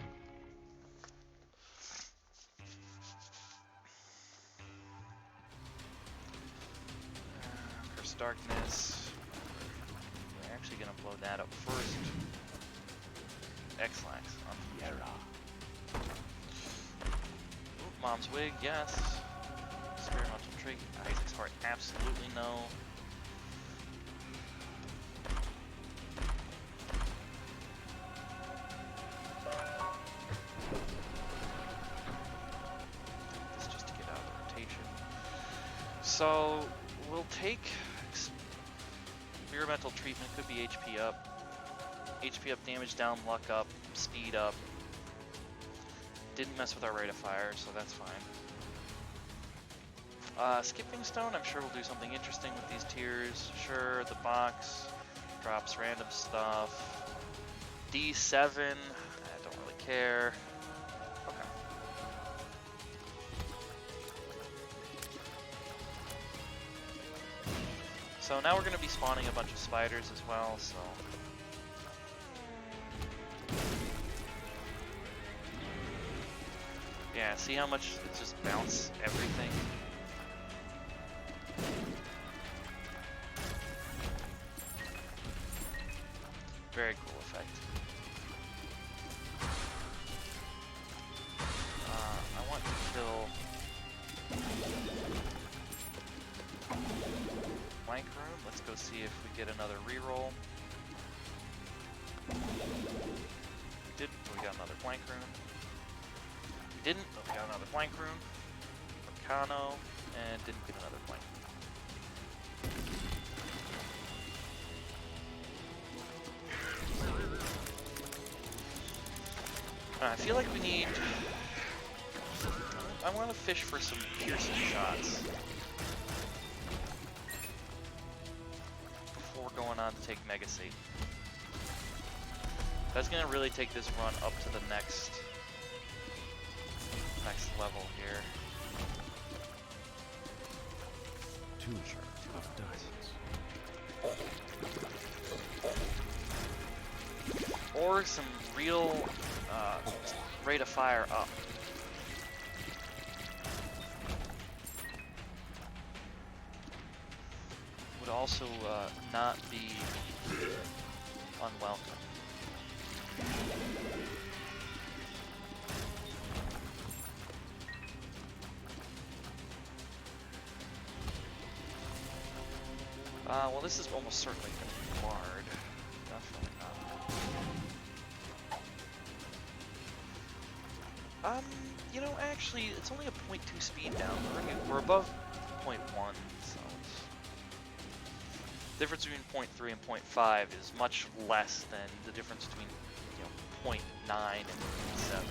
Curse Darkness. We're actually gonna blow that up first. X-Lax on Fiera. Mom's Wig, yes. Experimental Trait, Isaac's Heart, absolutely no. This just to get out of the rotation. So, we'll take Experimental Treatment, could be HP up. HP up, damage down, luck up, speed up. Didn't mess with our rate of fire, so that's fine. Skipping Stone, I'm sure we'll do something interesting with these tiers. Sure, the box drops random stuff. D7, I don't really care. Okay. So now we're going to be spawning a bunch of spiders as well, so... Yeah, see how much it just bounce everything? Very cool effect. I want to kill Blank Room. Let's go see if we get another reroll. We didn't, but we got another Blank Room. Didn't, but we got another Blank Room. Volcano, and didn't get another Blank Room. I feel like we need... I want to fish for some piercing shots before going on to take Mega Satan. That's going to really take this run up to the next level here. Two of diamonds. Or some real rate of fire up. Would also not be unwelcome. Well, this is almost certainly going to be marred. Definitely not. You know, actually, it's only a 0.2 speed down. We're above 0.1, so it's... The difference between 0.3 and 0.5 is much less than the difference between, you know, 0.9 and 0.7.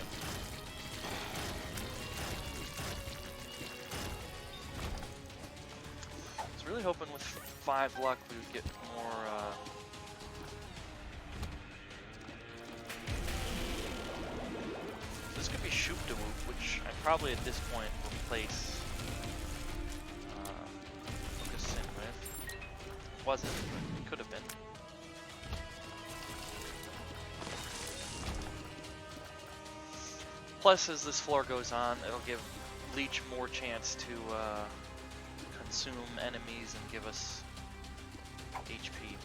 Really hoping with 5 luck we would get more this could be Shoop de Whoop, which I probably at this point will replace Focus Sin with. Wasn't, but it could have been. Plus, as this floor goes on, it'll give Leech more chance to consume enemies and give us HP.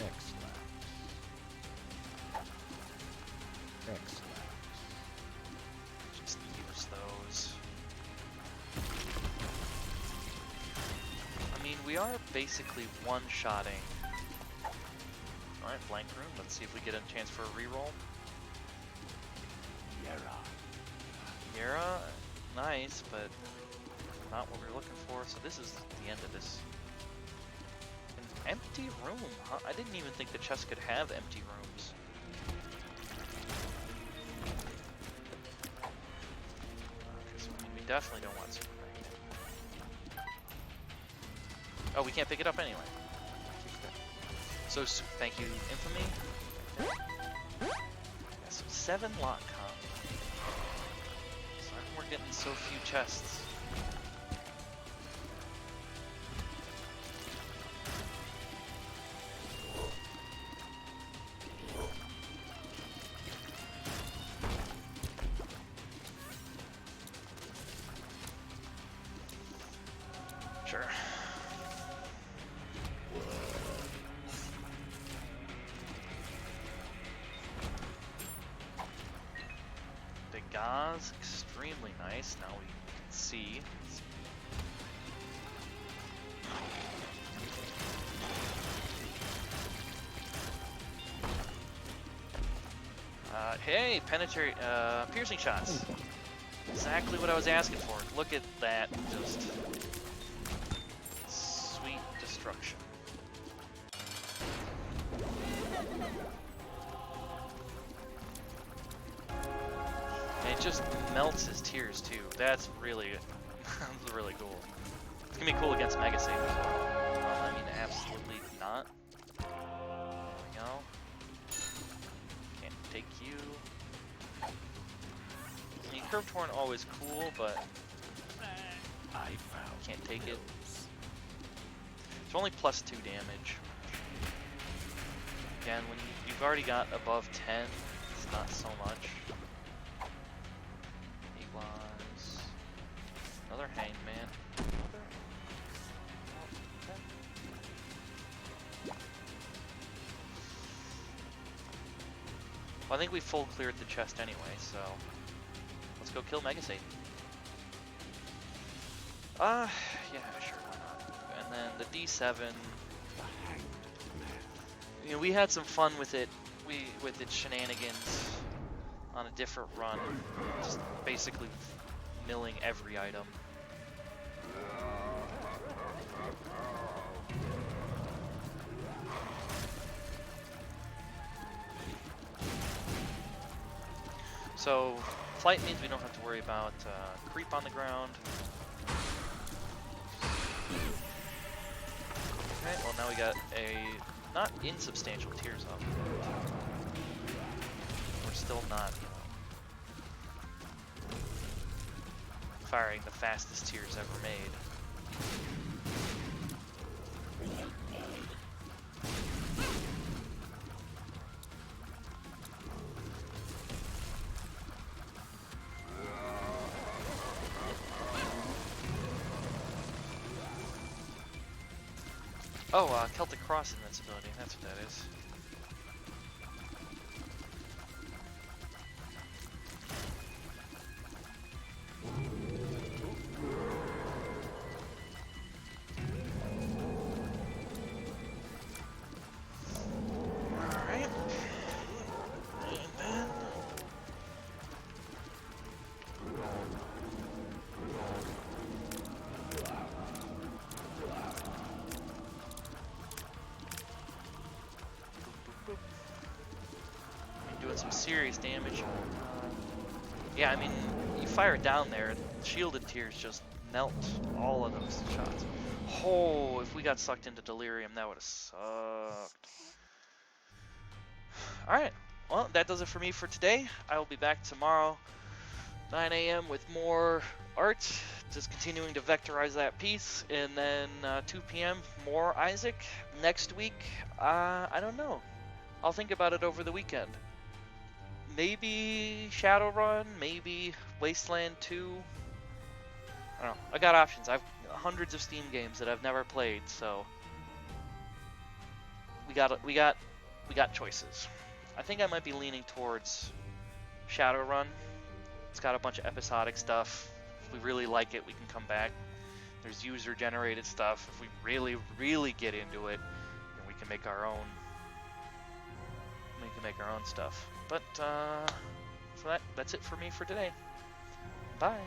Excellent. Just use those. I mean, we are basically one-shotting. Alright, Blank Room. Let's see if we get a chance for a reroll. Yera, nice, but not what we're looking for. So this is the end of this. An empty room, huh? I didn't even think the chest could have empty rooms. Okay, so we definitely don't want super. Oh, we can't pick it up anyway. So, thank you, Infamy. Yeah, so 7 luck, huh? So how come we're getting so few chests? Sure. The gauze, extremely nice. Now we can see. Hey, penetrate, piercing shots. Exactly what I was asking for. Look at that, just sweet destruction. And it just melts his tears too. That's really, that's really cool. It's gonna be cool against Mega Save as well. I mean, absolutely not. There we go. Can't take you. I mean, Curved Horn always cool, but can't take it. It's only +2 damage. Again, when you've already got above 10, it's not so much. He was another Hangman. Well, I think we full cleared the chest anyway, so let's go kill Mega Satan. Yeah, sure, why not? And then the D7. You know, we had some fun with it. With its shenanigans on a different run, just basically milling every item. So flight means we don't have to worry about creep on the ground. Okay, well now we got a not insubstantial tears up. We're still not firing the fastest tears ever made. Oh, Celtic Cross invincibility, that's what that is. Alright. And then... doing some serious damage. Yeah, I mean, you fire it down there, shielded tears just melt all of those shots. Oh, if we got sucked into delirium, that would have sucked. Alright, well, that does it for me for today. I will be back tomorrow, 9 a.m. with more art, just continuing to vectorize that piece, and then 2 p.m. more Isaac. Next week, I don't know. I'll think about it over the weekend. Maybe Shadowrun, maybe Wasteland 2. I don't know. I got options. I've hundreds of Steam games that I've never played, so we got choices. I think I might be leaning towards Shadowrun. It's got a bunch of episodic stuff. If we really like it, we can come back. There's user-generated stuff. If we really, really get into it, then we can make our own. We can make our own stuff. But so that's it for me for today. Bye.